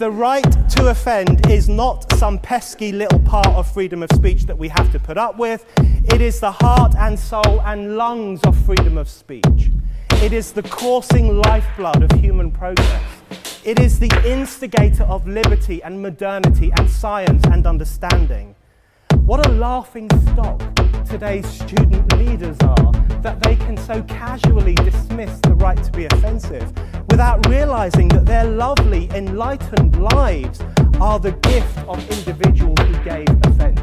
The right to offend is not some pesky little part of freedom of speech that we have to put up with. It is the heart and soul and lungs of freedom of speech. It is the coursing lifeblood of human progress. It is the instigator of liberty and modernity and science and understanding. What a laughing stock today's student leaders are, that they can so casually dismiss the right to be offensive without realizing that their lovely, enlightened lives are the gift of individuals who gave offense.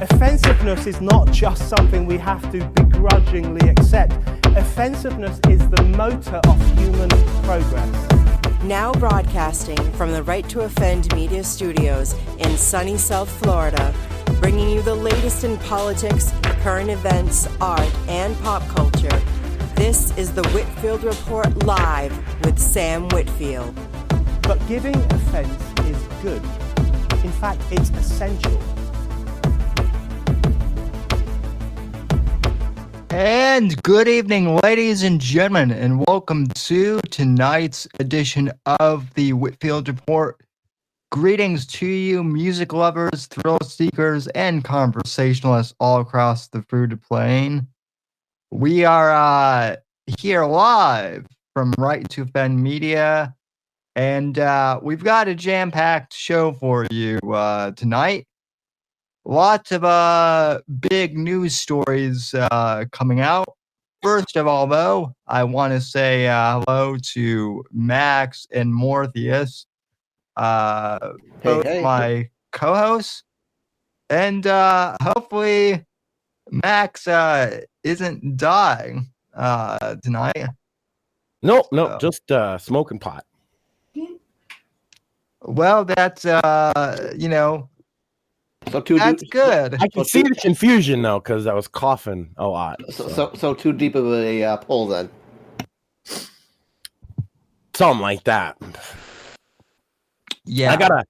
Offensiveness is not just something we have to begrudgingly accept. Offensiveness is the motor of human progress. Now broadcasting from the Right to Offend Media Studios in sunny South Florida, bringing you the latest in politics, current events, art, and pop culture. This is the Whitfield Report Live with Sam Whitfield. But giving offense is good. In fact, it's essential. And good evening, ladies and gentlemen, and welcome to tonight's edition of the Whitfield Report. Greetings to you, music lovers, thrill seekers, and conversationalists all across the fruited plain. We are here live from Right to Offend Media, and we've got a jam-packed show for you tonight. Lots of big news stories coming out. First of all, though, I want to say hello to Max and Mortheous, both my co-hosts. And hopefully Max isn't dying tonight. Nope, just smoking pot. Well, that's, that's good. I can see the confusion though, because I was coughing a lot. So too deep of a pull then. Something like that. Yeah.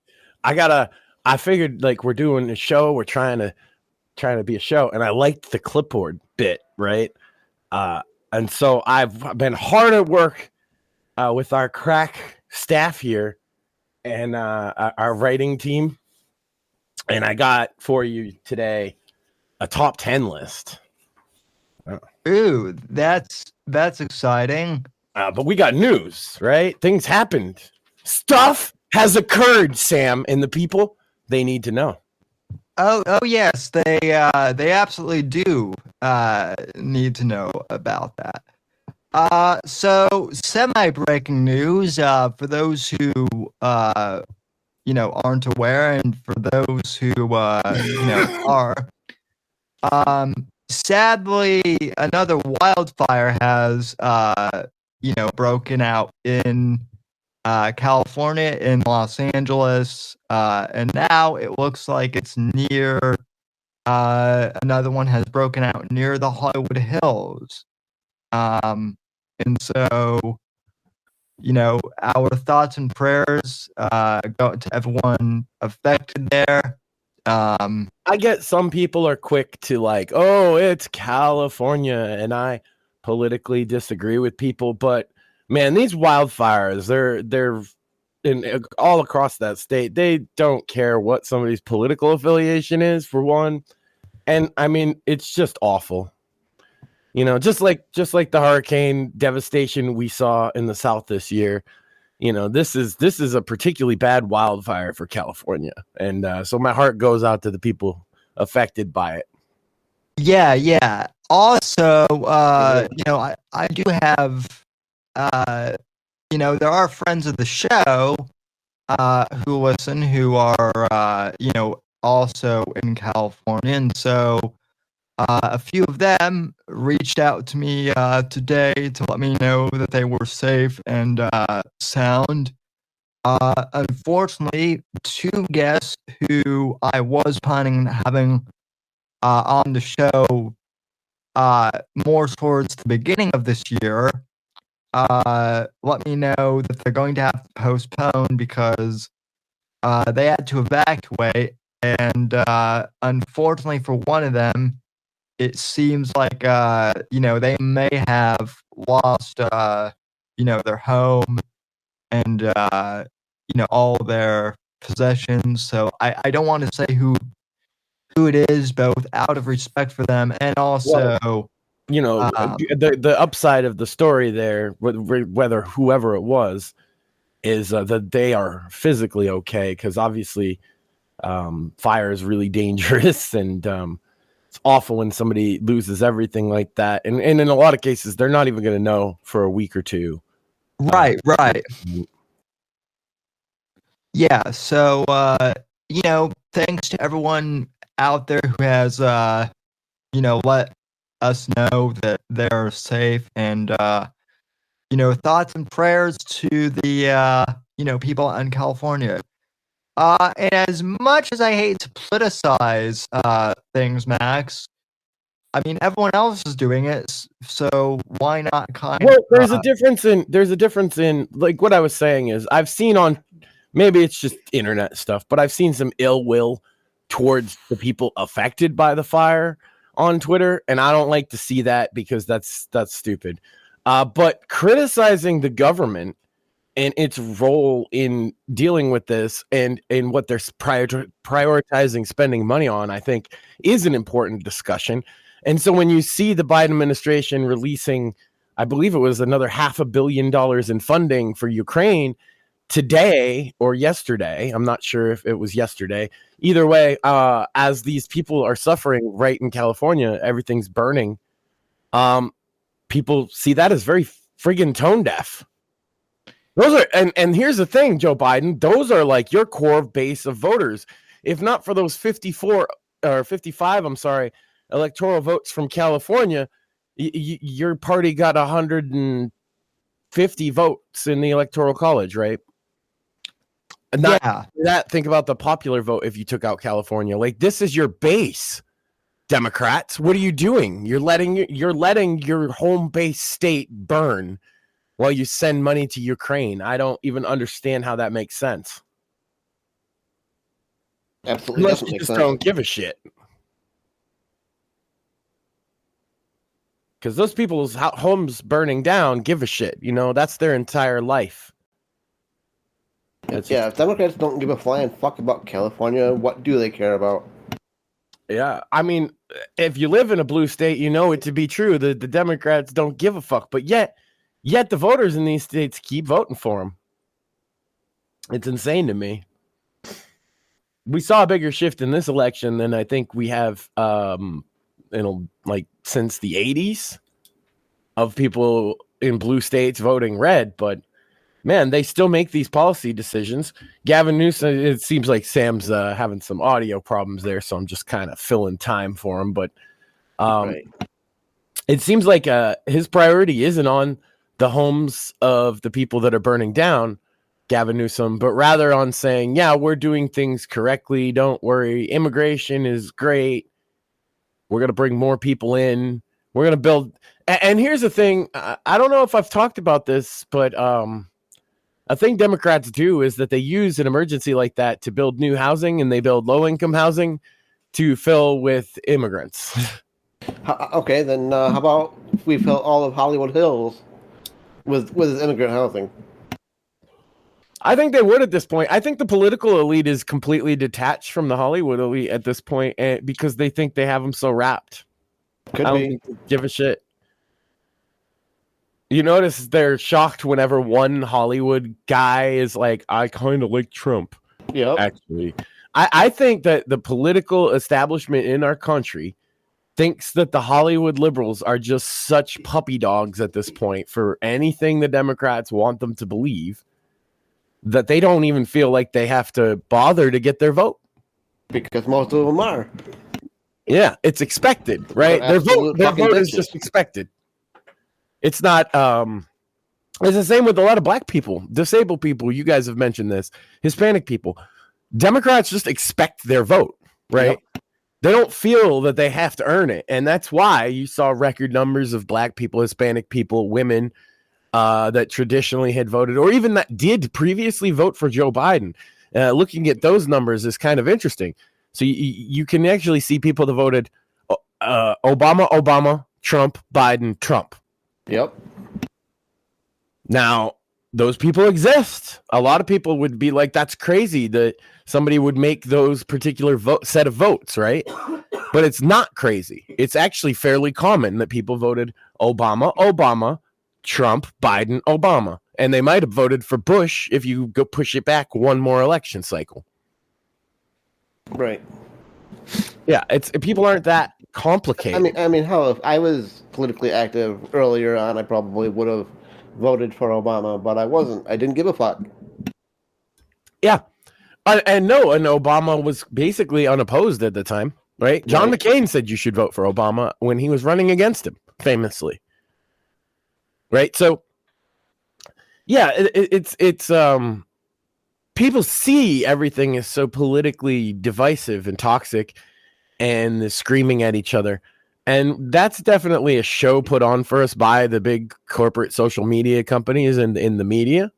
I figured like we're doing a show, we're trying to be a show, and I liked the clipboard bit, right? And so I've been hard at work with our crack staff here and our writing team. And I got for you today a top 10 list. Ooh, that's exciting. But we got news, right? Things happened. Stuff has occurred, Sam, and the people, they need to know. Oh yes, they absolutely do need to know about that. So semi-breaking news for those who aren't aware, and for those who are. Sadly, another wildfire has broken out in California, in Los Angeles, and now it looks like it's near. Another one has broken out near the Hollywood Hills, and so. Our thoughts and prayers go to everyone affected there. I get some people are quick to like, oh, it's California, and I politically disagree with people, but man, these wildfires, they're in all across that state. They don't care what somebody's political affiliation is, for one, and I mean, it's just awful. Just like the hurricane devastation we saw in the South this year, this is a particularly bad wildfire for California, and so my heart goes out to the people affected by it. Yeah. Also, I do have, there are friends of the show who listen who are, also in California, and so. A few of them reached out to me today to let me know that they were safe and sound. Unfortunately, two guests who I was planning on having on the show more towards the beginning of this year let me know that they're going to have to postpone because they had to evacuate. And unfortunately for one of them, it seems like, they may have lost, their home and, all their possessions. So I don't want to say who it is, both out of respect for them and also the upside of the story there, whether whoever it was, is that they are physically okay, because obviously fire is really dangerous, and it's awful when somebody loses everything like that, and in a lot of cases they're not even going to know for a week or two. Right. Yeah, so thanks to everyone out there who has let us know that they're safe, and thoughts and prayers to the people in California. And as much as I hate to politicize things, Max, I mean, everyone else is doing it, so why not there's a difference in like what I was saying is, I've seen on, maybe it's just internet stuff, but I've seen some ill will towards the people affected by the fire on Twitter, and I don't like to see that, because that's stupid. But criticizing the government and its role in dealing with this, and what they're prioritizing spending money on, I think is an important discussion. And so when you see the Biden administration releasing, I believe it was another $500 million in funding for Ukraine today or yesterday, I'm not sure if it was yesterday, either way, as these people are suffering right in California, everything's burning. People see that as very friggin' tone deaf. Those are, and here's the thing, Joe Biden, those are like your core base of voters. If not for those 55, electoral votes from California, your party got 150 votes in the electoral college, right? And think about the popular vote if you took out California. Like, this is your base, Democrats. What are you doing? You're letting your home base state burn while you send money to Ukraine. I don't even understand how that makes sense. Absolutely, unless you just don't give a shit. Because those people's homes burning down give a shit. That's their entire life. If Democrats don't give a flying fuck about California, what do they care about? Yeah, I mean, if you live in a blue state, you know it to be true. The Democrats don't give a fuck. But yet the voters in these states keep voting for them. It's insane to me. We saw a bigger shift in this election than I think we have since the 80s of people in blue states voting red. But man, they still make these policy decisions. Gavin Newsom, it seems like Sam's having some audio problems there, so I'm just kind of filling time for him. But Right. It seems like his priority isn't on the homes of the people that are burning down, Gavin Newsom, but rather on saying, yeah, we're doing things correctly. Don't worry. Immigration is great. We're going to bring more people in. We're going to build. And here's the thing. I don't know if I've talked about this, but a thing Democrats do is that they use an emergency like that to build new housing, and they build low-income housing to fill with immigrants. Okay, then how about we fill all of Hollywood Hills with immigrant housing? I think they would at this point. I think the political elite is completely detached from the Hollywood elite at this point, because they think they have them so wrapped. Could I don't be. think they give a shit. You notice they're shocked whenever one Hollywood guy is like, I kind of like Trump. Yep. Actually, I think that the political establishment in our country thinks that the Hollywood liberals are just such puppy dogs at this point for anything the Democrats want them to believe, that they don't even feel like they have to bother to get their vote. Because most of them are. Yeah, it's expected, right? Their vote is just expected. It's not, it's the same with a lot of black people, disabled people. You guys have mentioned this, Hispanic people. Democrats just expect their vote, right? Yep. They don't feel that they have to earn it. And that's why you saw record numbers of black people, Hispanic people, women that traditionally had voted, or even that did previously vote for Joe Biden. Looking at those numbers is kind of interesting. So you can actually see people that voted Obama, Trump, Biden, Trump. Yep. Now, those people exist. A lot of people would be like, that's crazy that somebody would make those particular set of votes, right? But it's not crazy. It's actually fairly common that people voted Obama, Trump, Biden, Obama. And they might have voted for Bush if you go push it back one more election cycle. Right. Yeah, people aren't that complicated. I mean, hell, if I was politically active earlier on, I probably would have voted for Obama, but I wasn't. I didn't give a fuck. Yeah. And Obama was basically unopposed at the time, right? John McCain said you should vote for Obama when he was running against him, famously. Right? So, yeah, it's people see everything is so politically divisive and toxic and is screaming at each other. And that's definitely a show put on for us by the big corporate social media companies and in the media.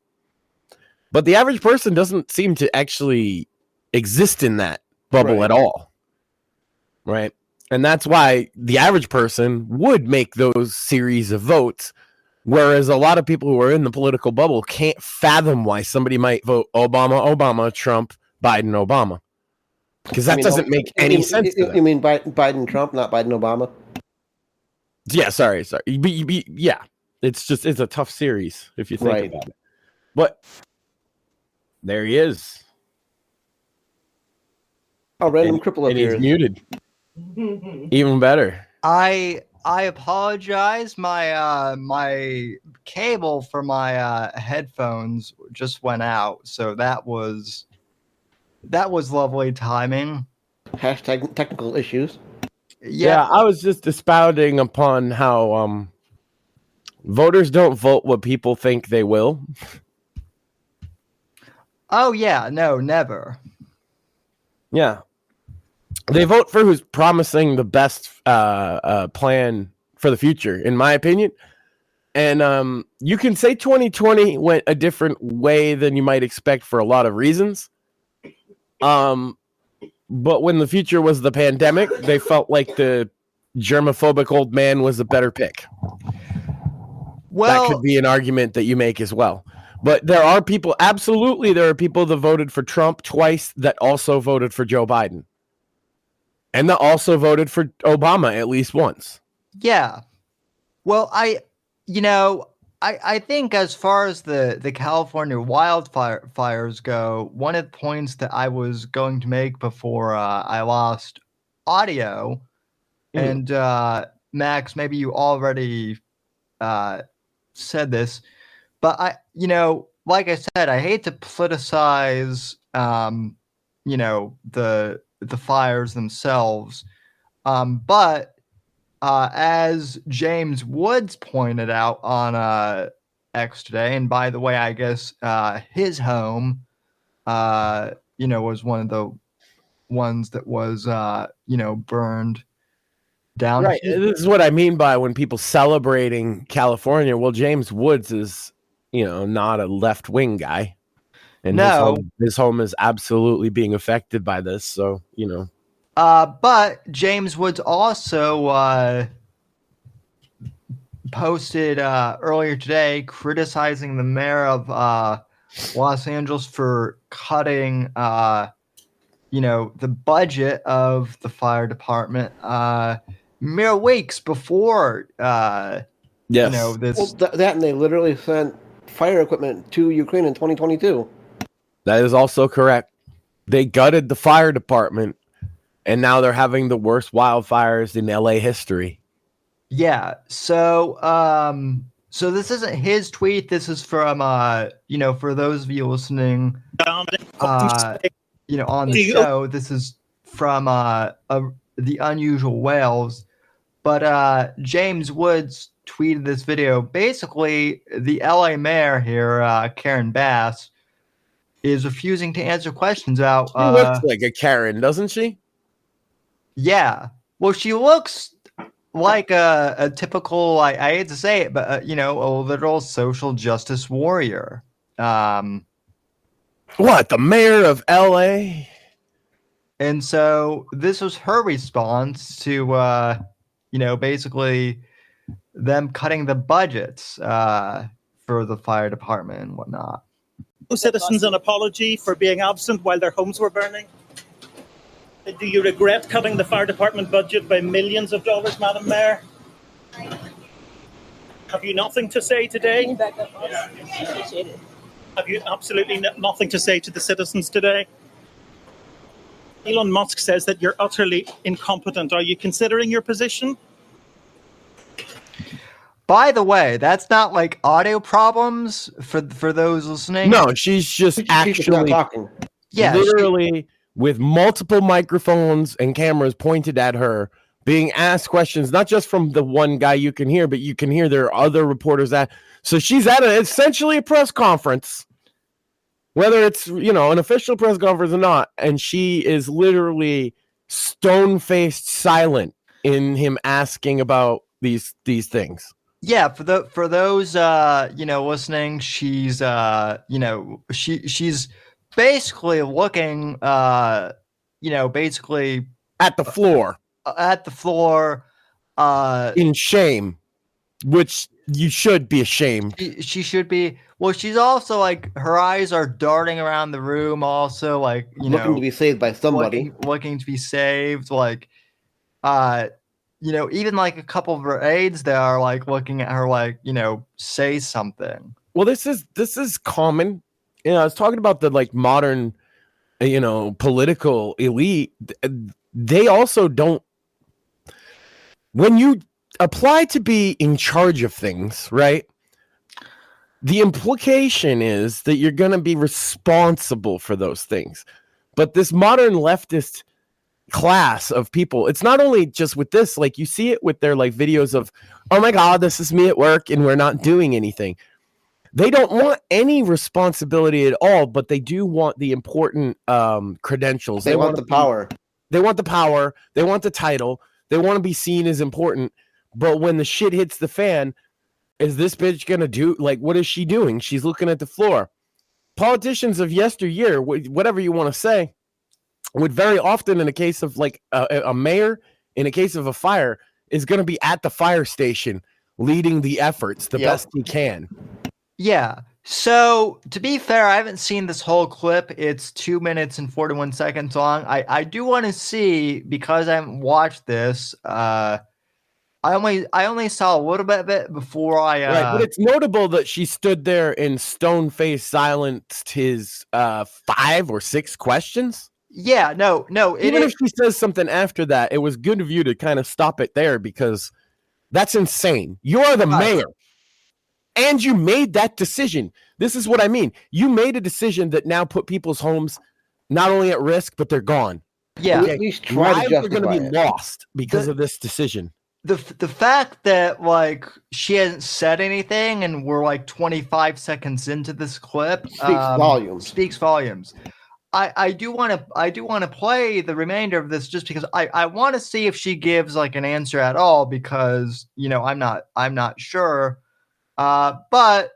But the average person doesn't seem to actually exist in that bubble at all. Right? And that's why the average person would make those series of votes, whereas a lot of people who are in the political bubble can't fathom why somebody might vote Obama, Trump, Biden, Obama. Because that doesn't make any sense to them. You mean Biden, Trump, not Biden, Obama? Yeah, sorry. Yeah, it's a tough series if you think about it. But there he is. Oh, random cripple appears. appears. He's muted. Even better. I apologize. My cable for my headphones just went out, so that was lovely timing. Hashtag technical issues. Yeah, I was just expounding upon how voters don't vote what people think they will. Oh yeah, no, never. Yeah. They vote for who's promising the best plan for the future, in my opinion. And you can say 2020 went a different way than you might expect for a lot of reasons. But when the future was the pandemic, they felt like the germophobic old man was a better pick. Well, that could be an argument that you make as well. But there are people that voted for Trump twice that also voted for Joe Biden. And that also voted for Obama at least once. Yeah. Well, I think as far as the California wildfires go, one of the points that I was going to make before I lost audio, and Max, maybe you already said this, but like I said, I hate to politicize, the fires themselves, but as James Woods pointed out on X today, and by the way, I guess his home, was one of the ones that was, burned down. Right. This is what I mean by when people celebrating California. Well, James Woods is, not a left-wing guy. And his home is absolutely being affected by this. So, But James Woods also posted earlier today criticizing the mayor of Los Angeles for cutting, the budget of the fire department mere weeks before, yes. this. Well, that and they literally sent fire equipment to Ukraine in 2022. That is also correct. They gutted the fire department, and now they're having the worst wildfires in LA history. Yeah. So this isn't his tweet. This is from, for those of you listening, on the show, this is from the Unusual Whales. But James Woods tweeted this video. Basically, the LA mayor here, Karen Bass, is refusing to answer questions out. She looks like a Karen, doesn't she? Yeah. Well, she looks like a typical, I hate to say it, but, a literal social justice warrior. What, the mayor of LA? And so this was her response to, basically them cutting the budgets for the fire department and whatnot. Citizens an apology for being absent while their homes were burning? Do you regret cutting the fire department budget by millions of dollars, Madam Mayor? Have you nothing to say today? Have you absolutely nothing to say to the citizens today? Elon Musk says that you're utterly incompetent. Are you considering your position? By the way, that's not like audio problems for those listening. No, she's just She's not actually talking. Yeah, literally with multiple microphones and cameras pointed at her, being asked questions, not just from the one guy you can hear, but you can hear there are other reporters at. So she's at essentially a press conference, whether it's, an official press conference or not, and she is literally stone-faced silent in him asking about these things. Yeah, for those listening, she's she's basically looking basically At the floor. In shame, which you should be ashamed. She should be. Well, she's also like, her eyes are darting around the room, also like, Looking to be saved by somebody. looking to be saved, like, even like a couple of her aides that are like looking at her like, say something. Well, this is common. I was talking about the like modern, political elite. They also don't. When you apply to be in charge of things, right? The implication is that you're going to be responsible for those things. But this modern leftist class of people, it's not only just with this, like you see it with their like videos of, oh my God, this is me at work and we're not doing anything. They don't want any responsibility at all, but they do want the important credentials. They want the power. They want the power. They want the title. They want to be seen as important. But when the shit hits the fan, is this bitch going to do, like, what is she doing? She's looking at the floor. Politicians of yesteryear, whatever you want to say, would very often, in a case of like a mayor, in a case of a fire, is going to be at the fire station leading the efforts the best he can. Yeah. So to be fair, I haven't seen this whole clip. It's 2 minutes and 41 seconds long. I do want to see, because I haven't watched this. I only saw a little bit of it before I. Right, but it's notable that she stood there and stone-faced silenced his 5 or 6 questions. Yeah, no. Even if she says something after that, it was good of you to kind of stop it there, because that's insane. You are the mayor, and you made that decision. This is what I mean. You made a decision that now put people's homes not only at risk, but they're gone. Yeah, At least try to justify Lives are going to be it. lost because of this decision. The fact that like she hasn't said anything and we're like 25 seconds into this clip speaks volumes. I do want to play the remainder of this just because I want to see if she gives like an answer at all, because I'm not sure. But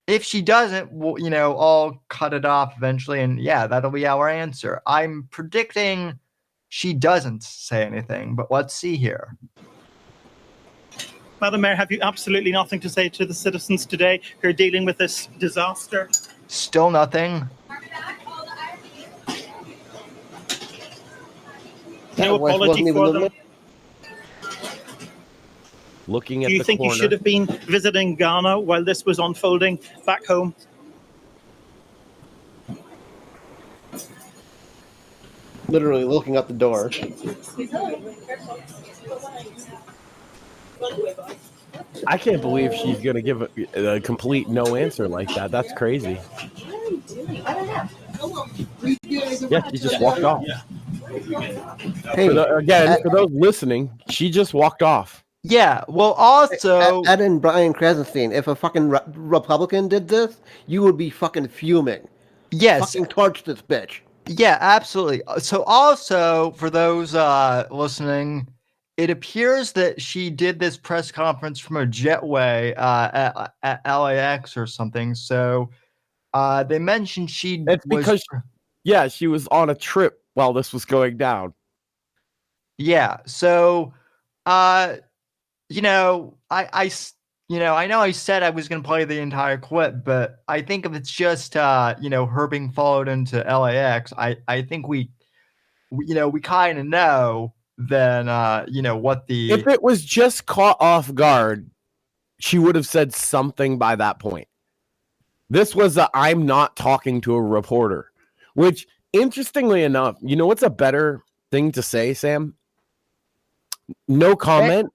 if she doesn't, we'll, I'll cut it off eventually, and yeah, that'll be our answer. I'm predicting she doesn't say anything, but let's see here. Madam Mayor, have you absolutely nothing to say to the citizens today who are dealing with this disaster? Still nothing. No apology for them? Looking at Do you the think corner. you should have been visiting Ghana while this was unfolding back home? Literally looking out the door. I can't believe she's going to give a complete no answer like that. That's crazy. Yeah, she just walked off. Hey, For those listening, she just walked off. Yeah, well, also... Ed and Brian Krasenstein, if a fucking Republican did this, you would be fucking fuming. Yes. Fucking torch this bitch. Yeah, absolutely. So also, for those listening, it appears that she did this press conference from a jetway at LAX or something. So they mentioned she It's because, she was on a trip while this was going down. Yeah, so... I know I said I was going to play the entire clip, but I think if it's just, her being followed into LAX, I think we kind of know then, what the... If it was just caught off guard, she would have said something by that point. This was I'm not talking to a reporter, which, interestingly enough, you know what's a better thing to say, Sam? No comment.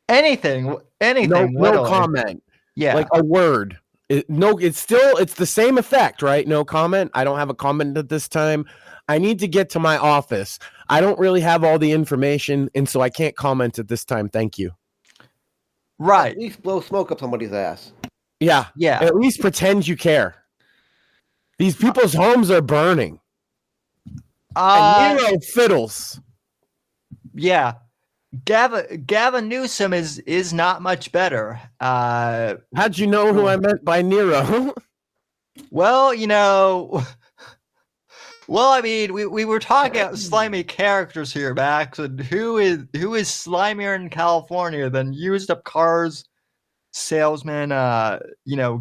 Anything. No comment. Yeah. Like a word. It's the same effect, right? No comment. I don't have a comment at this time. I need to get to my office. I don't really have all the information, and so I can't comment at this time. Thank you. Right. At least blow smoke up somebody's ass. Yeah. At least pretend you care. These people's homes are burning. And Nero fiddles. Yeah. Gavin Newsom is not much better. How'd you know who I meant by Nero? Well, I mean, we were talking about slimy characters here, Max, and who is slimier in California than used up cars salesman,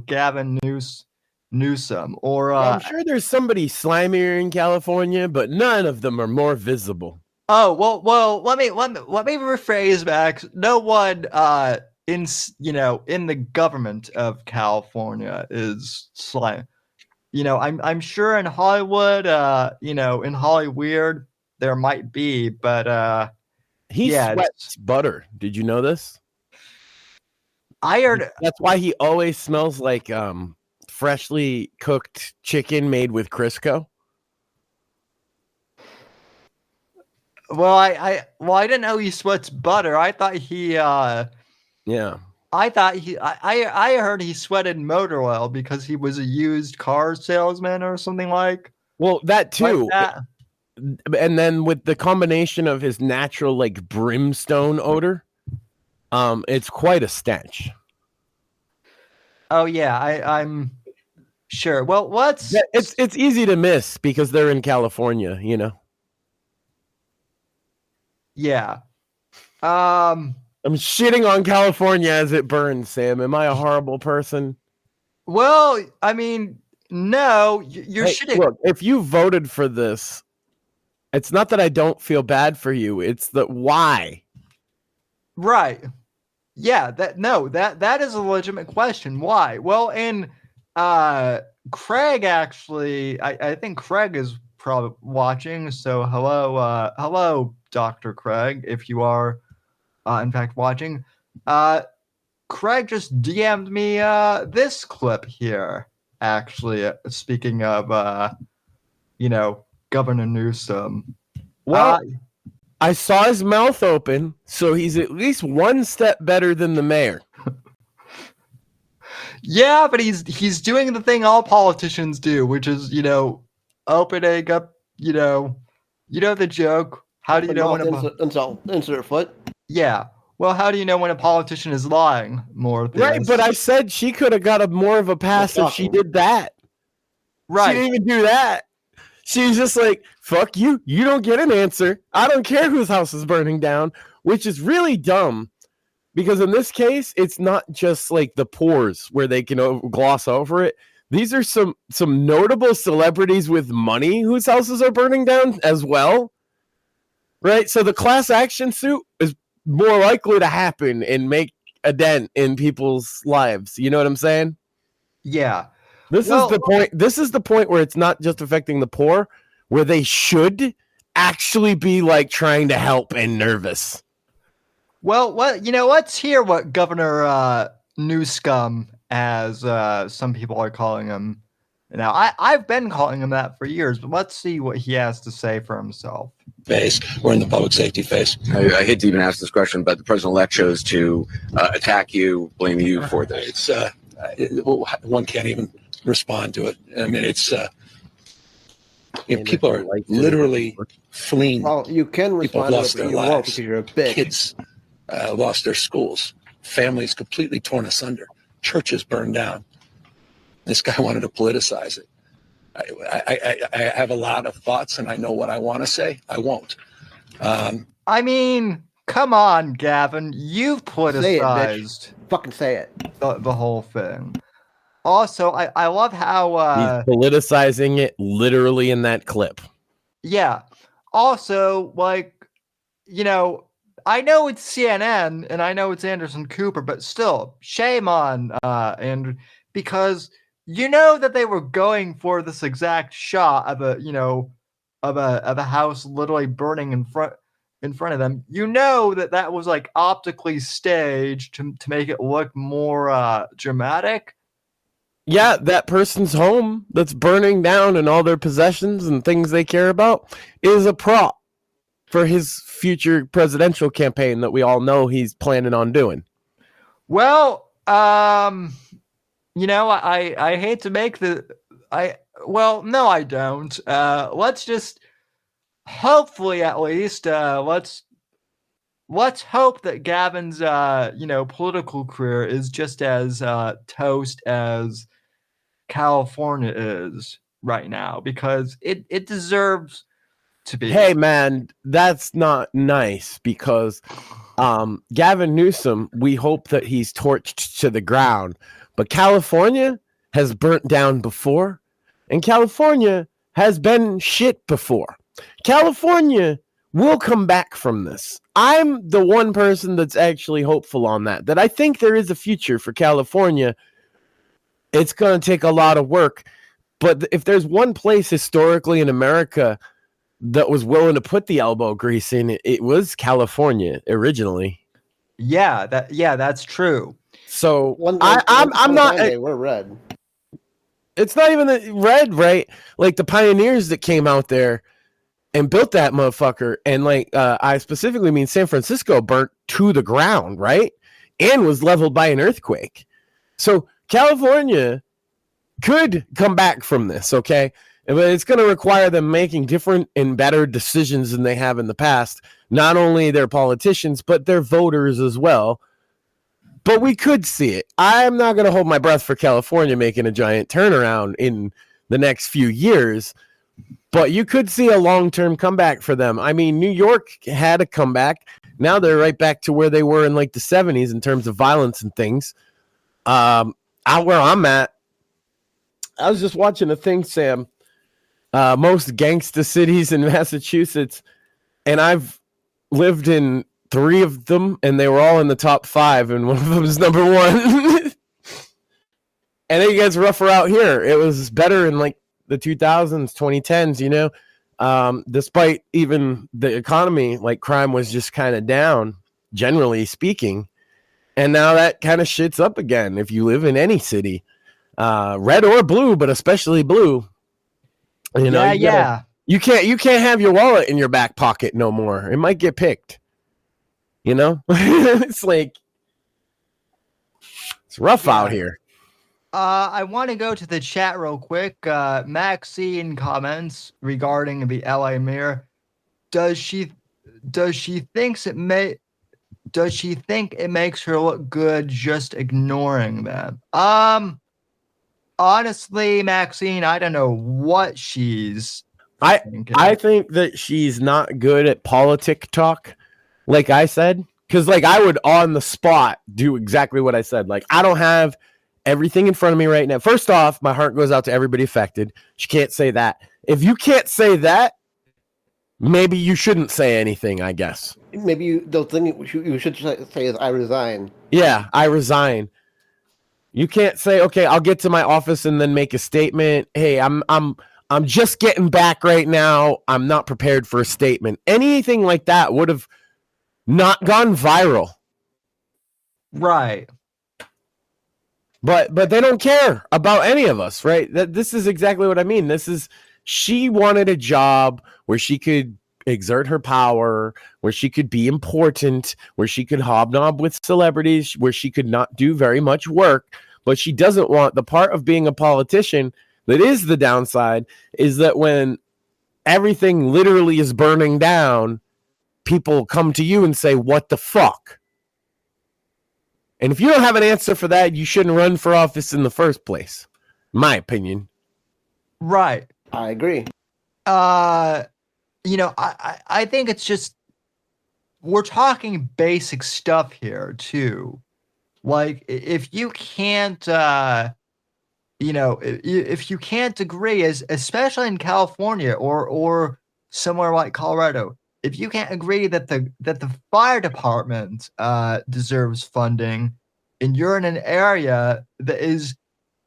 Gavin Newsom, or I'm sure there's somebody slimier in California, but none of them are more visible. Oh, well, let me rephrase, Max. No one in the government of California is slime. I'm sure in Hollywood, in Hollyweird there might be, but he sweats butter. Did you know this? I heard that's why he always smells like freshly cooked chicken made with Crisco. Well, I didn't know he sweats butter. I thought he I heard he sweated motor oil because he was a used car salesman or something like. Well, that too. Like that. And then with the combination of his natural like brimstone odor, it's quite a stench. Oh yeah, I'm sure. Well, it's easy to miss because they're in California, Yeah. I'm shitting on California as it burns, Sam. Am I a horrible person? Well, I mean, no, you're shitting. Look, if you voted for this, it's not that I don't feel bad for you. It's that why. Right. Yeah, that is a legitimate question. Why? Well, and Craig actually, I think Craig is probably watching. So hello, Dr. Craig, if you are in fact watching. Craig just DM'd me this clip here, actually, speaking of Governor Newsom. Well, I saw his mouth open, so he's at least one step better than the mayor. Yeah, but he's doing the thing all politicians do, which is, opening up, the joke. How do you know when insert foot? Yeah. Well, how do you know when a politician is lying? Right, but I said she could have got more of a pass if she did that. Right. She didn't even do that. She's just like, fuck you. You don't get an answer. I don't care whose house is burning down, which is really dumb because in this case, it's not just like the poors where they can gloss over it. These are some notable celebrities with money whose houses are burning down as well. Right? So the class action suit is more likely to happen and make a dent in people's lives. You know what I'm saying? Yeah. This is the point. This is the point where it's not just affecting the poor, where they should actually be like trying to help and nervous. Well, let's hear what Governor Newscum, as some people are calling him now. I've been calling him that for years, but let's see what he has to say for himself. We're in the public safety phase. I hate to even ask this question, but the president-elect chose to attack you, blame you for this. One can't even respond to it. I mean, it's people are literally fleeing. Well, you can respond to it, but you won't because you're a bitch. Kids lost their schools. Families completely torn asunder. Churches burned down. This guy wanted to politicize it. I have a lot of thoughts, and I know what I want to say. I won't. I mean, come on, Gavin. You've politicized. Fucking say it. the whole thing. Also, I love how He's politicizing it literally in that clip. yeah. Also, like, you know, I know it's CNN and I know it's Anderson Cooper, but still, shame on and because you know that they were going for this exact shot of a, you know, of a house literally burning in front of them. You know that was like optically staged to make it look more dramatic. Yeah, that person's home that's burning down and all their possessions and things they care about is a prop for his future presidential campaign that we all know he's planning on doing. Well, you know, I hate to make well, no, I don't. Let's just hopefully at least let's hope that Gavin's you know, political career is just as toast as California is right now, because it deserves to be. Hey man, that's not nice, because Gavin Newsom, we hope that he's torched to the ground, but California has burnt down before, and California has been shit before. California will come back from this. I'm the one person that's actually hopeful on that I think there is a future for California. It's going to take a lot of work, but if there's one place historically in America that was willing to put the elbow grease in, it was California originally. Yeah, that's true. So I'm not. We're red. It's not even the red, right? Like the pioneers that came out there and built that motherfucker, and like I specifically mean San Francisco burnt to the ground, right? And was leveled by an earthquake. So California could come back from this, okay? But it's going to require them making different and better decisions than they have in the past. Not only their politicians, but their voters as well. But we could see it. I'm not going to hold my breath for California making a giant turnaround in the next few years. But you could see a long-term comeback for them. I mean, New York had a comeback. Now they're right back to where they were in like the 70s in terms of violence and things. Out where I'm at, I was just watching a thing, Sam. Most gangsta cities in Massachusetts, and I've lived in 3 of them, and they were all in the top 5, and one of them is number 1. And it gets rougher out here. It was better in like the 2000s, 2010s, you know, despite even the economy, like crime was just kind of down, generally speaking. And now that kind of shit's up again if you live in any city, red or blue, but especially blue. You know, you can't have your wallet in your back pocket no more. It might get picked. You know, it's like it's rough out here. I want to go to the chat real quick. Maxine comments regarding the LA mayor. Does she think it makes her look good just ignoring them? Honestly, Maxine, I don't know what she's thinking. I think that she's not good at politic talk, like I said, because like I would on the spot do exactly what I said. Like I don't have everything in front of me right now. First off, my heart goes out to everybody affected. She can't say that. If you can't say that, maybe you shouldn't say anything, I guess. Maybe the thing you should say is I resign. Yeah, I resign. You can't say, okay, I'll get to my office and then make a statement. Hey, I'm just getting back right now. I'm not prepared for a statement. Anything like that would have not gone viral. Right. But they don't care about any of us, right? This is exactly what I mean. She wanted a job where she could exert her power, where she could be important, where she could hobnob with celebrities, where she could not do very much work. But she doesn't want the part of being a politician that is the downside, is that when everything literally is burning down, people come to you and say, what the fuck? And if you don't have an answer for that, you shouldn't run for office in the first place, in my opinion. Right. I agree. You know, I think it's just, we're talking basic stuff here too. Like, if you can't, if you can't agree, especially in California or somewhere like Colorado, if you can't agree that the fire department deserves funding, and you're in an area that is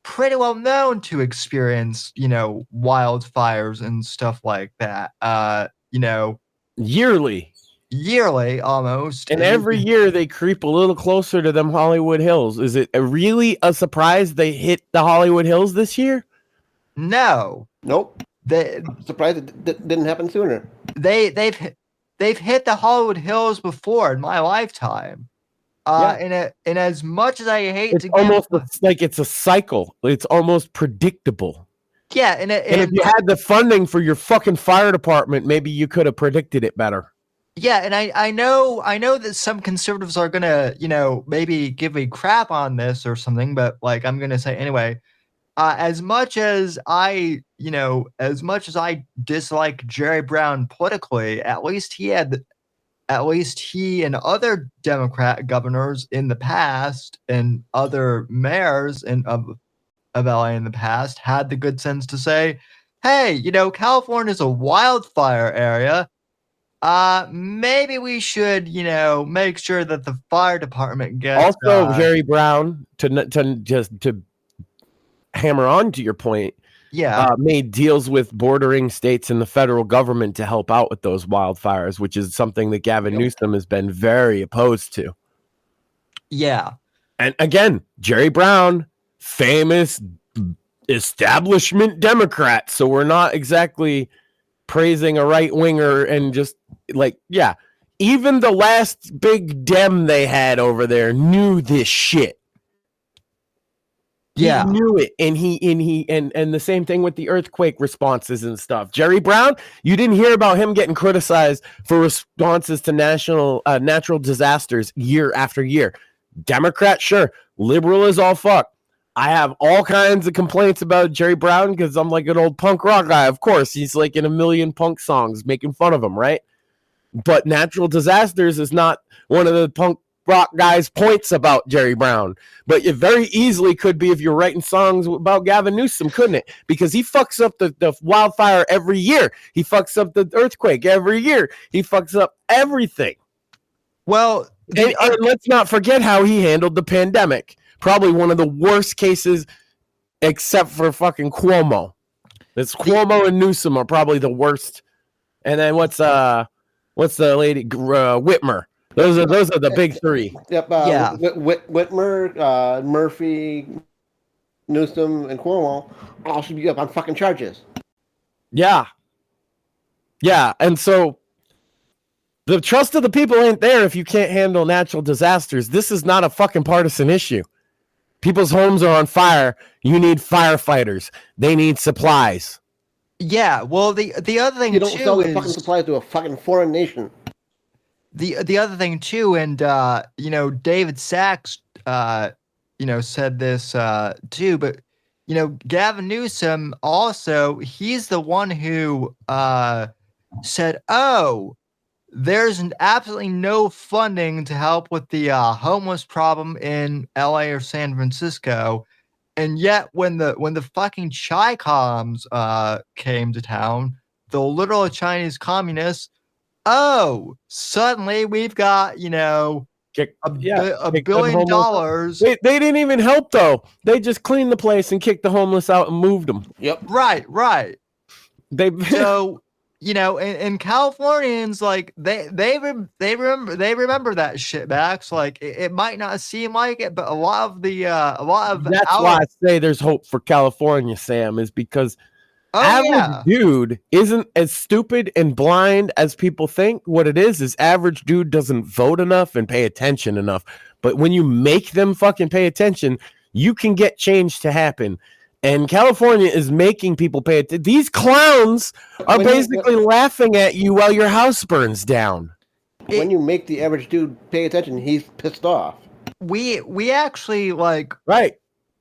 pretty well known to experience, wildfires and stuff like that, yearly almost. And every year they creep a little closer to them Hollywood Hills. Is it really a surprise they hit the Hollywood Hills this year? No. Nope. I'm surprised it didn't happen sooner. They've hit the Hollywood Hills before in my lifetime. And as much as I hate it's almost like it's a cycle. It's almost predictable. Yeah, and if you had the funding for your fucking fire department, maybe you could have predicted it better. Yeah, and I know that some conservatives are gonna, maybe give me crap on this or something, but like I'm gonna say anyway. As much as I dislike Jerry Brown politically, at least he and other Democrat governors in the past and other mayors of LA in the past had the good sense to say, hey, California is a wildfire area. Maybe we should, make sure that the fire department gets. Also, Jerry Brown, to hammer on to your point, made deals with bordering states and the federal government to help out with those wildfires, which is something that Gavin Newsom has been very opposed to. Yeah. And again, Jerry Brown, famous establishment Democrat. So we're not exactly praising a right winger and just even the last big Dem they had over there knew this shit. He knew it, and and the same thing with the earthquake responses and stuff. Jerry Brown, you didn't hear about him getting criticized for responses to natural disasters year after year. Democrat, sure. Liberal as all fuck. I have all kinds of complaints about Jerry Brown because I'm like an old punk rock guy. Of course, he's like in a million punk songs making fun of him, right? But natural disasters is not one of the punk rock guys' points about Jerry Brown. But it very easily could be if you're writing songs about Gavin Newsom, couldn't it? Because he fucks up the wildfire every year. He fucks up the earthquake every year. He fucks up everything. Well, and let's not forget how he handled the pandemic. Probably one of the worst cases, except for fucking Cuomo. It's Cuomo and Newsom are probably the worst. And then what's the lady Whitmer? Those are the big three. Yep. Whitmer, Murphy, Newsom, and Cuomo all should be up on fucking charges. Yeah. Yeah, and so the trust of the people ain't there if you can't handle natural disasters. This is not a fucking partisan issue. People's homes are on fire. You need firefighters. They need supplies. Yeah, well, the other thing you don't sell the fucking supplies to a fucking foreign nation. The other thing too, and David Sachs, said this too, but Gavin Newsom also, he's the one who said, "Oh, there's absolutely no funding to help with the homeless problem in LA or San Francisco." And yet when the fucking Chi-Coms came to town, the literal Chinese communists, suddenly we've got, $1 billion. They didn't even help though. They just cleaned the place and kicked the homeless out and moved them. Yep. Right. So and Californians, like they remember that shit, Max. Like it might not seem like it, but a lot of that's why I say there's hope for California, Sam, is because average dude isn't as stupid and blind as people think. What it is average dude doesn't vote enough and pay attention enough. But when you make them fucking pay attention, you can get change to happen. And California is making people pay attention. These clowns are basically laughing at you while your house burns down. When you make the average dude pay attention, he's pissed off. We actually right.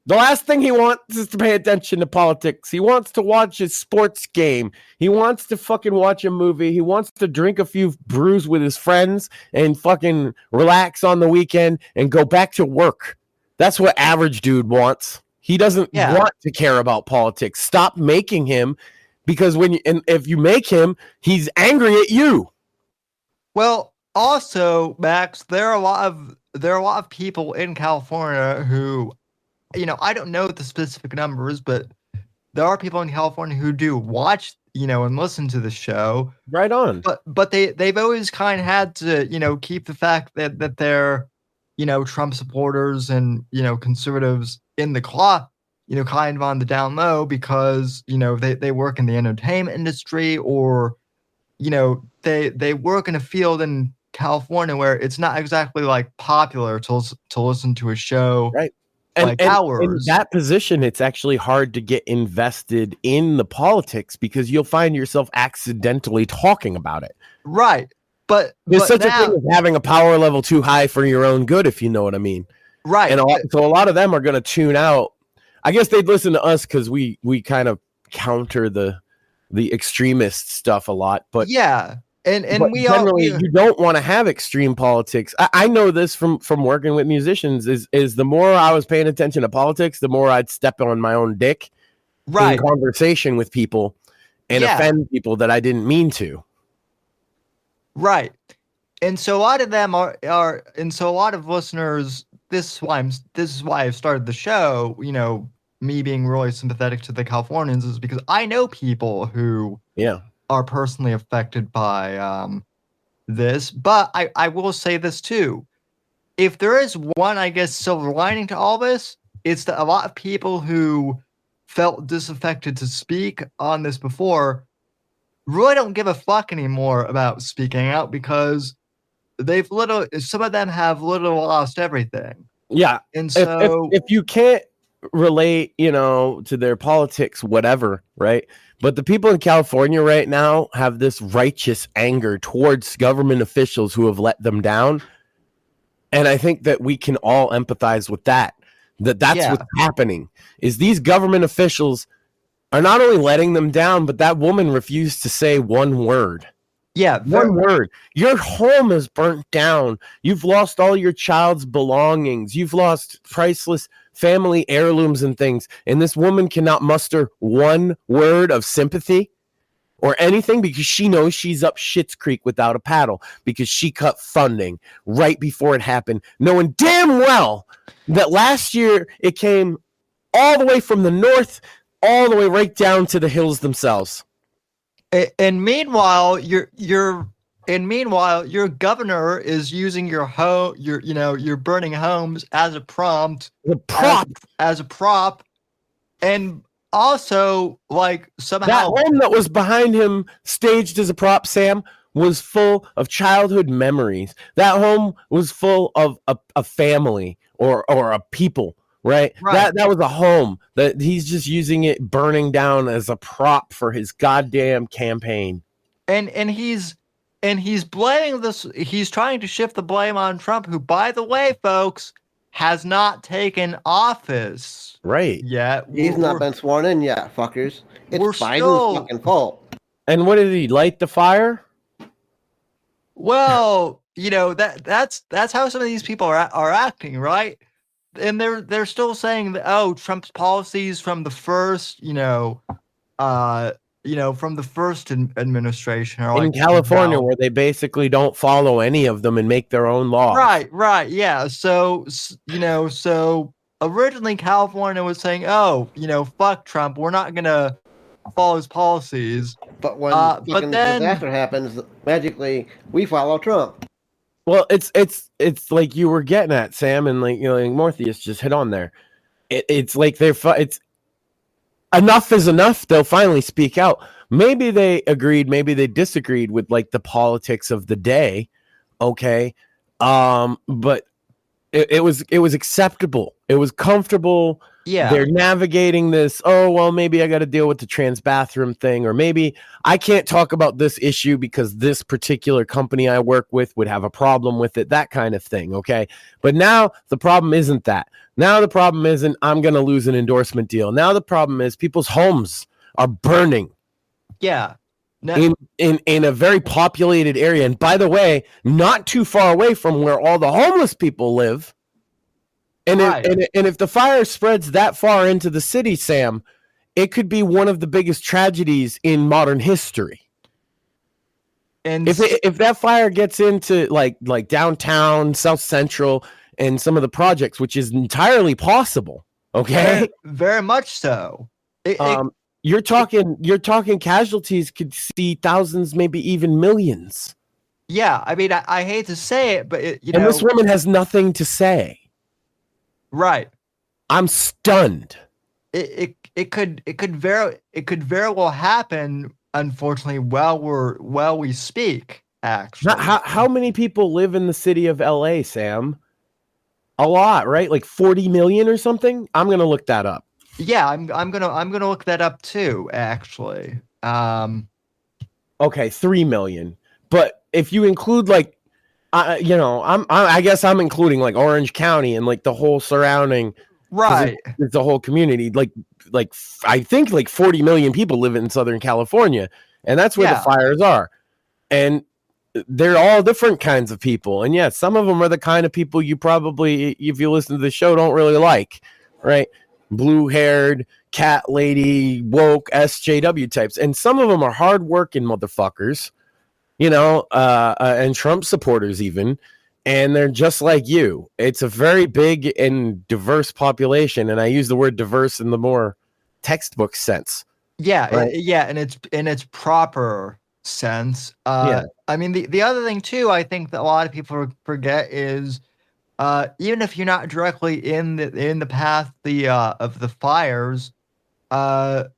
The last thing he wants is to pay attention to politics. He wants to watch his sports game. He wants to fucking watch a movie. He wants to drink a few brews with his friends and fucking relax on the weekend and go back to work. That's what average dude wants. He doesn't want to care about politics. Stop making him, because if you make him, he's angry at you. Well, also, Max, there are a lot of people in California who, I don't know the specific numbers, but there are people in California who do watch, and listen to the show. Right on. But they've always kind of had to, keep the fact that they're, Trump supporters and, conservatives in the cloth, kind of on the down low, because, they work in the entertainment industry, or, they work in a field in California where it's not exactly like popular to listen to a show. Right. Like ours. In that position, it's actually hard to get invested in the politics because you'll find yourself accidentally talking about it. Right. But there's such a thing as having a power level too high for your own good, if you know what I mean. Right. And so a lot of them are going to tune out. I guess they'd listen to us because we kind of counter the extremist stuff a lot. But yeah. And we generally, you don't want to have extreme politics. I know this from working with musicians. Is the more I was paying attention to politics, the more I'd step on my own dick in conversation with people and offend people that I didn't mean to. Right, and so a lot of them are, and so a lot of listeners. This is why I've started the show. Me being really sympathetic to the Californians is because I know people who are personally affected by this. But I will say this too. If there is one, I guess, silver lining to all this, it's that a lot of people who felt disaffected to speak on this before really don't give a fuck anymore about speaking out, because some of them have literally lost everything. Yeah. And so if you can't relate, to their politics, whatever, right? But the people in California right now have this righteous anger towards government officials who have let them down. And I think that we can all empathize with that. That's what's happening, is these government officials are not only letting them down, but that woman refused to say one word. Yeah. One word. Your home is burnt down. You've lost all your child's belongings. You've lost priceless family heirlooms and things. And this woman cannot muster one word of sympathy or anything because she knows she's up Schitt's Creek without a paddle, because she cut funding right before it happened, knowing damn well that last year it came all the way from the north all the way right down to the hills themselves. And meanwhile, your governor is using your burning homes as a prop, and also like somehow that home that was behind him, staged as a prop, Sam, was full of childhood memories. That home was full of a family or a people. Right. That was a home that he's just using it, burning down as a prop for his goddamn campaign. And he's blaming this. He's trying to shift the blame on Trump, who, by the way, folks, has not taken office. Right. Yet. He's not been sworn in yet, fuckers. It's Biden's fucking fault. And what did he light the fire? Well, that's how some of these people are acting, right? And they're still saying that, Trump's policies from the first, from the first administration are in California, where they basically don't follow any of them and make their own laws. Right, yeah. So originally California was saying, fuck Trump, we're not gonna follow his policies. But when fucking disaster happens, magically we follow Trump. Well, it's like you were getting at, Sam, and like Mortheous just hit on there. It's like it's enough is enough. They'll finally speak out. Maybe they agreed, maybe they disagreed with like the politics of the day. Okay, but it was acceptable. It was comfortable. Yeah, they're navigating this. Oh, well, maybe I got to deal with the trans bathroom thing, or maybe I can't talk about this issue because this particular company I work with would have a problem with it, that kind of thing. Okay. But now the problem isn't that. Now the problem isn't I'm going to lose an endorsement deal. Now the problem is people's homes are burning. Yeah. In a very populated area. And by the way, not too far away from where all the homeless people live. And Right. and if the fire spreads that far into the city, Sam, it could be one of the biggest tragedies in modern history. And If that fire gets into like downtown, South Central, and some of the projects, which is entirely possible, okay, very much so. you're talking casualties could see thousands, maybe even millions. Yeah, I mean, I hate to say it, but and this woman has nothing to say. Right. I'm stunned. It could very well happen. Unfortunately, while we speak, actually. How many people live in the city of LA, Sam? A lot, right? Like 40 million or something. I'm gonna look that up. Yeah, I'm gonna look that up too. Actually, okay, 3 million. But if you include like, I guess I'm including like Orange County and like the whole surrounding. Right. It's a whole community. Like I think like 40 million people live in Southern California, and that's where the fires are. And they're all different kinds of people. And yeah, some of them are the kind of people you probably, if you listen to the show, don't really like, right? Blue-haired, cat lady, woke SJW types. And some of them are hard-working motherfuckers, and Trump supporters even. And they're just like you. It's a very big and diverse population, and I use the word diverse in the more textbook sense. Yeah, right? In its proper sense. I mean, the other thing too, I think that a lot of people forget is, even if you're not directly in the path of the fires, there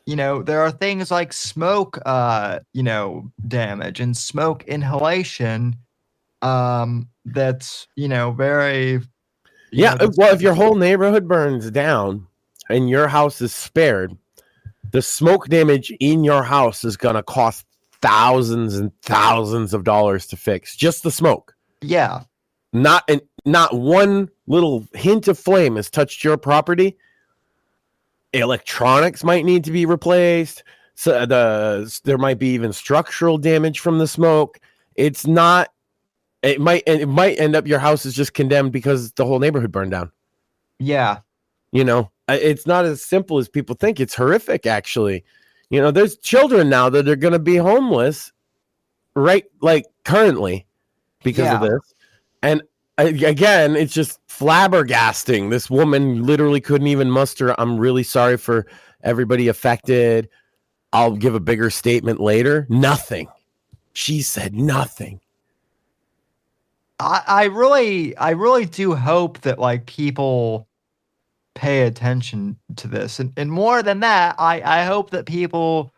are things like smoke, damage and smoke inhalation. That's very well, if your whole neighborhood burns down and your house is spared, the smoke damage in your house is gonna cost thousands and thousands of dollars to fix. Just the smoke. Yeah. Not one little hint of flame has touched your property. Electronics might need to be replaced. So there might be even structural damage from the smoke. It's not. It might end up your house is just condemned because the whole neighborhood burned down. Yeah. It's not as simple as people think. It's horrific, actually. There's children now that are going to be homeless, right? Like currently because of this. And again, it's just flabbergasting. This woman literally couldn't even muster, I'm really sorry for everybody affected. I'll give a bigger statement later. Nothing. She said nothing. I really do hope that like people pay attention to this, and more than that, I hope that people,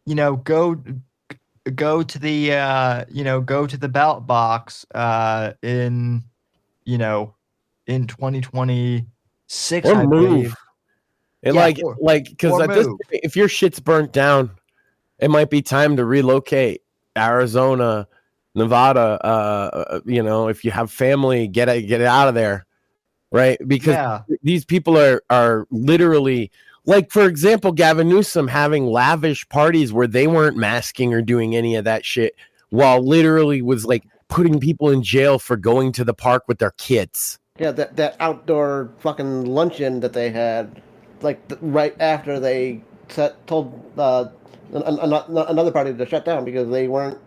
go to the ballot box in 2026. Or I move. believe. Because at this point, if your shit's burnt down, it might be time to relocate. Arizona, Nevada, if you have family, get it out of there, right? Because these people are literally, like, for example, Gavin Newsom having lavish parties where they weren't masking or doing any of that shit, while literally was like putting people in jail for going to the park with their kids. Yeah, that outdoor fucking luncheon that they had, like right after they told another party to shut down because they weren't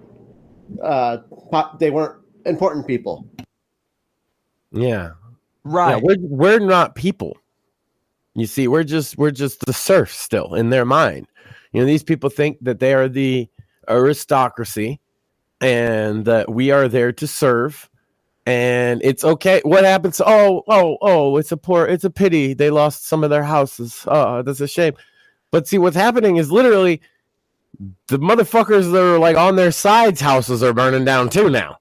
important people. Yeah, right. Yeah, we're not people. You see, we're just the serfs still in their mind. These people think that they are the aristocracy and that we are there to serve. And it's okay. What happens? Oh, it's a pity they lost some of their houses. Oh, that's a shame. But see, what's happening is literally the motherfuckers that are like on their sides' houses are burning down too now.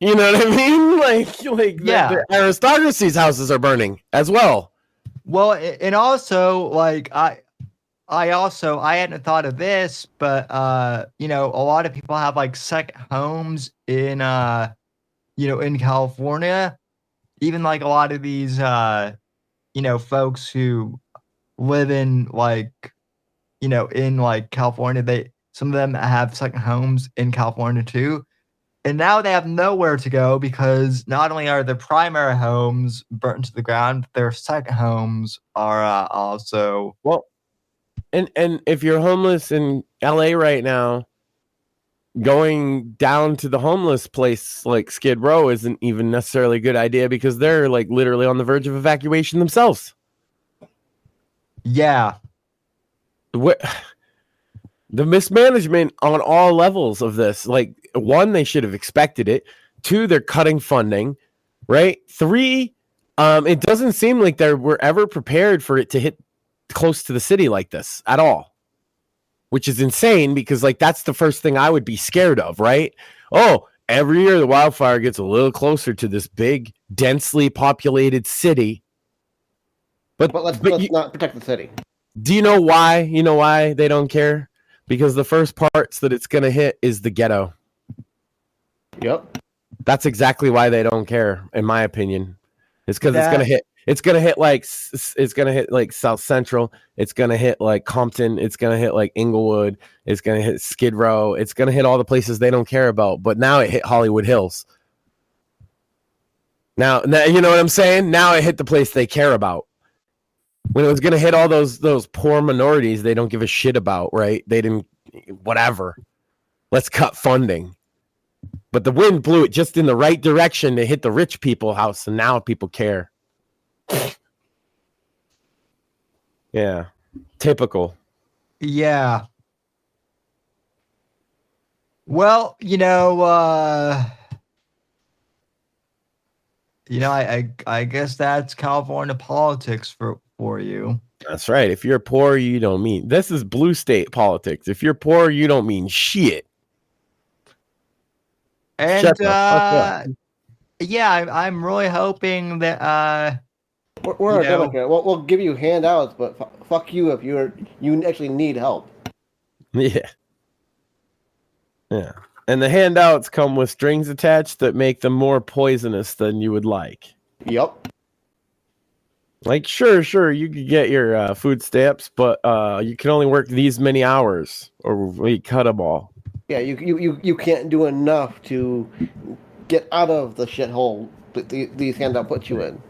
You know what I mean? Like the aristocracy's houses are burning as well. Well, and also like I hadn't thought of this, but a lot of people have like second homes in in California. Even like a lot of these folks who live in in like California, some of them have second homes in California too. And now they have nowhere to go because not only are their primary homes burnt to the ground, their second homes are also. Well, and if you're homeless in LA right now, going down to the homeless place like Skid Row isn't even necessarily a good idea because they're like literally on the verge of evacuation themselves. Yeah. The mismanagement on all levels of this, like, one, they should have expected it. 2, they're cutting funding, right? 3, it doesn't seem like they were ever prepared for it to hit close to the city like this at all, which is insane because, like, that's the first thing I would be scared of, right? Oh, every year the wildfire gets a little closer to this big, densely populated city. But let's not protect the city. Do you know why? You know why they don't care? Because the first parts that it's going to hit is the ghetto. Yep. That's exactly why they don't care, in my opinion. It's because it's going to hit. It's going to hit like South Central. It's going to hit like Compton. It's going to hit like Inglewood. It's going to hit Skid Row. It's going to hit all the places they don't care about. But now it hit Hollywood Hills. Now you know what I'm saying? Now it hit the place they care about. When it was going to hit all those poor minorities they don't give a shit about, right? They didn't, whatever. Let's cut funding. But the wind blew it just in the right direction to hit the rich people house, and now people care. Yeah. Typical. Yeah. Well, I guess that's California politics for you. That's right. If you're poor, you don't mean. This is blue state politics. If you're poor, you don't mean shit. And yeah, I'm really hoping that we're a Democrat. We'll give you handouts, but fuck you if you actually need help. Yeah. Yeah. And the handouts come with strings attached that make them more poisonous than you would like. Yep. Like, sure, you could get your food stamps, but you can only work these many hours, or we cut them all. Yeah, you can't do enough to get out of the shithole that these handouts put you in.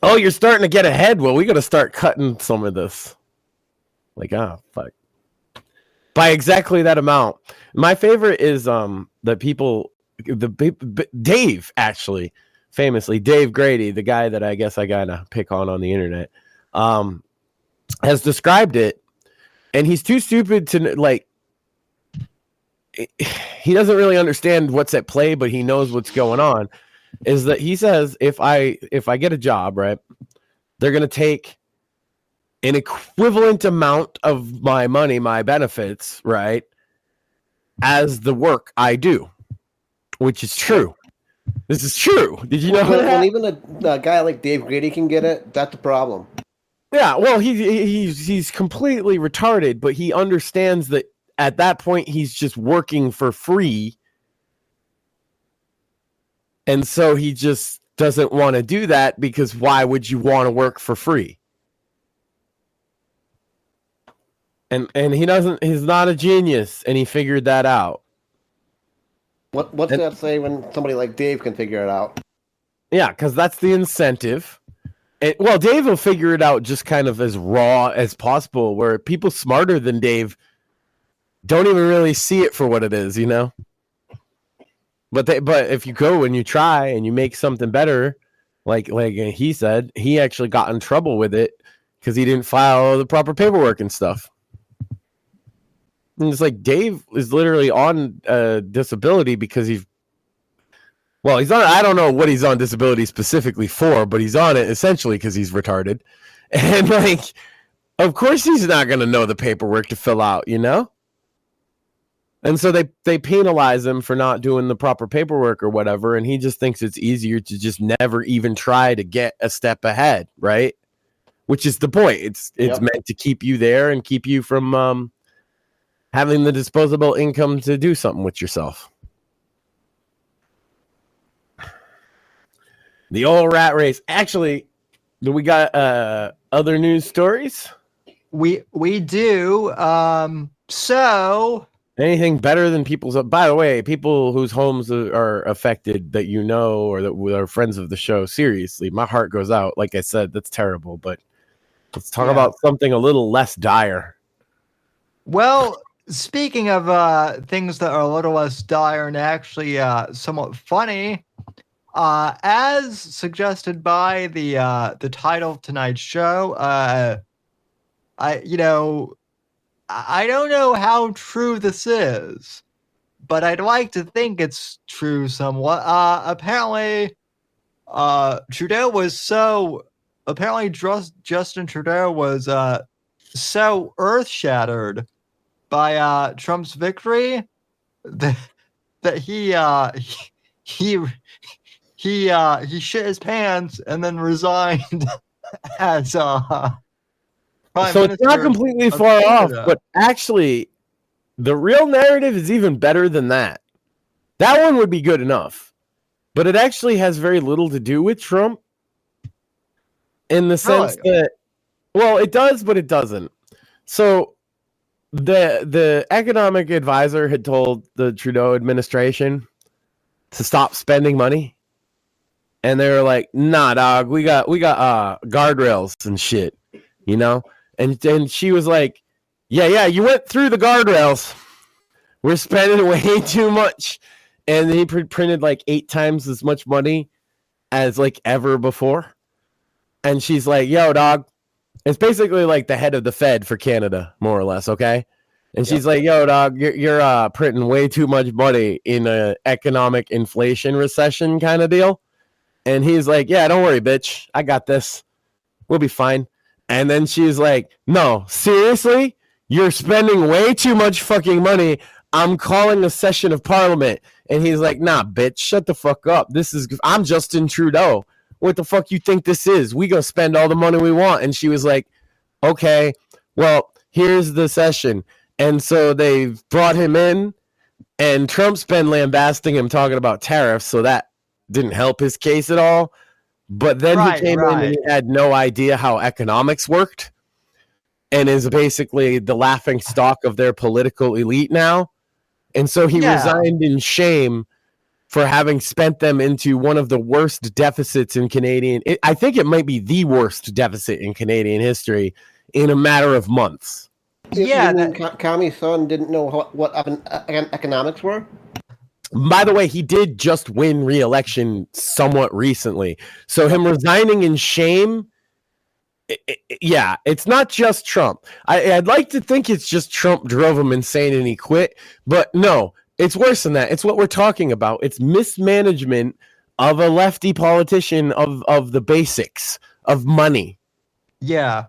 Oh, you're starting to get ahead. Well, we got to start cutting some of this. Like, fuck. By exactly that amount. My favorite is Dave, actually. Famously, Dave Grady, the guy that I guess I gotta pick on the internet, has described it, and he's too stupid to like. He doesn't really understand what's at play, but he knows what's going on. Is that he says if I get a job, right, they're gonna take an equivalent amount of my money, my benefits, right, as the work I do, which is true. This is true. Did you know that? When even a guy like Dave Grady can get it, that's a problem. Yeah, well, he's completely retarded, but he understands that at that point he's just working for free. And so he just doesn't want to do that because why would you want to work for free? And he's not a genius, and he figured that out. What's that say when somebody like Dave can figure it out? Yeah, because that's the incentive. Well, Dave will figure it out just kind of as raw as possible, where people smarter than Dave don't even really see it for what it is, you know? But if you go and you try and you make something better, like he said, he actually got in trouble with it because he didn't file the proper paperwork and stuff. And it's like Dave is literally on disability because he's on. I don't know what he's on disability specifically for, but he's on it essentially because he's retarded. And like, of course, he's not going to know the paperwork to fill out, you know. And so they penalize him for not doing the proper paperwork or whatever, and he just thinks it's easier to just never even try to get a step ahead, right? Which is the point. It's meant to keep you there and keep you from having the disposable income to do something with yourself. The old rat race. Actually, do we got other news stories? We do. So Anything better than people's? By the way, people whose homes are affected that you know or that are friends of the show. Seriously, my heart goes out. Like I said, that's terrible. But let's talk about something a little less dire. Well, speaking of things that are a little less dire and actually somewhat funny, as suggested by the title of tonight's show, I don't know how true this is, but I'd like to think it's true somewhat. Apparently, Justin Trudeau was so earth-shattered by Trump's victory that he shit his pants and then resigned as Prime So it's not Minister completely of far off, Canada. but actually, the real narrative is even better than that. That one would be good enough, but it actually has very little to do with Trump in the sense that, well, it does, but it doesn't. So the economic advisor had told the Trudeau administration to stop spending money, and they were like, "Nah, dog, we got guardrails and shit, you know." And she was like, "Yeah, you went through the guardrails. We're spending way too much." And he printed like 8 times as much money as like ever before. And she's like, "Yo, dog." It's basically like the head of the Fed for Canada, more or less, okay? And she's like, "Yo, dog, you're printing way too much money in a economic inflation recession kind of deal." And he's like, "Yeah, don't worry, bitch. I got this. We'll be fine." And then she's like, "No, seriously? You're spending way too much fucking money. I'm calling a session of parliament." And he's like, "Nah, bitch, shut the fuck up. I'm Justin Trudeau. What the fuck you think this is? We gonna spend all the money we want." And she was like, "Okay, well, here's the session." And so they brought him in, and Trump's been lambasting him, talking about tariffs, so that didn't help his case at all. But then he came in and he had no idea how economics worked and is basically the laughing stock of their political elite now. And so he resigned in shame for having spent them into one of the worst deficits in Canadian. I think it might be the worst deficit in Canadian history in a matter of months. Commie's son didn't know what economics were? By the way, he did just win re-election somewhat recently. So him resigning in shame, it's not just Trump. I'd like to think it's just Trump drove him insane and he quit. But no, it's worse than that. It's what we're talking about. It's mismanagement of a lefty politician of the basics of money. Yeah.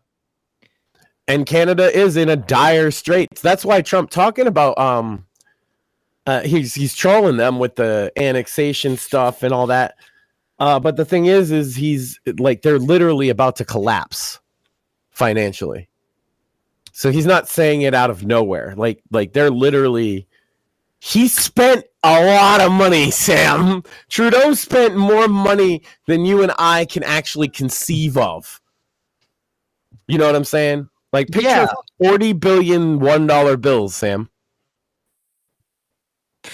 And Canada is in a dire straits. That's why Trump talking about he's trolling them with the annexation stuff and all that. But the thing is he's like, they're literally about to collapse financially. So he's not saying it out of nowhere. Like they're literally, he spent a lot of money, Sam. Trudeau spent more money than you and I can actually conceive of. You know what I'm saying? Like picture $40 billion $1 bills, Sam.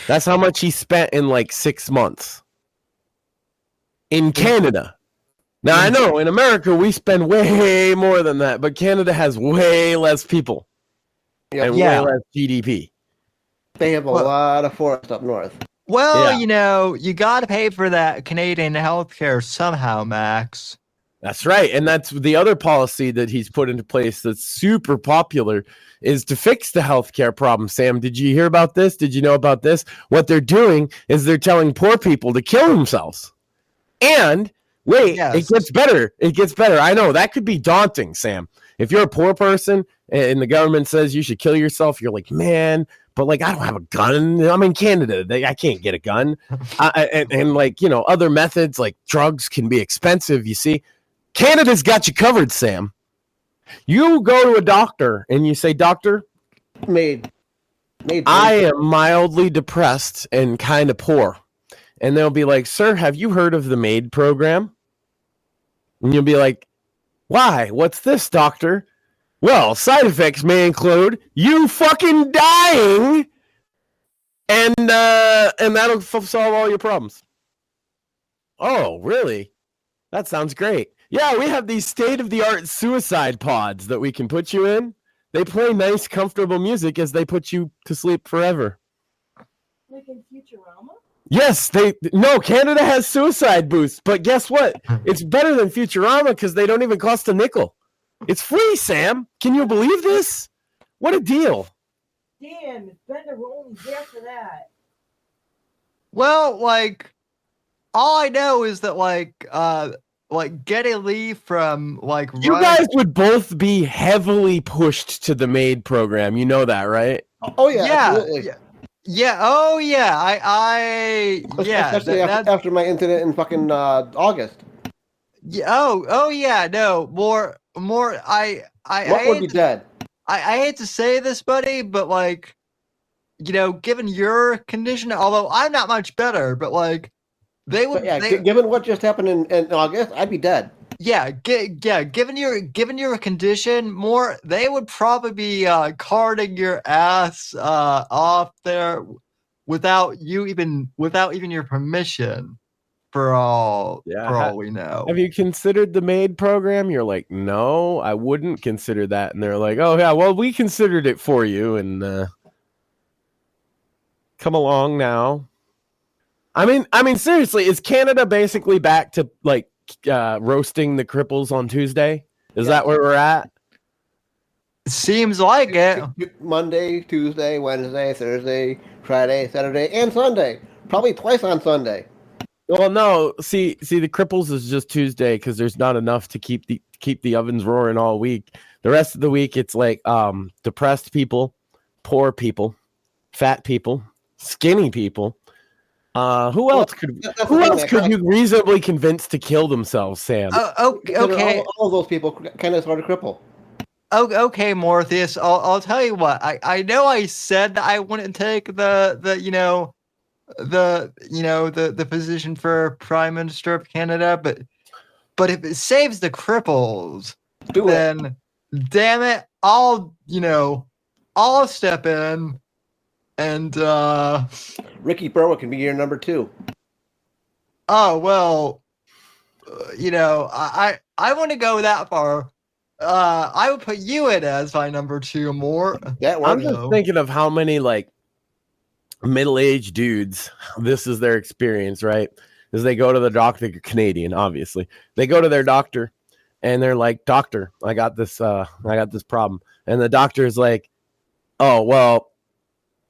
That's how much he spent in like 6 months. In Canada. Now, I know in America we spend way more than that, but Canada has way less people and way less GDP. They have a lot of forest up north. Well, you got to pay for that Canadian healthcare somehow, Max. That's right. And that's the other policy that he's put into place that's super popular is to fix the healthcare problem. Sam, did you hear about this? Did you know about this? What they're doing is they're telling poor people to kill themselves. And wait, it gets better. It gets better. I know that could be daunting, Sam. If you're a poor person and the government says you should kill yourself, you're like, man, but like, I don't have a gun. I'm in Canada. I can't get a gun. And like, other methods like drugs can be expensive. You see, Canada's got you covered, Sam. You go to a doctor and you say, "Doctor, I am mildly depressed and kind of poor." And they'll be like, "Sir, have you heard of the MAID program?" And you'll be like, "Why? What's this, doctor?" "Well, side effects may include you fucking dying and that'll solve all your problems. Oh, really? That sounds great. Yeah, we have these state-of-the-art suicide pods that we can put you in. They play nice, comfortable music as they put you to sleep forever. Like in Futurama? Yes, Canada has suicide booths, but guess what? It's better than Futurama because they don't even cost a nickel. It's free, Sam. Can you believe this? What a deal. Damn, if Bender were only there for that. Well, like, all I know is that like Geddy Lee from like You guys would both be heavily pushed to the MAID program. You know that, right? Oh yeah, absolutely. Yeah. Oh yeah. Especially after my incident in fucking August. Yeah. Oh yeah. No more. I What would be dead? I hate to say this, buddy, but like, you know, given your condition, although I'm not much better, but like, they would. Given what just happened in August, I'd be dead. Yeah. Given your condition, they would probably be carting your ass off there without even your permission. For all we know. Have you considered the MAID program? You're like, no, I wouldn't consider that. And they're like, oh yeah, well, we considered it for you, and come along now. I mean, seriously, is Canada basically back to like roasting the cripples on Tuesday? Is that where we're at? Seems like it. Monday, Tuesday, Wednesday, Thursday, Friday, Saturday, and Sunday. Probably twice on Sunday. Well, no. See, the cripples is just Tuesday because there's not enough to keep the ovens roaring all week. The rest of the week, it's like depressed people, poor people, fat people, skinny people. Who else could you reasonably convince to kill themselves, Sam? Okay. All those people kind of sort of cripple. Okay, Mortheous. I'll tell you what. I know I said that I wouldn't take the position for Prime Minister of Canada, but if it saves the cripples, then damn it, I'll step in and Ricky Berwick can be your number 2. Oh well, I want to go that far. I would put you in as my number 2 more. I'm just thinking of how many like middle-aged dudes, this is their experience, right? Is they go to the doctor, Canadian, obviously. They go to their doctor and they're like, doctor, I got this problem. And the doctor is like, oh, well,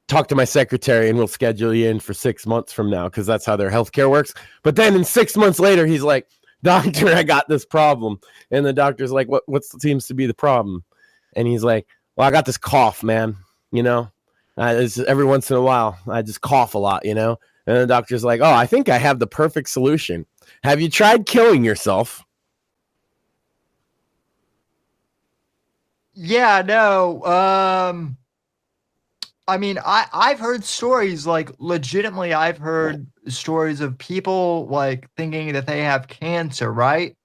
talk to my secretary and we'll schedule you in for 6 months from now, because that's how their healthcare works. But then in 6 months later, he's like, doctor, I got this problem. And the doctor's like, what seems to be the problem? And he's like, well, I got this cough, man, it's every once in a while, I just cough a lot, And the doctor's like, oh, I think I have the perfect solution. Have you tried killing yourself? Yeah, no. I mean, I've heard stories, like, legitimately, I've heard stories of people, like, thinking that they have cancer, right?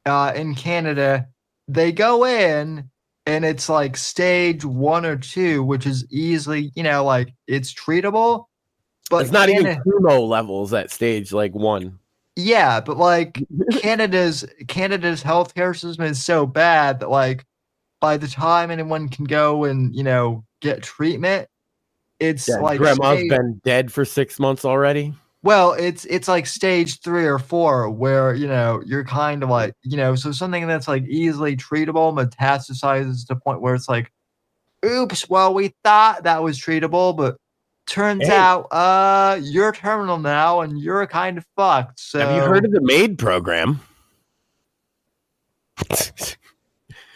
In Canada, they go in, and it's like stage 1 or 2, which is easily, like, it's treatable. But it's not even chemo levels at stage like 1. Yeah, but like Canada's healthcare system is so bad that like by the time anyone can go and get treatment, it's like grandma's been dead for 6 months already. Well, it's like stage 3 or 4 where, you're kind of like, so something that's like easily treatable metastasizes to the point where it's like, oops, well, we thought that was treatable, but turns out you're terminal now and you're kind of fucked. So have you heard of the MAID program?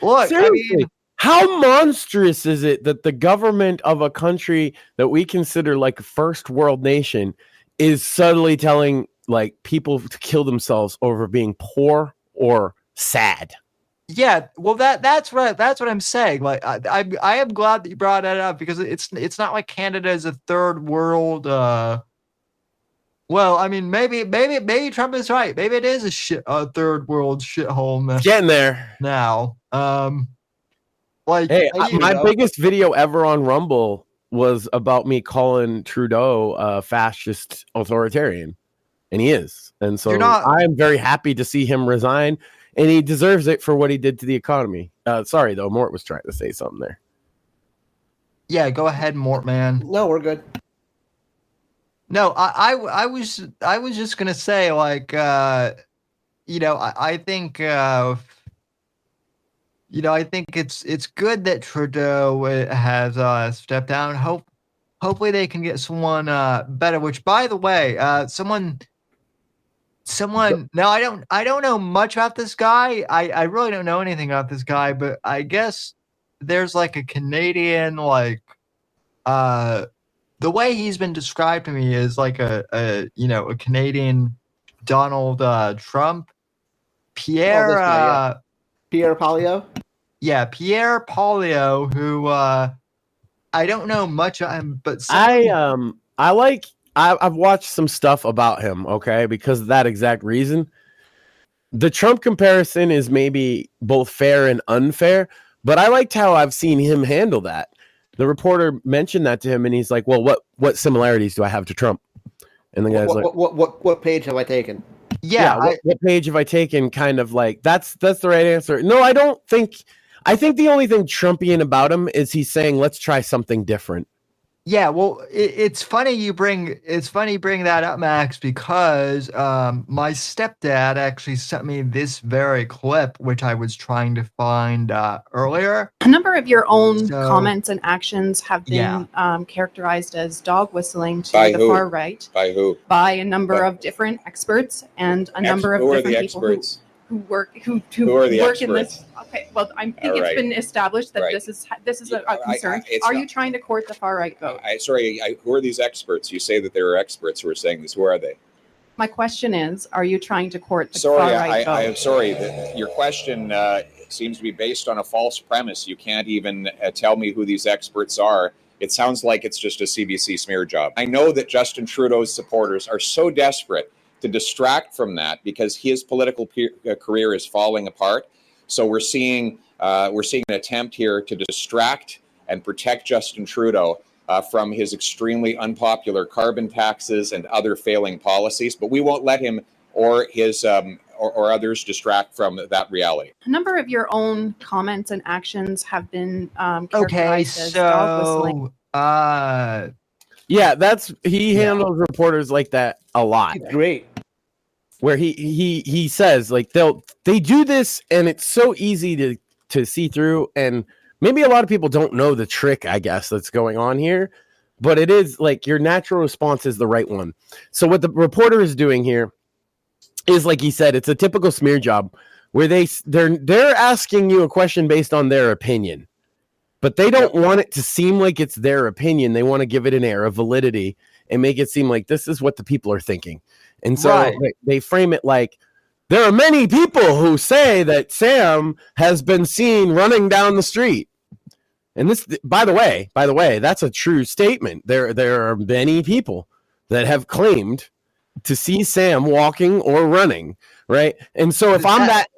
Look, seriously, I mean, how monstrous is it that the government of a country that we consider like a first world nation is subtly telling like people to kill themselves over being poor or sad? Yeah, well, that's what I'm saying. Like, I am glad that you brought that up, because it's not like Canada is a third world. Well, I mean, maybe Trump is right. Maybe it is a third world shithole. Getting there now. Like, hey, my biggest video ever on Rumble was about me calling Trudeau a fascist authoritarian, and he is. And so I am very happy to see him resign, and he deserves it for what he did to the economy. Sorry, though, Mort was trying to say something there. Yeah, go ahead, Mort, man. No, we're good. No, I was just gonna say, like, you know, I think you know, I think it's good that Trudeau has stepped down. Hopefully they can get someone better. Which, by the way, someone. No, I don't know much about this guy. I really don't know anything about this guy, but I guess there's like a Canadian, like, the way he's been described to me is like a you know, a Canadian Donald Trump. Pierre Pierre Poilievre. Yeah, Pierre Poilievre, who I don't know much of him, but I've watched some stuff about him, okay, because of that exact reason. The Trump comparison is maybe both fair and unfair, but I liked how I've seen him handle that. The reporter mentioned that to him, and he's like, "Well, what similarities do I have to Trump?" And the guy's like, "What page have I taken?" Yeah, what page have I taken? Kind of like that's the right answer. No, I don't think. I think the only thing Trumpian about him is he's saying, "Let's try something different." Yeah, well, it's funny you bring that up, Max, because my stepdad actually sent me this very clip, which I was trying to find earlier. A number of your own comments and actions have been characterized as dog whistling to the far right. By who? By a number of different experts and a number of different people who work in this. Okay, well, I think it's been established that this is a concern. Are you trying to court the far right vote? Who are these experts? You say that there are experts who are saying this. Who are they? My question is, are you trying to court the far right vote? I am sorry. Your question seems to be based on a false premise. You can't even tell me who these experts are. It sounds like it's just a CBC smear job. I know that Justin Trudeau's supporters are so desperate to distract from that because his political career is falling apart. So we're seeing an attempt here to distract and protect Justin Trudeau from his extremely unpopular carbon taxes and other failing policies. But we won't let him or his or others distract from that reality. A number of your own comments and actions have been characterized as dog whistling. Yeah, he handles reporters like that a lot. Great. Where he says like they do this and it's so easy to see through, and maybe a lot of people don't know the trick, I guess, that's going on here, but it is like your natural response is the right one. So what the reporter is doing here is, like he said, it's a typical smear job where they're asking you a question based on their opinion, but they don't want it to seem like it's their opinion. They want to give it an air of validity and make it seem like this is what the people are thinking. And so they frame it like, there are many people who say that Sam has been seen running down the street. And this, by the way, that's a true statement. There are many people that have claimed to see Sam walking or running, right? And so if I'm that,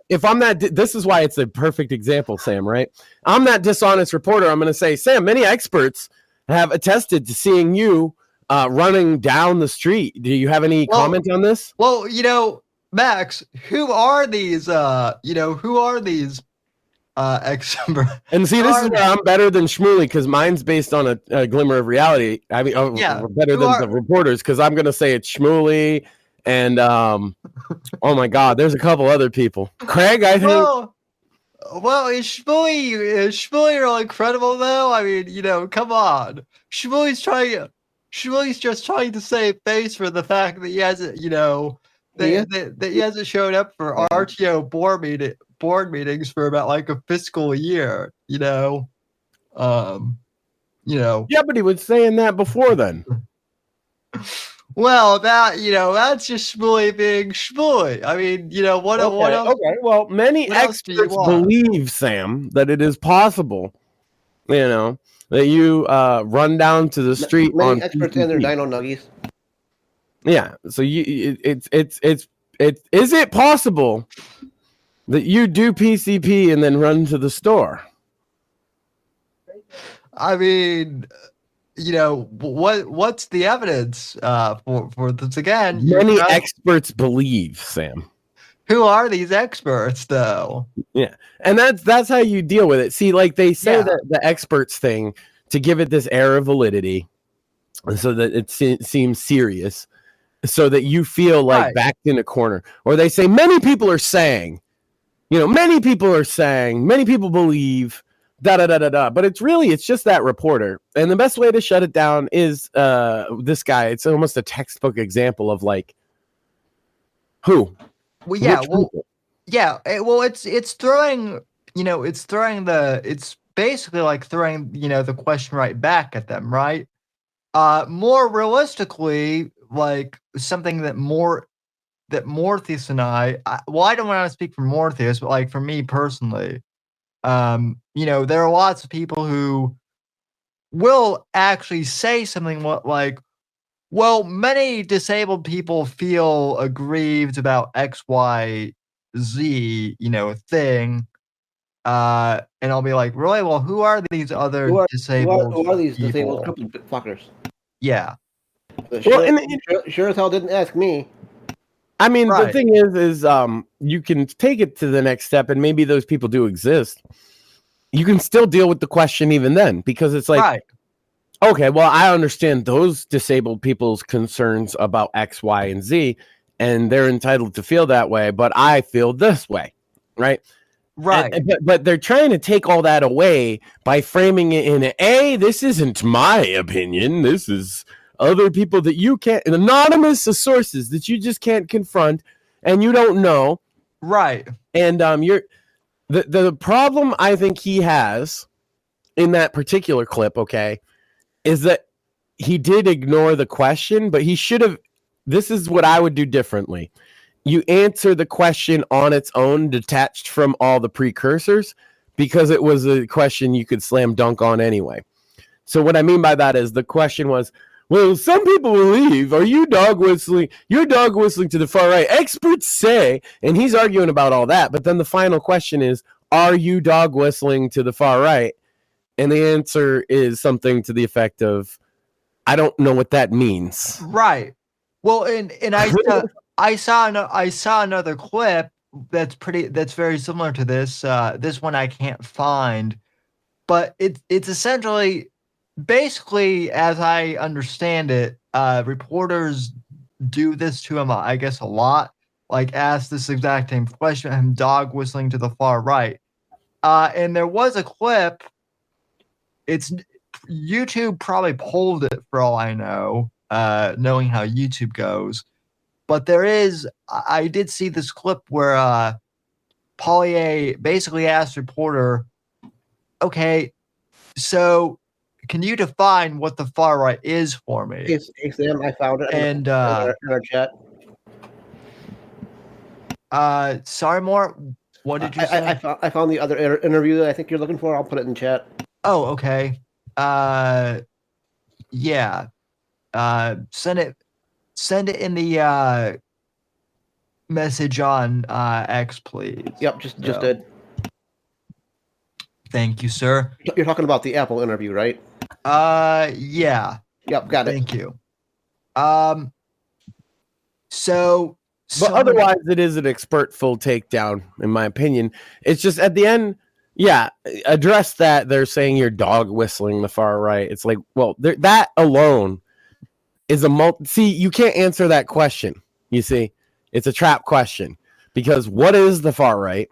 this is why it's a perfect example, Sam, right? I'm that dishonest reporter. I'm going to say, Sam, many experts have attested to seeing you running down the street. Do you have any comment on this? Well, you know, Max, who are these experts? And see, this is where I'm better than Shmuley, because mine's based on a glimmer of reality. I mean, better than the reporters, because I'm going to say it's Shmuley and oh my God, there's a couple other people. Craig, I think. Well, is Shmuley really credible though? I mean, you know, come on. Shmuley's just trying to save face for the fact that he hasn't, you know, that he hasn't showed up for RTO board meetings for about like a fiscal year, you know. Yeah, but he was saying that before then. Well, that's just Shmuley being Shmuley. I mean, you know, what else? Okay, well, many experts believe, Sam, that it is possible, you know, that you run down to the street many on experts PCP. and their dino nuggies. Yeah, so is it possible that you do PCP and then run to the store? I mean, what's the evidence for this again? Many experts believe, Sam. Who are these experts, though? Yeah, and that's how you deal with it. See, like they say that the experts thing to give it this air of validity, so that it seems serious, so that you feel like backed in a corner. Or they say many people are saying, many people believe. But it's just that reporter. And the best way to shut it down is this guy. It's almost a textbook example of like who. Well, it's throwing, it's basically like throwing, the question right back at them, right? More realistically, like something that Mortheous and I don't want to speak for Mortheous, but like for me personally, there are lots of people who will actually say something like, well, many disabled people feel aggrieved about X, Y, Z, thing. And I'll be like, really? Well, who are these other disabled Who are these people? disabled fuckers? Yeah. Sure as hell didn't ask me. I mean, the thing is you can take it to the next step, and maybe those people do exist. You can still deal with the question even then, because it's like, okay, well, I understand those disabled people's concerns about X, Y, and Z, and they're entitled to feel that way, but I feel this way, right? Right. But they're trying to take all that away by framing it in this isn't my opinion. This is other people that you can't, anonymous sources that you just can't confront and you don't know. Right. And the problem I think he has in that particular clip, okay, is that he did ignore the question, but he should have. This is what I would do differently. You answer the question on its own, detached from all the precursors, because it was a question you could slam dunk on anyway. So what I mean by that is the question was, well, some people believe, are you dog whistling? You're dog whistling to the far right. Experts say, and he's arguing about all that. But then the final question is, are you dog whistling to the far right? And the answer is something to the effect of, I don't know what that means. Right. Well, and I saw another clip that's very similar to this. This one I can't find, but it's essentially, basically, as I understand it, reporters do this to him, I guess, a lot. Like, ask this exact same question, him dog whistling to the far right. And there was a clip. It's YouTube probably pulled it for all I know, knowing how YouTube goes. But I did see this clip where Pollier basically asked the reporter, okay, so can you define what the far right is for me? Hey, Sam, I found it in our chat. Sorry, Mort, what did you say? I found the other interview that I think you're looking for. I'll put it in chat. Oh, okay. Yeah. Send it in the message on X, please. Yep, just did. Thank you, sir. You're talking about the Apple interview, right? Yeah. Yep, got it. Thank you. But otherwise, it is an expertful takedown, in my opinion. It's just at the end, address that they're saying you're dog whistling the far right. It's like, well, that alone is see, you can't answer that question. You see, it's a trap question, because what is the far right?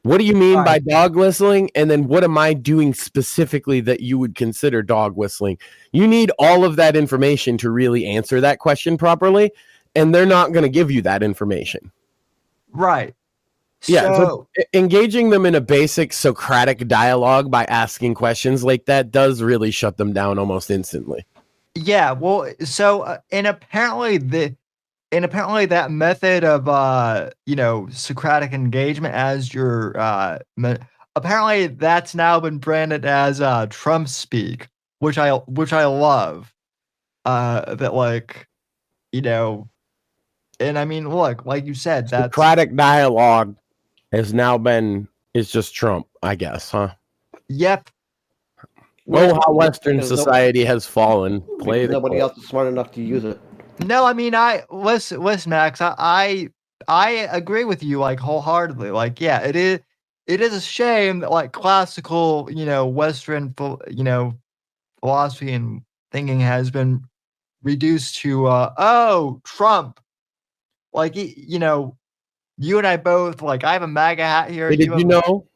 What do you mean by dog whistling? And then what am I doing specifically that you would consider dog whistling? You need all of that information to really answer that question properly. And they're not going to give you that information. Right. Yeah. So engaging them in a basic Socratic dialogue by asking questions like that does really shut them down almost instantly. Yeah. Well, so, and apparently that method of, Socratic engagement as your, apparently that's now been branded as, Trump speak, which I love, that, like, and I mean, look, like you said, that Socratic dialogue has now been, it's just Trump, I guess, huh? Yep. Oh, how Western society has fallen. Play the nobody clip. else is smart enough to use it. No, I mean, listen, Max, I agree with you like wholeheartedly. Like, yeah, it is a shame that like classical, Western, philosophy and thinking has been reduced to, Trump. Like, you and I both, like, I have a MAGA hat here. Hey, did you know?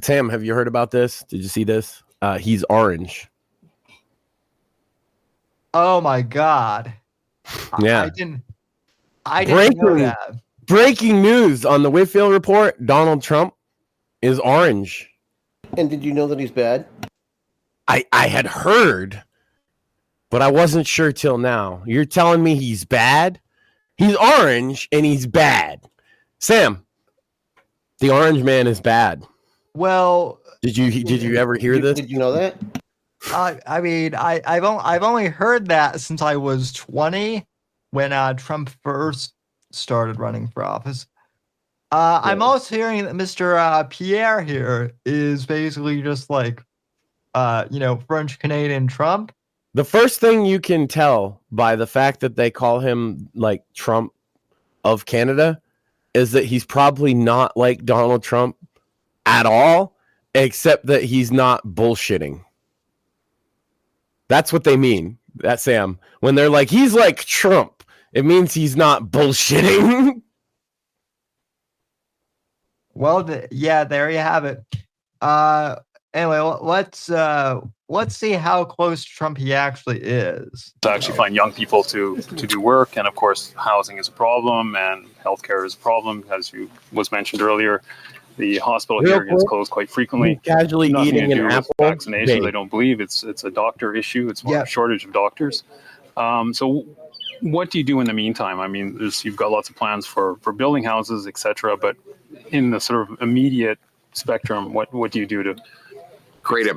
Sam, have you heard about this? Did you see this? He's orange. Oh my God. Yeah. I didn't know that. Breaking news on the Whitfield Report, Donald Trump is orange. And did you know that he's bad? I had heard, but I wasn't sure till now. You're telling me he's bad? He's orange and he's bad. Sam, the orange man is bad. Well, did you ever hear this? Did you know that? I mean, I've only heard that since I was 20 when Trump first started running for office. I'm also hearing that Mr. Pierre here is basically just like, French Canadian Trump. The first thing you can tell by the fact that they call him like Trump of Canada is that he's probably not like Donald Trump at all, except that he's not bullshitting. That's what they mean. That's Sam. When they're like, he's like Trump, it means he's not bullshitting. Well, yeah, there you have it. Anyway, let's see how close Trump he actually is. To actually find young people to do work, and of course, housing is a problem, and healthcare is a problem, as was mentioned earlier. The hospital here gets closed quite frequently. Casually Nothing eating to do an with apple. vaccinations. I don't believe it's a doctor issue. It's more a shortage of doctors. So, what do you do in the meantime? I mean, you've got lots of plans for building houses, etc. But in the sort of immediate spectrum, what do you do to create a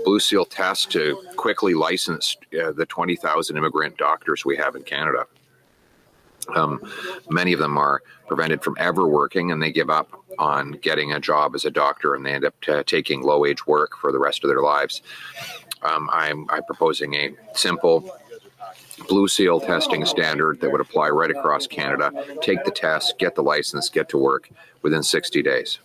Blue Seal test to quickly license the 20,000 immigrant doctors we have in Canada? Many of them are prevented from ever working, and they give up on getting a job as a doctor, and they end up taking low-wage work for the rest of their lives. I'm proposing a simple Blue Seal testing standard that would apply right across Canada. Take the test, get the license, get to work within 60 days.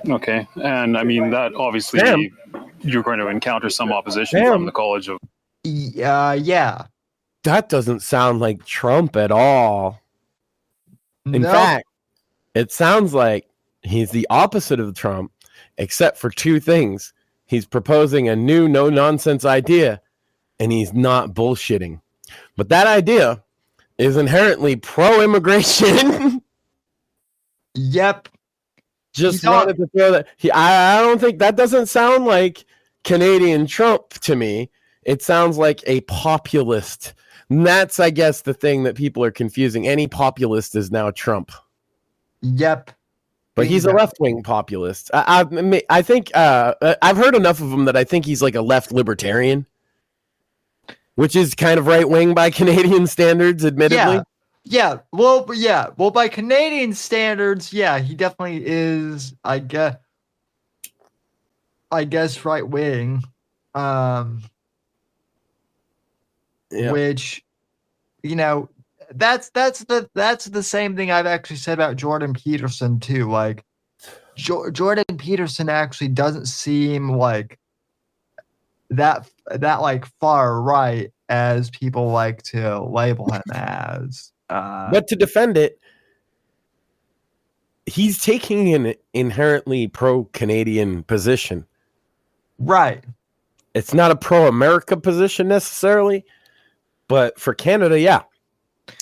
Okay, and I mean that obviously you're going to encounter some opposition from the College of. Yeah. That doesn't sound like Trump at all. In fact, it sounds like he's the opposite of Trump, except for two things. He's proposing a new no-nonsense idea, and he's not bullshitting. But that idea is inherently pro-immigration. Yep. Just wanted to throw that. I don't think that doesn't sound like Canadian Trump to me. It sounds like a populist. And that's, I guess, the thing that people are confusing. Any populist is now Trump. Yep. But he's a left-wing populist. I think I've heard enough of him that I think he's like a left libertarian, which is kind of right-wing by Canadian standards, admittedly. Yeah. Well, by Canadian standards, yeah, he definitely is, I guess right-wing. Which, that's the same thing I've actually said about Jordan Peterson too. Like, Jordan Peterson actually doesn't seem like that like far right as people like to label him as. But to defend it, he's taking an inherently pro-Canadian position. Right. It's not a pro-America position necessarily. But for Canada, yeah,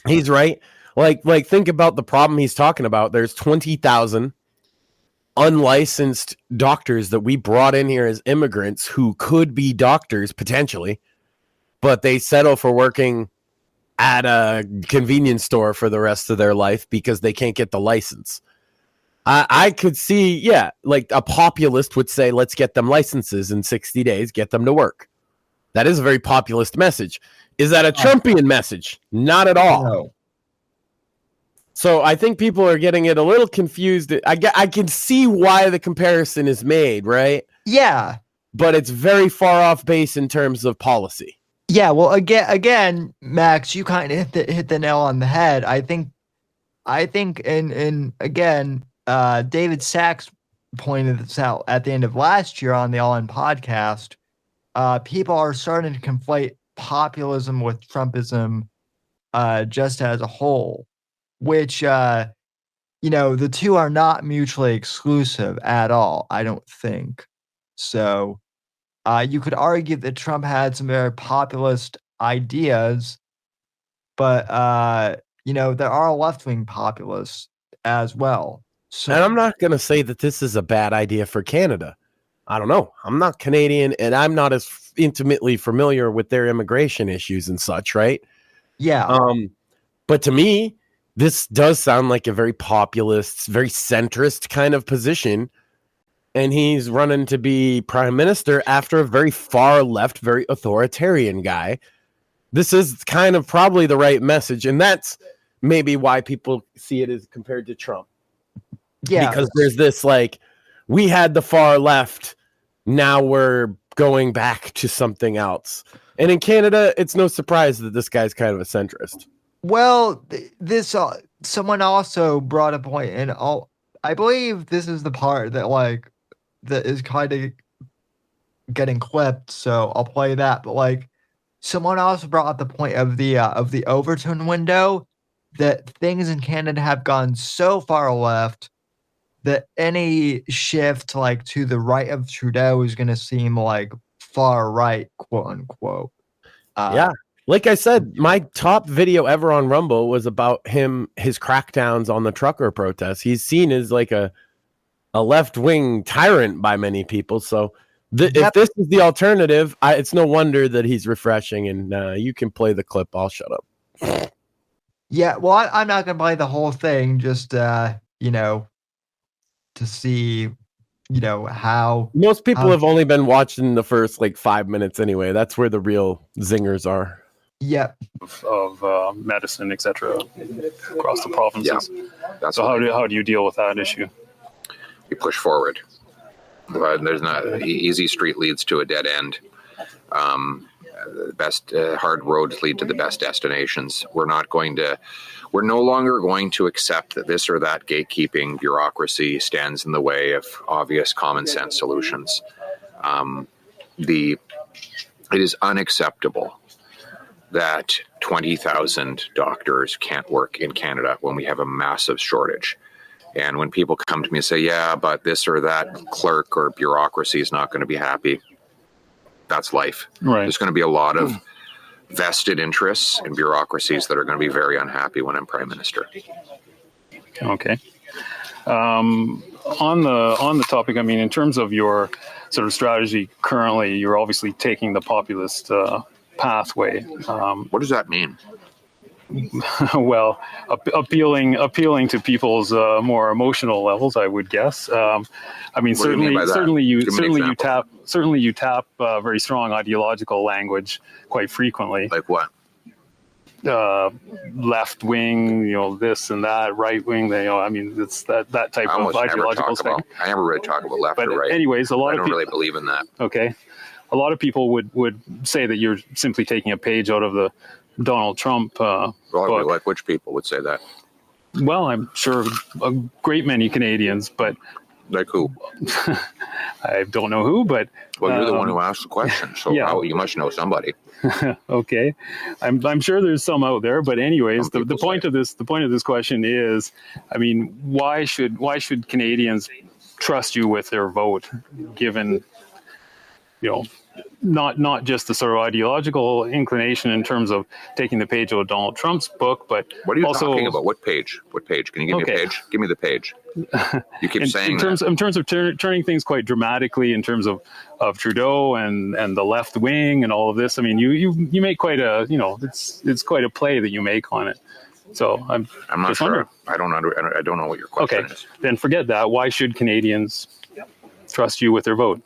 he's right. Like think about the problem he's talking about. There's 20,000 unlicensed doctors that we brought in here as immigrants who could be doctors potentially, but they settle for working at a convenience store for the rest of their life because they can't get the license. I could see, like a populist would say, let's get them licenses in 60 days, get them to work. That is a very populist message. Is that a Trumpian message? Not at all. No. So I think people are getting it a little confused. I can see why the comparison is made, right? Yeah. But it's very far off base in terms of policy. Yeah, well, again, Max, you kind of hit the nail on the head. I think, and again, David Sachs pointed this out at the end of last year on the All In podcast. People are starting to conflate populism with Trumpism, just as a whole, which, the two are not mutually exclusive at all. I don't think so. You could argue that Trump had some very populist ideas, but, there are left-wing populists as well. So, and I'm not going to say that this is a bad idea for Canada. I don't know. I'm not Canadian, and I'm not as intimately familiar with their immigration issues and such, right? Yeah. But to me, this does sound like a very populist, very centrist kind of position. And he's running to be prime minister after a very far left, very authoritarian guy. This is kind of probably the right message. And that's maybe why people see it as compared to Trump. Yeah. Because there's this we had the far left. Now we're going back to something else. And in Canada, it's no surprise that this guy's kind of a centrist. Well, someone also brought a point, and I believe this is the part that that is kind of getting clipped, so I'll play that. But someone also brought up the point of the Overton window, that things in Canada have gone so far left that any shift to the right of Trudeau is going to seem far right, quote unquote. Yeah. Like I said, my top video ever on Rumble was about his crackdowns on the trucker protests. He's seen as a left-wing tyrant by many people. So if this is the alternative, it's no wonder that he's refreshing. And you can play the clip. I'll shut up. Yeah, well, I'm not going to play the whole thing, just, to see, how... Most people have only been watching the first, 5 minutes anyway. That's where the real zingers are. Yeah. Of medicine, etc., across the provinces. Yeah. So how do you deal with that issue? We push forward. There's not easy street leads to a dead end. The best hard roads lead to the best destinations. We're no longer going to accept that this or that gatekeeping bureaucracy stands in the way of obvious common sense solutions. It is unacceptable that 20,000 doctors can't work in Canada when we have a massive shortage. And when people come to me and say, yeah, but this or that clerk or bureaucracy is not going to be happy, that's life. Right. There's going to be a lot of vested interests and bureaucracies that are going to be very unhappy when I'm prime minister. Okay. On the topic, I mean, in terms of your sort of strategy currently, you're obviously taking the populist pathway. What does that mean? Well, appealing to people's more emotional levels, I would guess. I mean, certainly you tap very strong ideological language quite frequently. Like what? Left wing, this and that, right wing. I mean, it's that type of ideological thing. I never really talk about left or right. Anyways, I don't really believe in that. Okay, a lot of people would say that you're simply taking a page out of the Donald Trump book. Like which people would say that? Well, I'm sure a great many Canadians, but like who? I don't know who, but well, you're the one who asked the question, so yeah. You must know somebody. Okay, I'm sure there's some out there, but anyways, the point of this question is, I mean, why should Canadians trust you with their vote, given not just the sort of ideological inclination in terms of taking the page out of Donald Trump's book, but what are you also talking about? What page? Can you give me a page? Give me the page. You keep saying in terms of turning things quite dramatically in terms of Trudeau and the left wing and all of this. I mean, you make quite a it's quite a play that you make on it. So I'm not sure. I don't know what your question is. Then forget that. Why should Canadians trust you with their vote?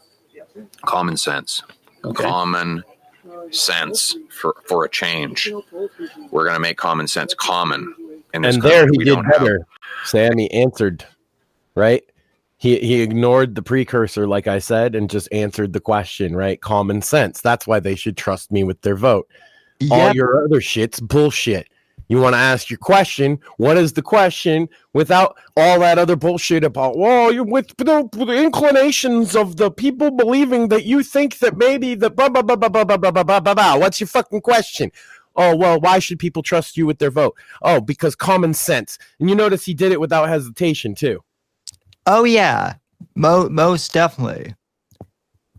Common sense. Okay. Common sense for a change. We're going to make common sense common in this and country. there he We did don't have. better. Sam, he answered, right? He ignored the precursor, like I said, and just answered the question, right? Common sense. That's why they should trust me with their vote. All your other shit's bullshit. You want to ask your question. What is the question without all that other bullshit about, well, you're with the inclinations of the people believing that you think that maybe the blah, blah, blah, blah, blah, blah, blah, blah, blah, blah. What's your fucking question? Oh, well, why should people trust you with their vote? Oh, because common sense. And you notice he did it without hesitation, too. Oh, yeah. Most definitely.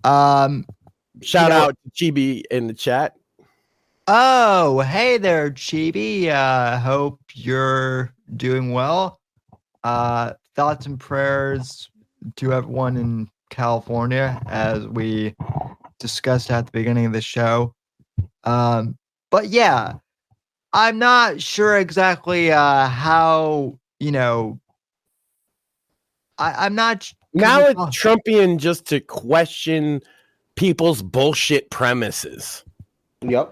Shout out to Chibi in the chat. Oh, hey there, Chibi. Hope you're doing well. Thoughts and prayers to everyone in California, as we discussed at the beginning of the show. But yeah, I'm not sure exactly how, I'm not. Now it's Trumpian just to question people's bullshit premises. Yep.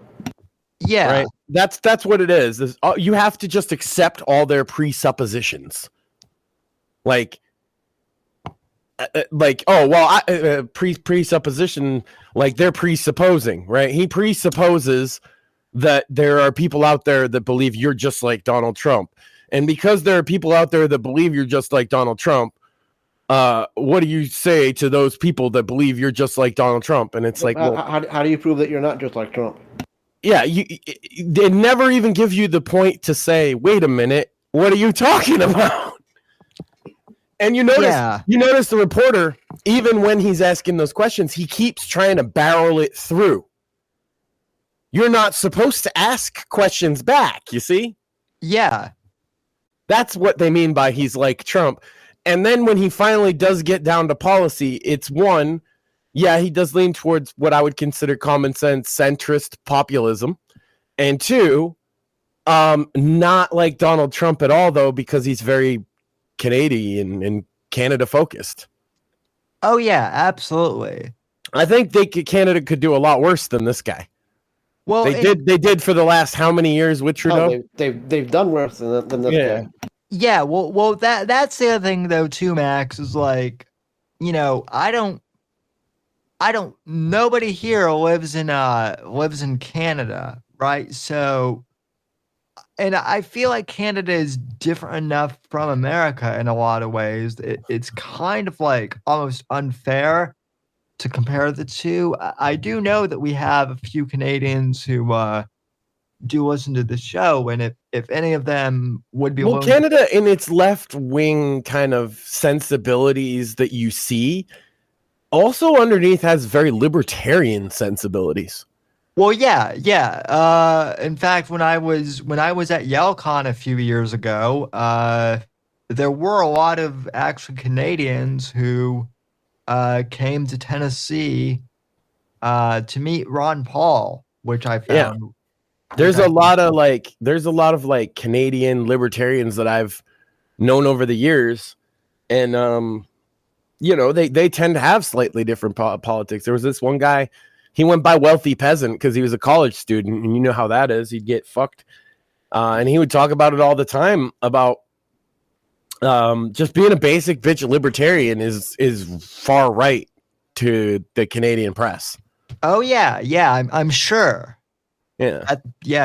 Yeah. Right. That's what it is. You have to just accept all their presuppositions. Presupposition, like they're presupposing, right? He presupposes that there are people out there that believe you're just like Donald Trump. And because there are people out there that believe you're just like Donald Trump, what do you say to those people that believe you're just like Donald Trump? And it's like, well, how do you prove that you're not just like Trump? Yeah, they never even give you the point to say, wait a minute, what are you talking about? And you notice the reporter, even when he's asking those questions, he keeps trying to barrel it through. You're not supposed to ask questions back, you see? Yeah. That's what they mean by he's like Trump. And then when he finally does get down to policy, it's one, yeah, he does lean towards what I would consider common sense, centrist populism. And two, not like Donald Trump at all, though, because he's very Canadian and Canada focused. Oh, yeah, absolutely. I think Canada could do a lot worse than this guy. Well, they did for the last how many years with Trudeau? They've done worse than this guy. Yeah, well, that's the other thing though too, Max, is like, nobody here lives in Canada, right? So, and I feel like Canada is different enough from America in a lot of ways. It's kind of like almost unfair to compare the two. I do know that we have a few Canadians who do listen to the show, and if any of them would be Canada in its left-wing kind of sensibilities that you see also underneath has very libertarian sensibilities. Well, yeah. In fact, when I was at YaleCon a few years ago, there were a lot of actual Canadians who came to Tennessee to meet Ron Paul, which I found. Yeah. There's a lot of Canadian libertarians that I've known over the years, and they tend to have slightly different politics. There was this one guy, he went by wealthy peasant because he was a college student, and you know how that is. He'd get fucked, and he would talk about it all the time about just being a basic bitch libertarian is far right to the Canadian press. Oh yeah, I'm sure. Yeah,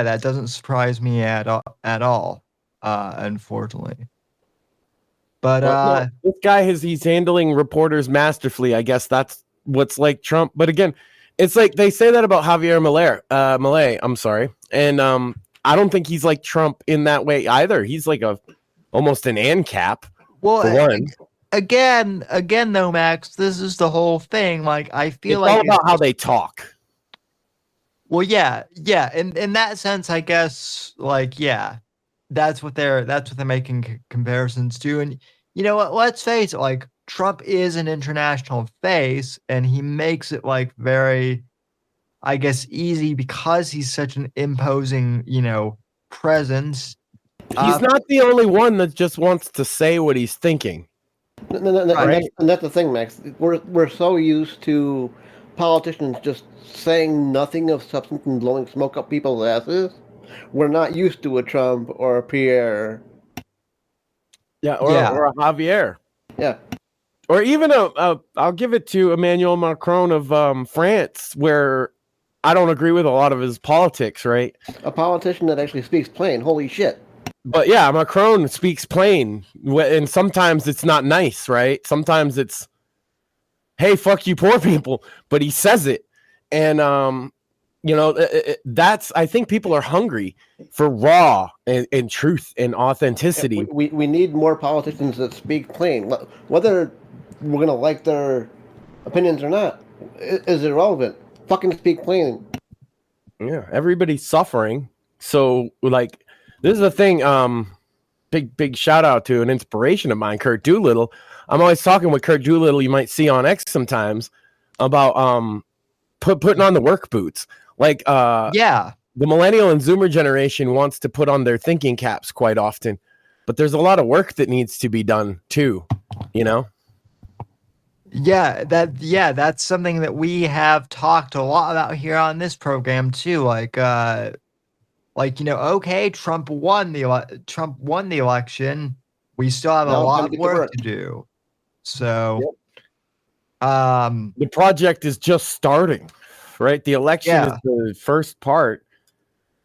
that doesn't surprise me at all, unfortunately. But this guy he's handling reporters masterfully. I guess that's what's like Trump. But again, it's like they say that about Javier Milei. I'm sorry, and I don't think he's like Trump in that way either. He's like almost an ANCAP. Well, for one. Again, though, Max, this is the whole thing. Like, I feel it's all about how they talk. Well, yeah. In that sense, I guess, like, yeah, that's what they're making comparisons to. And you know what? Let's face it. Like, Trump is an international face, and he makes it like very, I guess, easy because he's such an imposing, presence. He's not the only one that just wants to say what he's thinking. Right. And that's the thing, Max. We're so used to politicians just saying nothing of substance and blowing smoke up people's asses. We're not used to a Trump or a Pierre Yeah, or a Javier. Yeah. Or even I'll give it to Emmanuel Macron of France, where I don't agree with a lot of his politics, right? A politician that actually speaks plain. Holy shit. But yeah, Macron speaks plain, and sometimes it's not nice, right? Sometimes it's, hey, fuck you, poor people, but he says it. And, that's, I think people are hungry for raw and truth and authenticity. We need more politicians that speak plain. Whether we're going to like their opinions or not is irrelevant. Fucking speak plain. Yeah, everybody's suffering. So, like, this is the thing, big shout out to an inspiration of mine, Kurt Doolittle. I'm always talking with Kurt Doolittle, you might see on X sometimes, about putting on the work boots. Like, the millennial and Zoomer generation wants to put on their thinking caps quite often, but there's a lot of work that needs to be done too, you know? Yeah, that's something that we have talked a lot about here on this program too. Okay, Trump won the election. We still have a lot of work to do. So, the project is just starting, right? The election is the first part.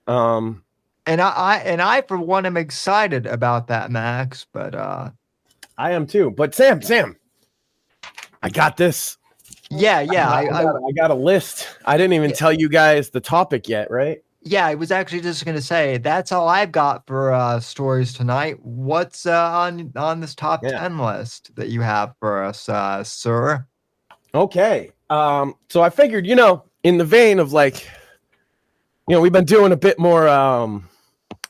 And I for one am excited about that, Max. But I am too. But Sam, I got this. Yeah. I got a list. I didn't even tell you guys the topic yet, right? Yeah, I was actually just going to say, that's all I've got for stories tonight. What's on this top 10 list that you have for us, sir? Okay. So I figured, in the vein of we've been doing a bit more. I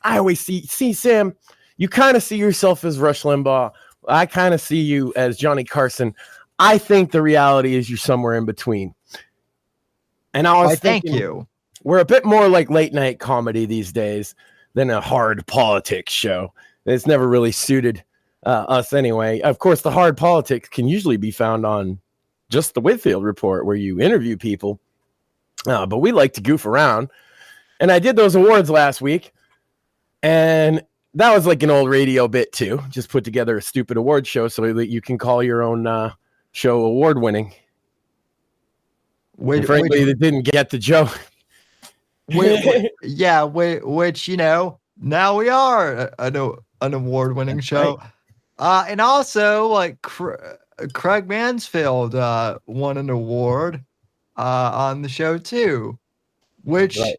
always see Sam, you kind of see yourself as Rush Limbaugh. I kind of see you as Johnny Carson. I think the reality is you're somewhere in between. And I was thinking, thank you. We're a bit more like late night comedy these days than a hard politics show. It's never really suited us anyway. Of course, the hard politics can usually be found on just the Whitfield Report, where you interview people. But we like to goof around. And I did those awards last week. And that was like an old radio bit too. Just put together a stupid award show so that you can call your own show award winning. Frankly, they didn't get the joke. Which now we are an award-winning show. Right. And also, Craig Mansfield won an award on the show too, which I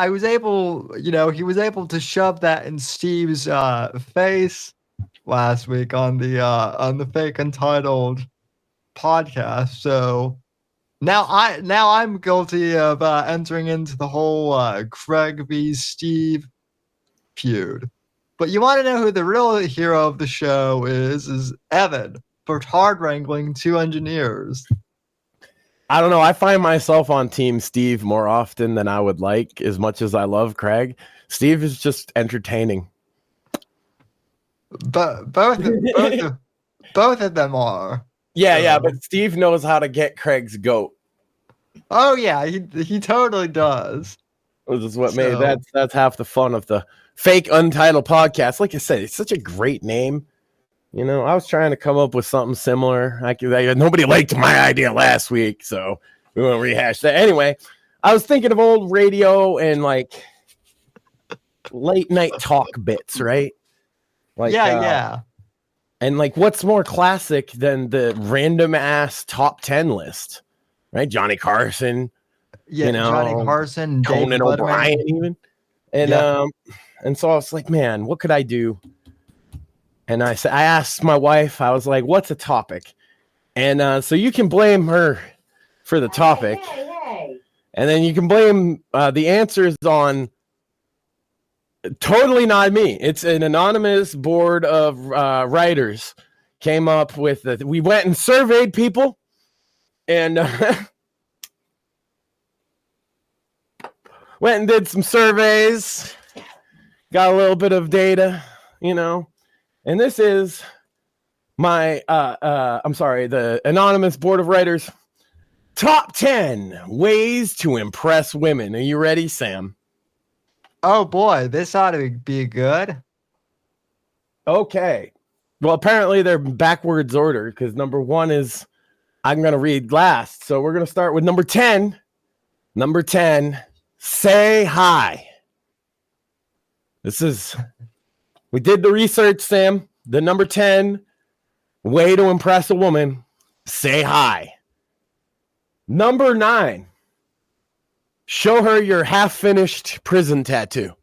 was able, he was able to shove that in Steve's face last week on the Fake Untitled podcast. So now I'm guilty of entering into the whole Craig v. Steve feud. But you want to know who the real hero of the show is Evan, for hard wrangling 2 engineers. I don't know. I find myself on Team Steve more often than I would like, as much as I love Craig. Steve is just entertaining. But both of them are. Yeah, but Steve knows how to get Craig's goat. Oh yeah, he totally does. Which is what made that's half the fun of the Fake Untitled podcast. Like I said, it's such a great name. I was trying to come up with something similar. Nobody liked my idea last week, so we won't rehash that. Anyway, I was thinking of old radio and late night talk bits, right? Yeah. And what's more classic than the random ass top 10 list, right? Johnny Carson, Johnny Carson, Conan O'Brien, even. And so I was like, man, what could I do? And I asked my wife, I was like, what's a topic? And so you can blame her for the topic. Hey. And then you can blame the answers on totally not me. It's an anonymous board of writers came up with it. We went and surveyed people and went and did some surveys, got a little bit of data, and this is my, the anonymous board of writers top 10 ways to impress women. Are you ready, Sam? Oh boy, this ought to be good. Okay. Well, apparently they're backwards order because number 1 is I'm going to read last. So we're going to start with number 10. Number 10, say hi. We did the research, Sam. The number 10 way to impress a woman, say hi. Number 9, show her your half-finished prison tattoo.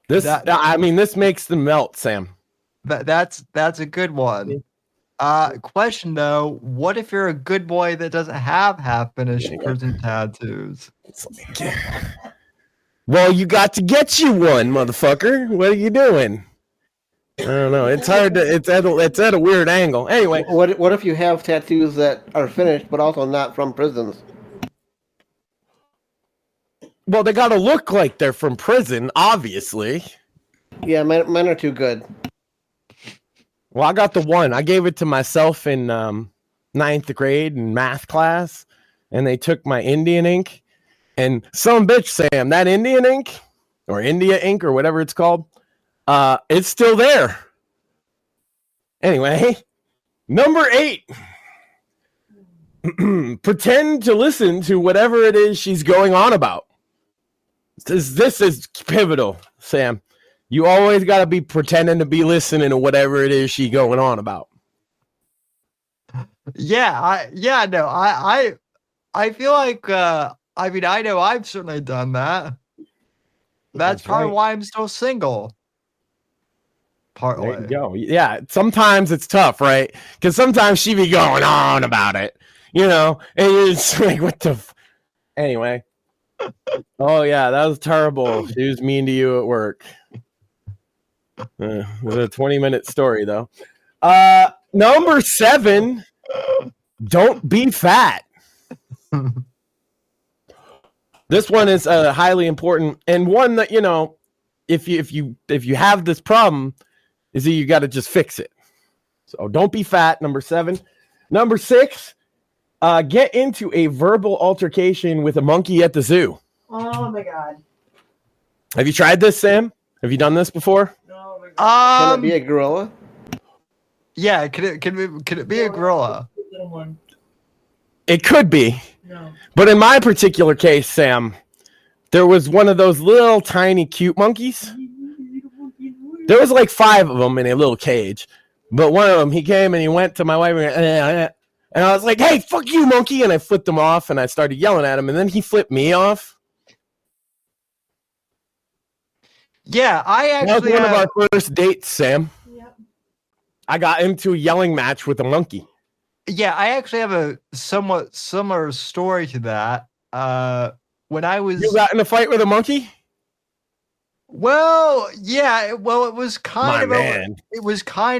This makes them melt, Sam. That's a good one. Question though, what if you're a good boy that doesn't have half-finished prison tattoos? Well, you got to get you one, motherfucker. What are you doing? I don't know. It's hard to. It's at a weird angle. Anyway, what if you have tattoos that are finished but also not from prisons? Well, they got to look like they're from prison, obviously. Yeah, mine are too good. Well, I got the one. I gave it to myself in 9th grade in math class, and they took my Indian ink. And some bitch, Sam, that Indian ink or India ink or whatever it's called, it's still there. Anyway, number 8. Pretend to listen to whatever it is she's going on about. This is pivotal, Sam. You always got to be pretending to be listening to whatever it is she's going on about. I feel like I know I've certainly done that. That's probably right. why I'm still single. Partly. There you go. Yeah, sometimes it's tough, right? Because sometimes she be going on about it, and you're just like, what the anyway. Oh yeah, that was terrible. She was mean to you at work. It was a 20-minute story, though. Number 7, don't be fat. This one is highly important, and one that if you have this problem, is that you got to just fix it. So don't be fat. Number 7. Number 6, get into a verbal altercation with a monkey at the zoo. Oh my God! Have you tried this, Sam? Have you done this before? Can it be a gorilla? Yeah, could it be a gorilla? It could be. No. But in my particular case, Sam, there was one of those little tiny cute monkeys. There was like 5 of them in a little cage. But one of them, he came and he went to my wife and I was like, hey, fuck you, monkey. And I flipped him off and I started yelling at him. And then he flipped me off. Yeah, I actually that was one of our first dates, Sam. Yep. I got into a yelling match with a monkey. Yeah, I actually have a somewhat similar story to that. When I was... You got in a fight with a monkey? Well, yeah. It was kind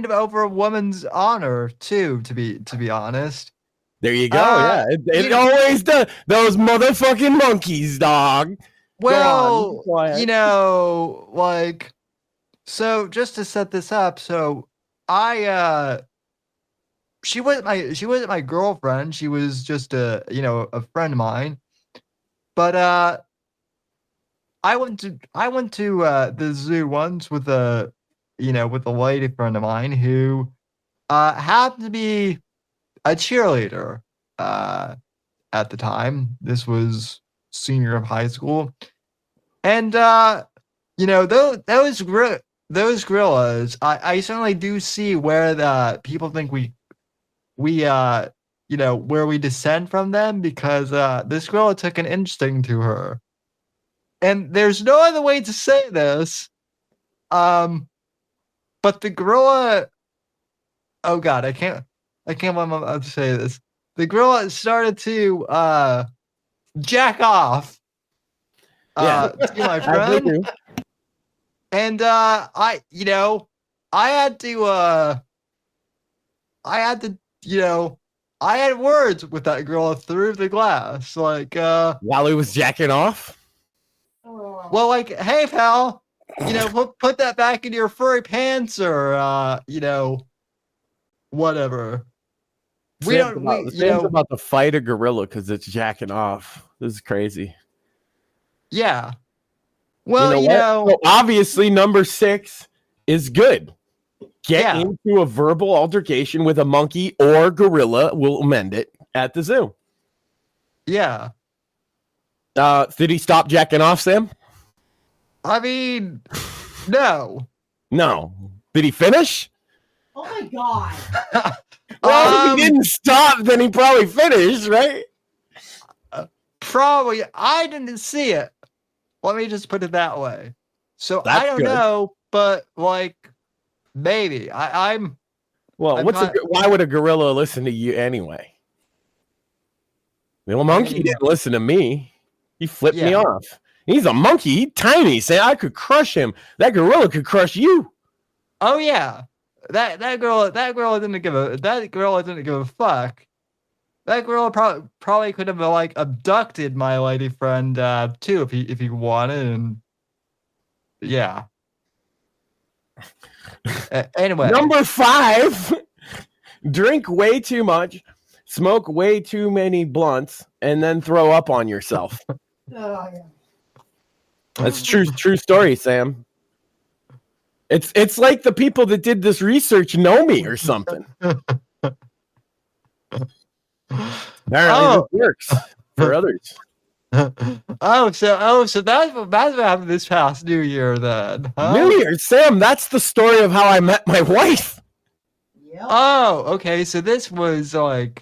of over a woman's honor too, to be honest. There you go. Yeah, it always does. Those motherfucking monkeys, dog. Well, so just to set this up, so she wasn't my girlfriend. She was just a friend of mine. But I went to the zoo once with a lady friend of mine who happened to be a cheerleader at the time. This was senior of high school. And those gorillas, I certainly do see where the people think we where we descend from them, because this gorilla took an instinct to her. And there's no other way to say this. But the gorilla, oh God, I can't believe I'm about to say this. The gorilla started to jack off to my friend. And I had words with that girl through the glass, like while he was jacking off. Well, like, hey pal, put that back into your furry pants, or whatever. Sam's about to fight a gorilla because it's jacking off. This is crazy. Yeah. Well, So obviously number 6 is good. Get into a verbal altercation with a monkey or gorilla. Will amend it at the zoo. Yeah. Did he stop jacking off, Sam? I mean, no. No. Did he finish? Oh my God. Well, if he didn't stop, then he probably finished, right? Probably. I didn't see it. Let me just put it that way. So I don't know, but like, maybe I'm. Well, why would a gorilla listen to you anyway? The monkey didn't listen to me. He flipped me off. He's a monkey. He's tiny. Say I could crush him. That gorilla could crush you. Oh yeah, that girl didn't give a fuck. That girl probably could have like abducted my lady friend too if he wanted, and yeah. Anyway, number 5, drink way too much, smoke way too many blunts, and then throw up on yourself. Oh, yeah. That's true story, Sam. It's like the people that did this research know me or something. Apparently this works for others. So that's what happened this past New Year then. Huh? New Year, Sam, that's the story of how I met my wife. Yep. Oh, okay. So this was long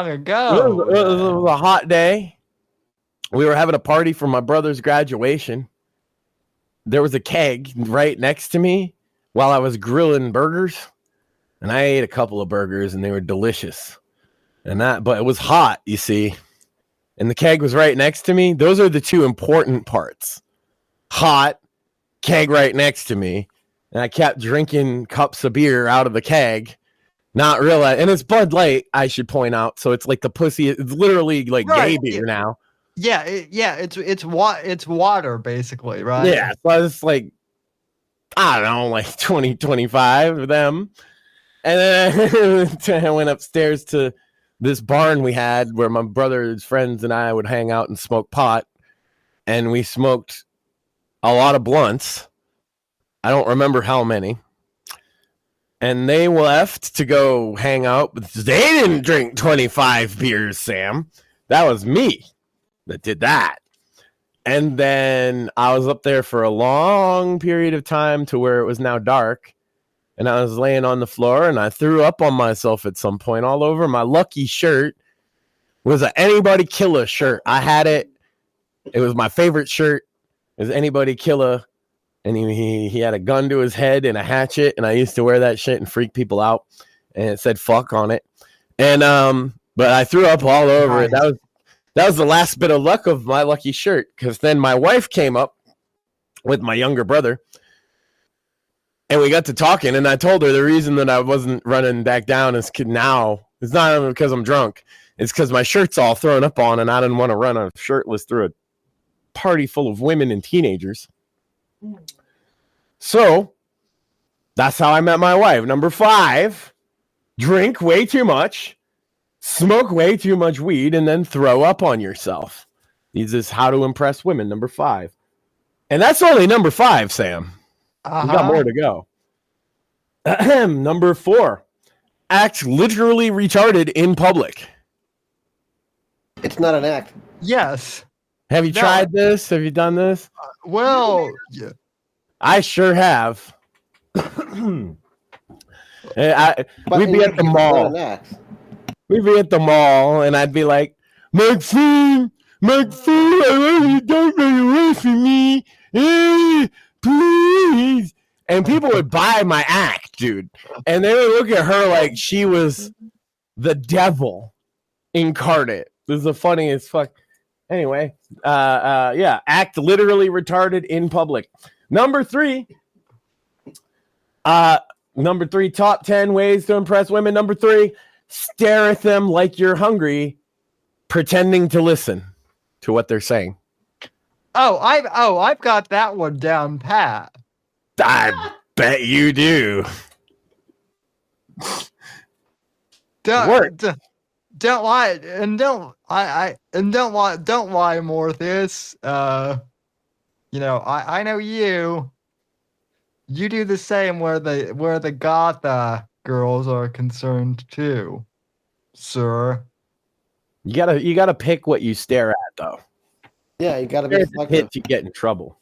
ago. It was a hot day. We were having a party for my brother's graduation. There was a keg right next to me while I was grilling burgers, and I ate a couple of burgers and they were delicious. But it was hot, you see, and the keg was right next to me. Those are the two important parts. Hot, keg right next to me, and I kept drinking cups of beer out of the keg, not realize. And it's Bud Light, I should point out. So it's like the pussy. It's literally like gay beer now. Yeah, it's water basically, right? Yeah, so I was like, I don't know, like 20, 25 of them. And then I went upstairs to this barn we had where my brother's friends and I would hang out and smoke pot. And we smoked a lot of blunts. I don't remember how many. And they left to go hang out. They didn't drink 25 beers, Sam. That was me that did that. And then I was up there for a long period of time to where it was now dark. And I was laying on the floor and I threw up on myself at some point all over. My lucky shirt was an Anybody Killer shirt. I had it. It was my favorite shirt. It was Anybody Killer. And he had a gun to his head and a hatchet. And I used to wear that shit and freak people out. And it said fuck on it. And but I threw up all over it. That was the last bit of luck of my lucky shirt, because then my wife came up with my younger brother, and we got to talking, and I told her the reason that I wasn't running back down is now. It's not because I'm drunk. It's because my shirt's all thrown up on, and I didn't want to run shirtless through a party full of women and teenagers. So that's how I met my wife. Number 5, drink way too much, smoke way too much weed, and then throw up on yourself. This is how to impress women, number 5. And that's only number 5, Sam. We got more to go. Number 4, act literally retarded in public. It's not an act. Yes. Have you tried this? Have you done this? Well, yeah. I sure have. We'd be at the mall. We'd be at the mall, and I'd be like, Maxine, I love you. Don't run away from me. Please. And people would buy my act, dude. And they would look at her like she was the devil incarnate. This is the funniest fuck. Anyway, yeah, act literally retarded in public. Number 3, top 10 ways to impress women. Number 3, stare at them like you're hungry, pretending to listen to what they're saying. I've got that one down pat. I bet you do. don't lie, and don't lie, Mortheous. You know, I know you. You do the same where the goth girls are concerned too, sir. You gotta pick what you stare at, though. Yeah, you gotta be selective. You get in trouble.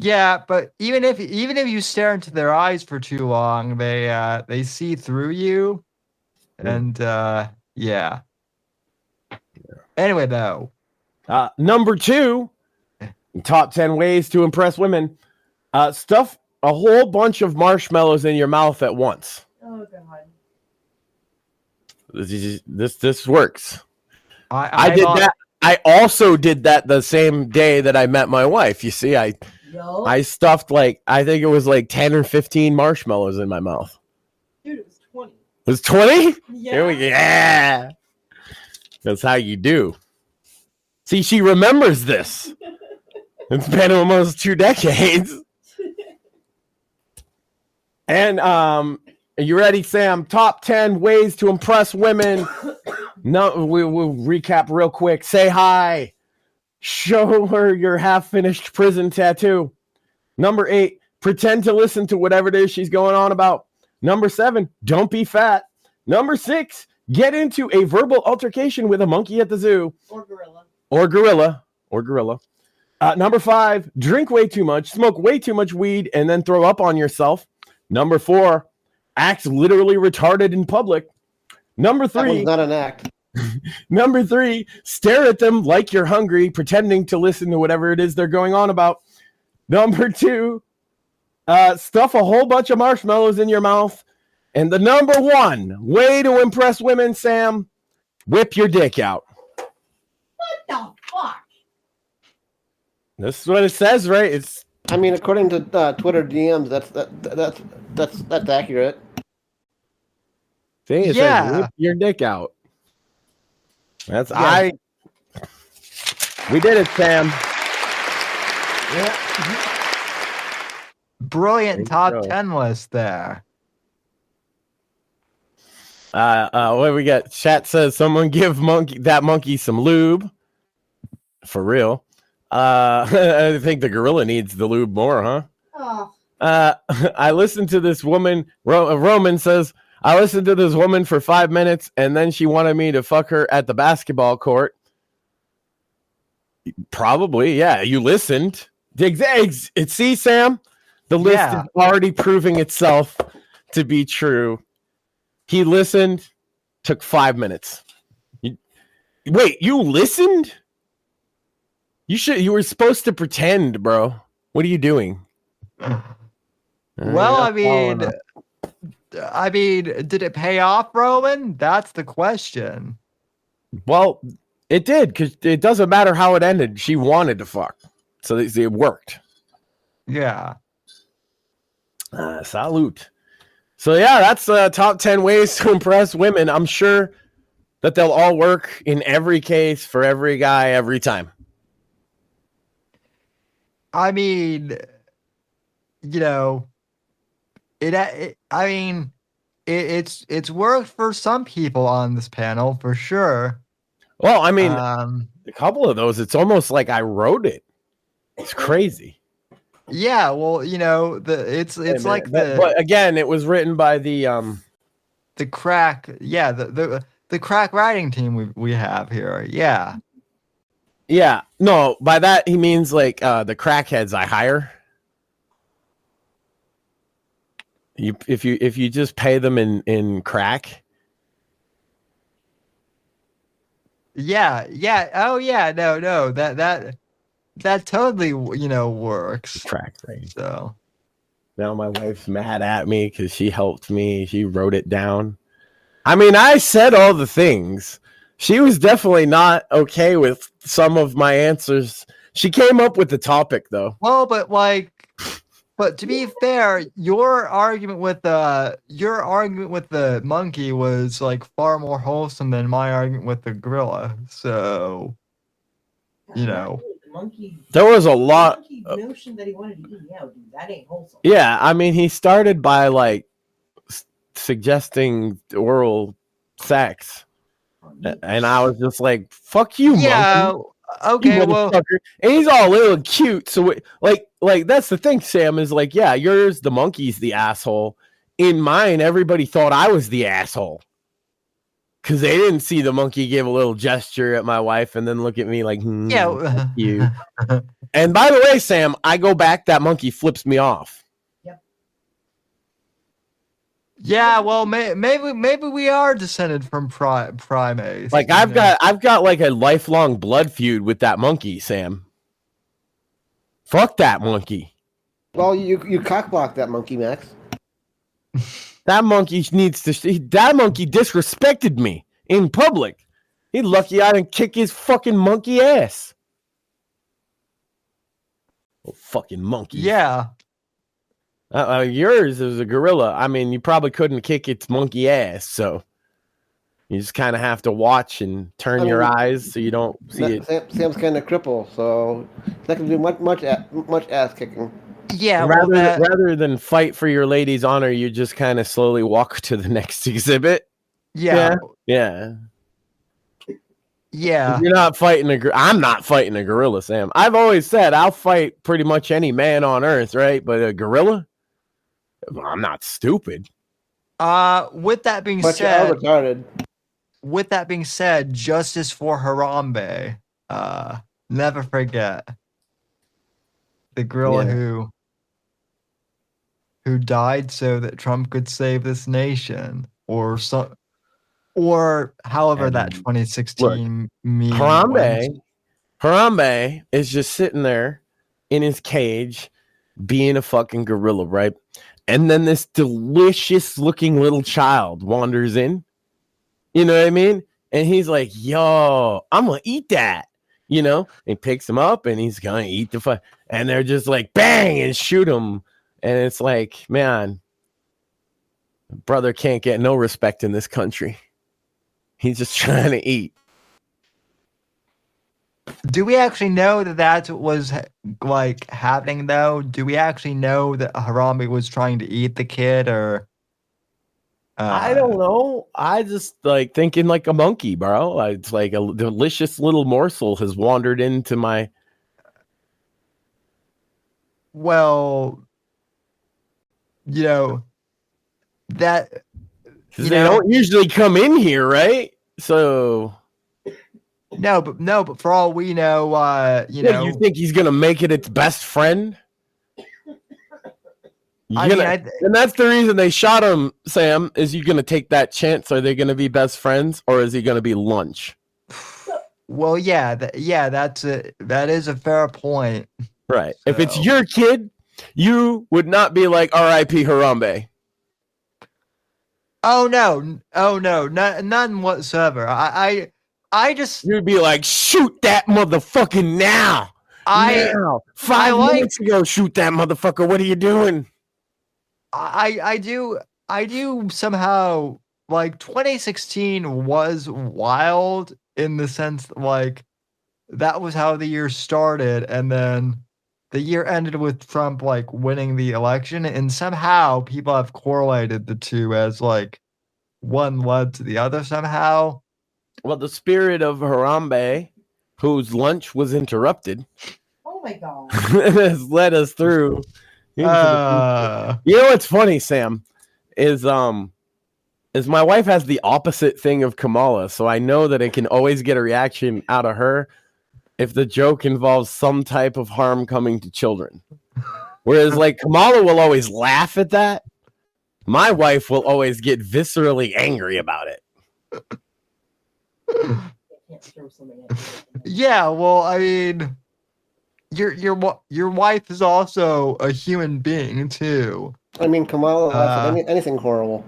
Yeah, but even if you stare into their eyes for too long, they see through you, and yeah. Anyway, though, number 2, top 10 ways to impress women: stuff a whole bunch of marshmallows in your mouth at once. Oh God. This works. I did that. I also did that the same day that I met my wife. You see, I stuffed I think it was 10 or 15 marshmallows in my mouth. Dude, it was 20. It was 20? Yeah. Here we go. Yeah. That's how you do. See, she remembers this. It's been almost 2 decades. And are you ready, Sam? Top 10 ways to impress women. No, we'll recap real quick. Say hi. Show her your half-finished prison tattoo. Number 8, pretend to listen to whatever it is she's going on about. Number 7, don't be fat. Number 6, get into a verbal altercation with a monkey at the zoo. Or gorilla. Number 5, drink way too much, smoke way too much weed, and then throw up on yourself. Number 4, act literally retarded in public. Number 3, that was not an act. Number 3, stare at them like you're hungry, pretending to listen to whatever it is they're going on about. Number 2, stuff a whole bunch of marshmallows in your mouth. And the number 1 way to impress women, Sam, whip your dick out. What the fuck? This is what it says, right? I mean, according to Twitter DMs, that's accurate. See, it says whip your dick out. That's we did it, Sam. Yeah. Brilliant top 10 list there. What do we got? Chat says someone give that monkey some lube. For real. I think the gorilla needs the lube more, huh? Oh. I listened to this woman. Roman says, I listened to this woman for 5 minutes, and then she wanted me to fuck her at the basketball court. Probably, yeah. You listened. See, Sam? The list is already proving itself to be true. He listened, took 5 minutes. Wait, you listened? You were supposed to pretend, bro. What are you doing? Well, I mean, did it pay off, Roman? That's the question. Well, it did, because it doesn't matter how it ended. She wanted to fuck. So it worked. Yeah. Salute. So yeah, that's top 10 ways to impress women. I'm sure that they'll all work in every case for every guy every time. I mean, you know, it's worked for some people on this panel for sure. Well, I mean, a couple of those, it's almost like I wrote it. It's crazy. Yeah, well, you know, but again, it was written by the crack, the crack writing team we have here. Yeah. Yeah, no, by that he means the crackheads I hire. If you just pay them in crack. Yeah. Oh yeah, no. That totally, works. Crack thing. So now my wife's mad at me because she helped me. She wrote it down. I mean, I said all the things. She was definitely not okay with some of my answers. She came up with the topic, though. Well, but to be fair, your argument with the monkey was far more wholesome than my argument with the gorilla. So, The monkey. There was a lot. The notion that he wanted to eat me out, dude. That ain't wholesome. Yeah, I mean, he started by suggesting oral sex. And I was just like, fuck you, monkey. Okay, well, and he's all little cute. So like that's the thing, Sam, is like, yeah, yours, the monkey's the asshole. In mine, everybody thought I was the asshole. Because they didn't see the monkey give a little gesture at my wife and then look at me like, fuck you. And by the way, Sam, I go back, that monkey flips me off. Yeah, well, maybe we are descended from primates. Like I've got like a lifelong blood feud with that monkey, Sam. Fuck that monkey. Well, you cockblock that monkey, Max. That monkey that monkey disrespected me in public. He's lucky I didn't kick his fucking monkey ass. Oh, fucking monkey. Yeah. Yours is a gorilla. I mean, you probably couldn't kick its monkey ass, so you just kind of have to watch and turn your eyes so you don't see it. Sam's kind of crippled, so it's not going to do much ass kicking. Yeah, rather than fight for your lady's honor, you just kind of slowly walk to the next exhibit. Yeah. You're not fighting I'm not fighting a gorilla, Sam. I've always said I'll fight pretty much any man on earth, right? But a gorilla? I'm not stupid. With that being said, justice for Harambe. Never forget the gorilla who died so that Trump could save this nation, or however that 2016 meme. Harambe is just sitting there in his cage being a fucking gorilla, right? And then this delicious looking little child wanders in. You know what I mean? And he's like, yo, I'm going to eat that. You know? He picks him up and he's going to eat the and they're just like, bang, and shoot him. And it's like, man, brother can't get no respect in this country. He's just trying to eat. Do we actually know that was like happening though? Do we actually know that Harambe was trying to eat the kid, or? I don't know. I just like thinking like a monkey, bro. It's like a delicious little morsel has wandered into my. Well, you know that they don't usually come in here, right? So. No, but for all we know, you think he's gonna make it its best friend? And that's the reason they shot him, Sam. Is you gonna take that chance? Are they gonna be best friends, or is he gonna be lunch? Well, that is a fair point. Right. So. If it's your kid, you would not be like R.I.P. Harambe. Oh no, none whatsoever. I just you'd be like, shoot that motherfucker now. Now. 5 minutes ago, shoot that motherfucker. What are you doing? I do somehow like 2016 was wild in the sense that, like, that was how the year started, and then the year ended with Trump like winning the election, and somehow people have correlated the two as like one led to the other somehow. Well, the spirit of Harambe, whose lunch was interrupted, oh my god, has led us through. You know what's funny, Sam, is my wife has the opposite thing of Kamala, so I know that it can always get a reaction out of her if the joke involves some type of harm coming to children. Whereas, like, Kamala will always laugh at that. My wife will always get viscerally angry about it. Yeah, well, I mean, your wife is also a human being too. I mean, Kamala laughs at anything horrible.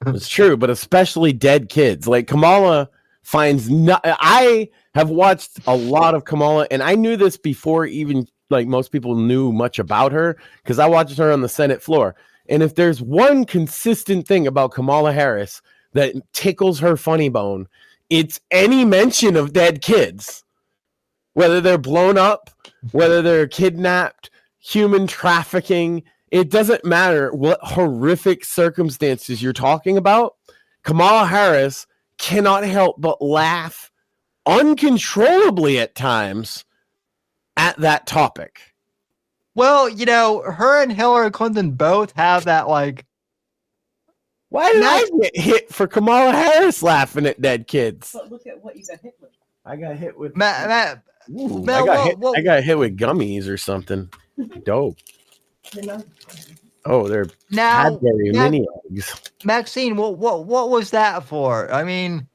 It's true, but especially dead kids. Like Kamala finds I have watched a lot of Kamala, and I knew this before even like most people knew much about her, because I watched her on the Senate floor. And if there's one consistent thing about Kamala Harris that tickles her funny bone, it's any mention of dead kids, whether they're blown up, whether they're kidnapped, human trafficking. It doesn't matter what horrific circumstances you're talking about. Kamala Harris cannot help but laugh uncontrollably at times at that topic. Well, her and Hillary Clinton both have that, like... Why did I get hit for Kamala Harris laughing at dead kids? But look at what you got hit with. I got hit with... Matt, I got hit with gummies or something. Dope. Oh, they're Cadbury mini eggs. Maxine, what was that for? I mean,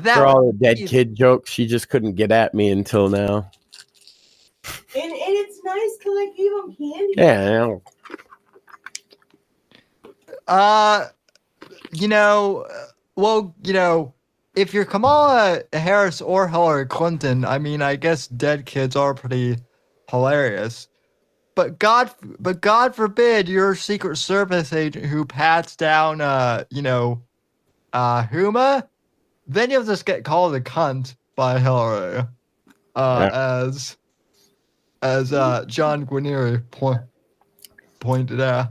for all the dead kid jokes, she just couldn't get at me until now. And it's nice because I gave them candy. Yeah. If you're Kamala Harris or Hillary Clinton, I mean, I guess dead kids are pretty hilarious. But God forbid you're a Secret Service agent who pats down, Huma, then you'll just get called a cunt by Hillary, as John Guarnieri pointed out.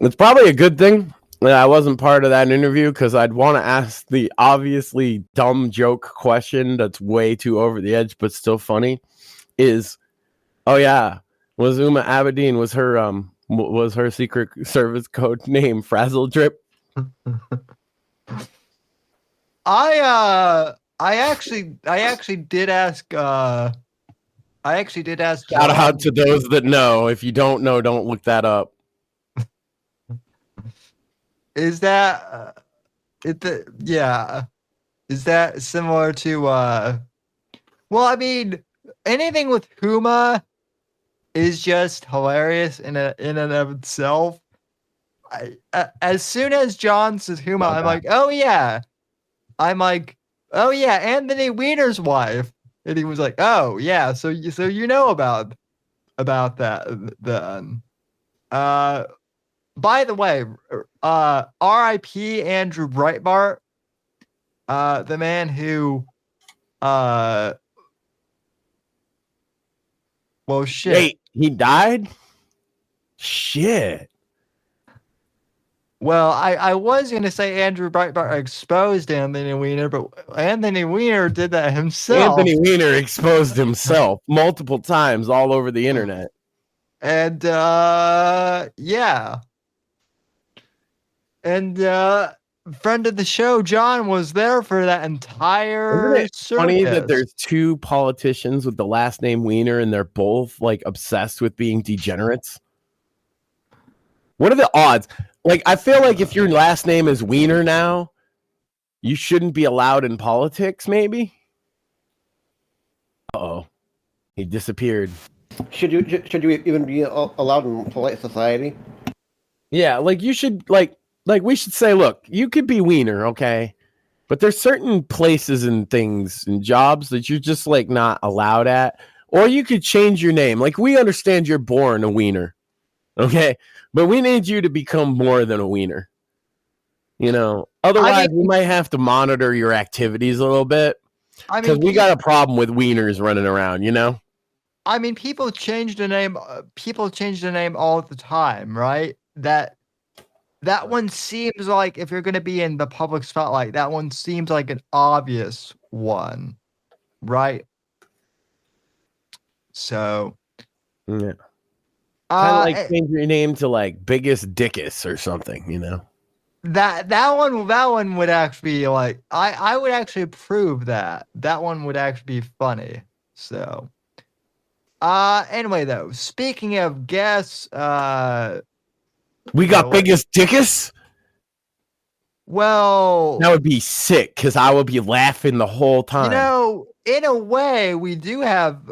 It's probably a good thing that I wasn't part of that interview, because I'd want to ask the obviously dumb joke question that's way too over the edge but still funny. Was Uma Abedin, was her Secret Service code name Frazzle Drip? I actually did ask. Shout out to those that know. If you don't know, don't look that up. Is that Is that similar to? Well, I mean, anything with Huma is just hilarious in and of itself. As soon as John says Huma, I'm like, oh yeah. Anthony Weiner's wife, and he was like, oh yeah, so you know about that then. By the way, R.I.P. Andrew Breitbart, the man who, well, shit. Wait, he died? Shit. Well, I was going to say Andrew Breitbart exposed Anthony Weiner, but Anthony Weiner did that himself. Anthony Weiner exposed himself multiple times all over the internet. And, yeah. And, friend of the show, John, was there for that entire Isn't it funny that there's two politicians with the last name Weiner and they're both, like, obsessed with being degenerates? What are the odds? Like, I feel like if your last name is Weiner now, you shouldn't be allowed in politics, maybe? Uh-oh. He disappeared. Should you even be allowed in polite society? Yeah, like, you should, like we should say, look, you could be Weiner, okay? But there's certain places and things and jobs that you're just, like, not allowed at. Or you could change your name. Like, we understand you're born a Weiner, okay? But we need you to become more than a Weiner. You know, otherwise we might have to monitor your activities a little bit. Because we got a problem with Wieners running around, you know? I mean, people change the name all the time, right? That one seems like, if you're going to be in the public spotlight, that one seems like an obvious one, right? So, yeah. Kind of like change your name to, like, Biggest Dickus or something, you know? That one would actually be like, I would actually approve that. That one would actually be funny. So, anyway, though, speaking of guests, we got Biggest Dickus? Well, that would be sick, because I would be laughing the whole time. You know, in a way, we do have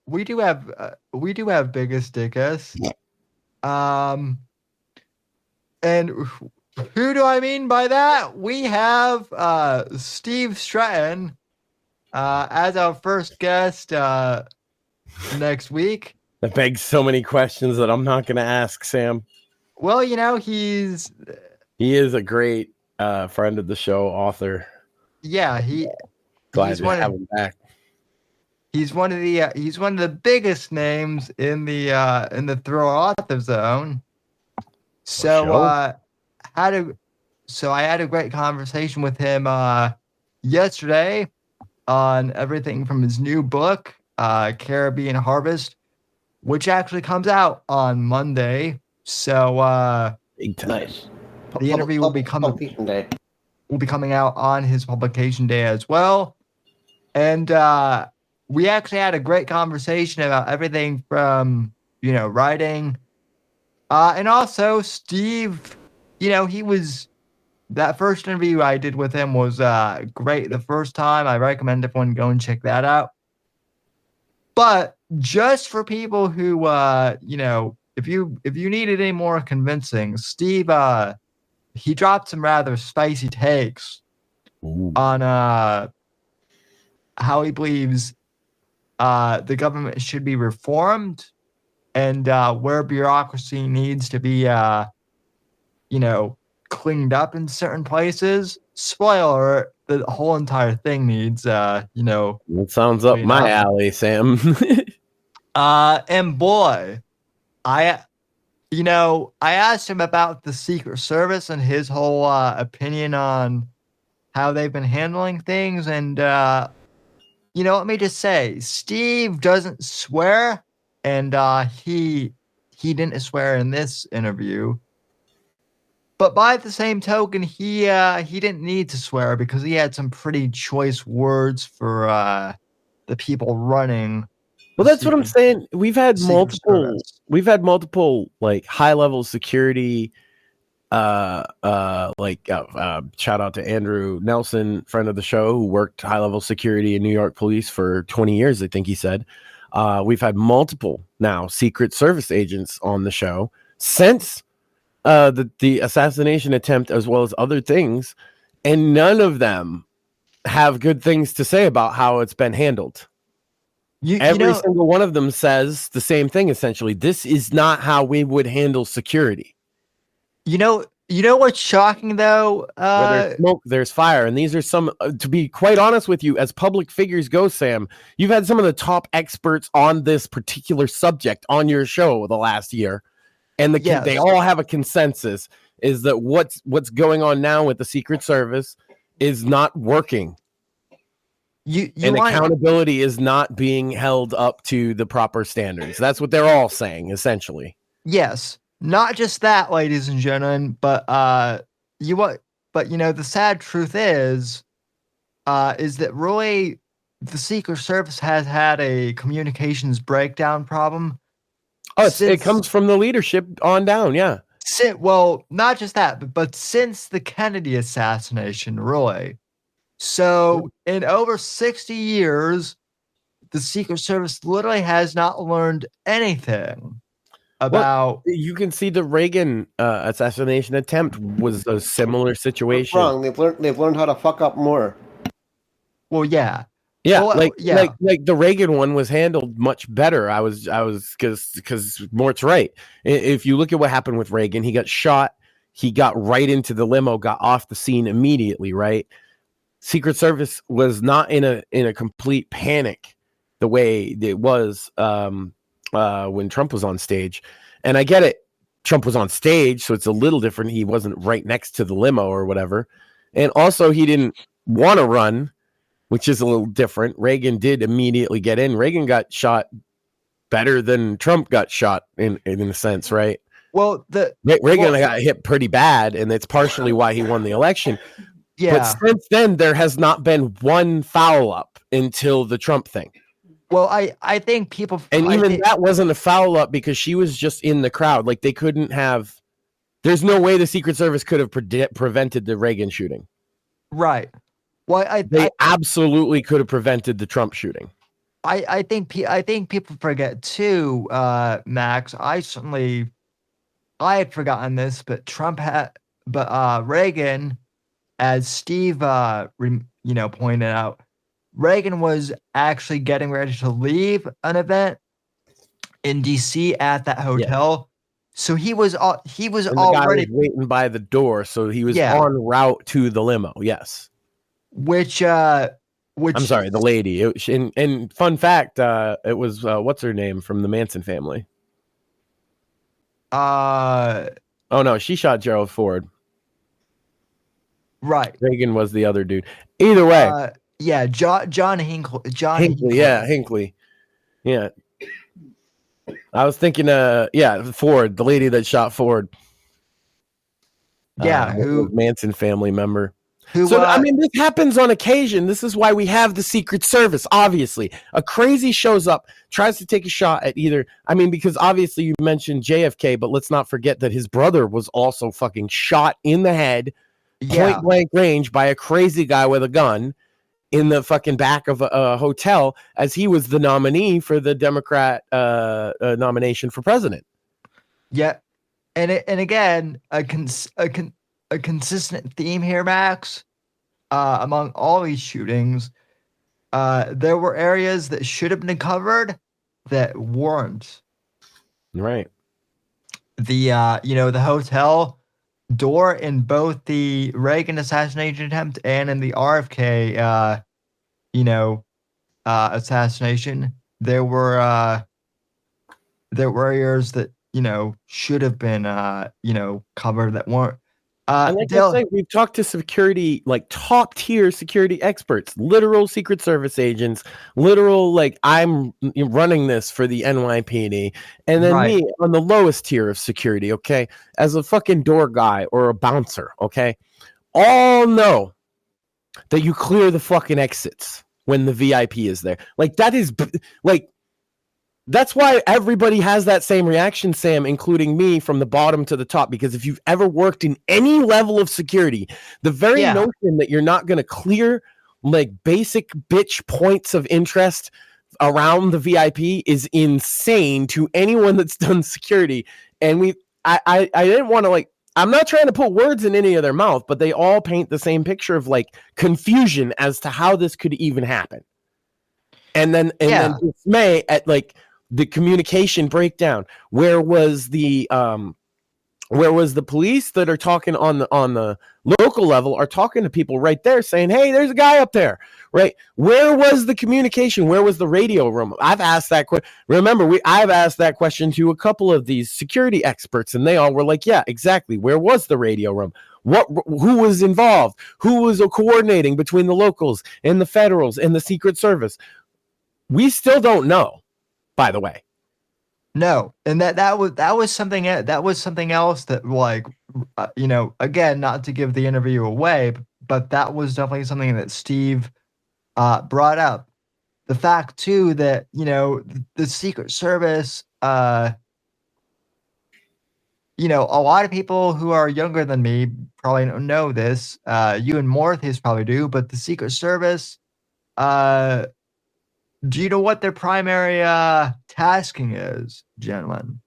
Biggest Dickus. And who do I mean by that? We have Steve Stratton as our first guest next week. That begs so many questions that I'm not going to ask, Sam. Well, you know, he is a great friend of the show, author. Yeah, glad to have him back. He's one of the biggest names in the Throw Author Zone. So how so I had a great conversation with him yesterday on everything from his new book, Caribbean Harvest, which actually comes out on Monday. So nice. The interview will be coming out on his publication day as well. And we actually had a great conversation about everything from, writing. And also Steve, that first interview I did with him was great the first time. I recommend everyone go and check that out. But just for people who, if you needed any more convincing, Steve, he dropped some rather spicy takes on how he believes the government should be reformed and where bureaucracy needs to be, cleaned up in certain places. Spoiler, the whole entire thing needs, It sounds up my alley, Sam. And boy, I asked him about the Secret Service and his whole opinion on how they've been handling things. And, let me just say, Steve doesn't swear, and he didn't swear in this interview. But by the same token, he didn't need to swear because he had some pretty choice words for the people running. Well, that's what I'm saying. We've had multiple like high level security. Shout out to Andrew Nelson, friend of the show, who worked high level security in New York police for 20 years. I think he said. We've had multiple now Secret Service agents on the show since the assassination attempt, as well as other things, and none of them have good things to say about how it's been handled. Every single one of them says the same thing, essentially. This is not how we would handle security. You know what's shocking, though? Where there's smoke, there's fire. And these are some, to be quite honest with you, as public figures go, Sam, you've had some of the top experts on this particular subject on your show the last year. And they all have a consensus is that what's going on now with the Secret Service is not working. Accountability is not being held up to the proper standards. That's what they're all saying, essentially. Yes, not just that, ladies and gentlemen, but the sad truth is that really the Secret Service has had a communications breakdown problem. Oh, it comes from the leadership on down, yeah. Well, not just that, but since the Kennedy assassination, really. So, in over 60 years, the Secret Service literally has not learned anything about... you can see the Reagan assassination attempt was a similar situation. Wrong. They've learned how to fuck up more. Well, yeah. Yeah, like the Reagan one was handled much better. I was because Mort's right. If you look at what happened with Reagan, he got shot. He got right into the limo, got off the scene immediately. Right. Secret Service was not in a complete panic the way it was when Trump was on stage. And I get it. Trump was on stage, so it's a little different. He wasn't right next to the limo or whatever. And also he didn't want to run, which is a little different. Reagan did immediately get in. Reagan got shot better than Trump got shot in a sense, right? Well, Reagan got hit pretty bad, and it's partially why he won the election. Yeah. But since then, there has not been one foul up until the Trump thing. Well, I think people... And that wasn't a foul up because she was just in the crowd. Like, they couldn't have... There's no way the Secret Service could have prevented the Reagan shooting. Right. Well, they absolutely could have prevented the Trump shooting. I think people forget too, Max. I had forgotten this, but Reagan, as Steve pointed out, Reagan was actually getting ready to leave an event in DC at that hotel. Yeah. So he was already waiting by the door, so he was en route to the limo. Yes. Which I'm sorry, the lady. And fun fact, it was what's her name from the Manson family? Oh no, she shot Gerald Ford. Right. Reagan was the other dude. Either way. Yeah, John Hinckley. Hinckley. Yeah, Hinckley. Yeah. I was thinking, Ford, the lady that shot Ford. Yeah, who Manson family member. I mean, this happens on occasion. This is why we have the Secret Service. Obviously, a crazy shows up, tries to take a shot at either. I mean, because obviously you mentioned JFK, but let's not forget that his brother was also fucking shot in the head, point blank range, by a crazy guy with a gun in the fucking back of a hotel, as he was the nominee for the Democrat nomination for president. Yeah, and again, a consistent theme here, Max. Among all these shootings, there were areas that should have been covered that weren't. Right. The the hotel door in both the Reagan assassination attempt and in the RFK assassination, there were areas that should have been covered that weren't. And like I say, we've talked to security, like top tier security experts, literal Secret Service agents, literal, like, I'm running this for the NYPD, and then me on the lowest tier of security, okay, as a fucking door guy or a bouncer, okay, all know that you clear the fucking exits when the VIP is there. Like, that is, like, that's why everybody has that same reaction, Sam, including me, from the bottom to the top. Because if you've ever worked in any level of security, the very notion that you're not going to clear like basic bitch points of interest around the VIP is insane to anyone that's done security. And I didn't want to, like, I'm not trying to put words in any of their mouth, but they all paint the same picture of like confusion as to how this could even happen. And then dismay at like the communication breakdown. Where was the police that are talking on the local level are talking to people right there saying, hey, there's a guy up there, right? Where was the communication? Where was the radio room? I've asked that question. Remember, I've asked that question to a couple of these security experts, and they all were like, yeah, exactly. Where was the radio room? Who was involved? Who was coordinating between the locals and the federals and the Secret Service? We still don't know, by the way. No, and that was something else that, like, again, not to give the interview away, but that was definitely something that Steve brought up. The fact too that the Secret Service, a lot of people who are younger than me probably don't know this. You and Mortheous probably do, but the Secret Service, do you know what their primary tasking is, gentlemen?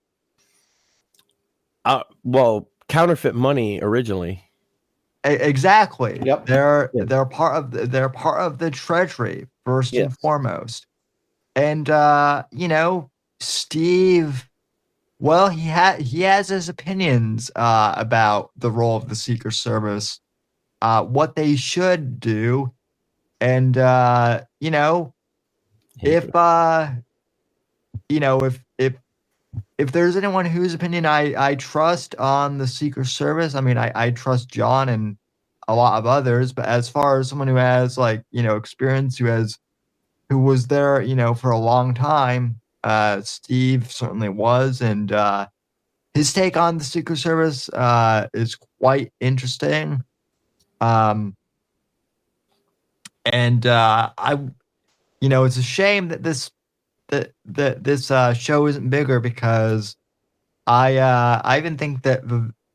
Well, counterfeit money originally. Exactly. Yep. They're part of the Treasury first and foremost. And Steve, well, he has his opinions about the role of the Secret Service, what they should do, and if there's anyone whose opinion I trust on the Secret Service, I mean, I trust John and a lot of others, but as far as someone who has experience, who was there, for a long time, Steve certainly was, and his take on the Secret Service is quite interesting. It's a shame that this show isn't bigger, because I even think that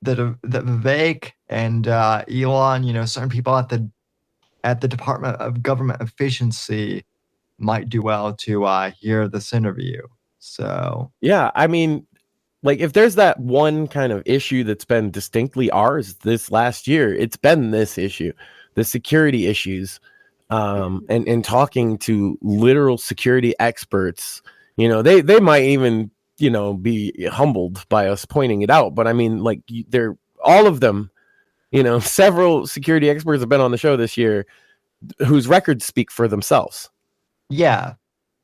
Vivek and Elon, certain people at the Department of Government Efficiency might do well to hear this interview. So yeah, I mean, like, if there's that one kind of issue that's been distinctly ours this last year, it's been this issue, the security issues. And talking to literal security experts, they might even, be humbled by us pointing it out. But I mean, like, they're all of them, several security experts have been on the show this year whose records speak for themselves. Yeah.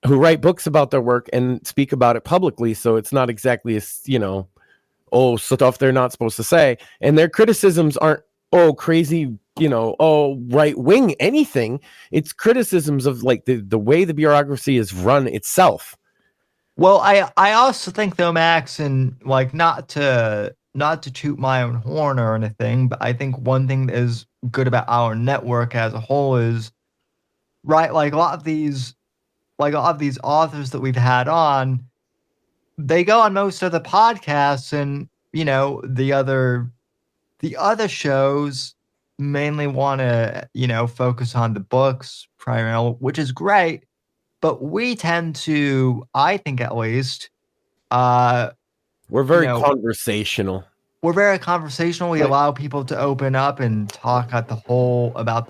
Who write books about their work and speak about it publicly. So it's not exactly, stuff they're not supposed to say. And their criticisms aren't, crazy right wing anything. It's criticisms of like the way the bureaucracy is run itself. Well, I also think though, Max, and like not to toot my own horn or anything, but I think one thing that is good about our network as a whole is, right, like a lot of these authors that we've had on, they go on most of the podcasts, and the other shows mainly want to focus on the books primarily, which is great, but we tend to, I think at least, we're very conversational. We're very conversational. We allow people to open up and talk about the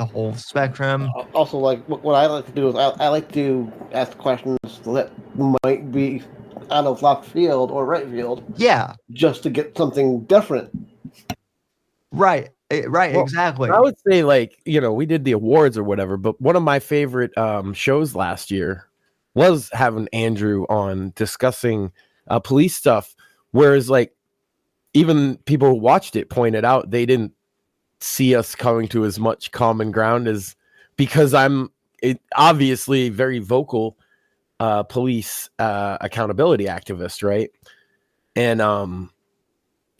whole spectrum. Also, like what I like to do is I like to ask questions that might be out of left field or right field. Yeah, just to get something different. Right. Well, exactly. I would say, like, we did the awards or whatever, but one of my favorite shows last year was having Andrew on discussing police stuff, whereas like even people who watched it pointed out they didn't see us coming to as much common ground as, because I'm obviously very vocal police accountability activist, right? And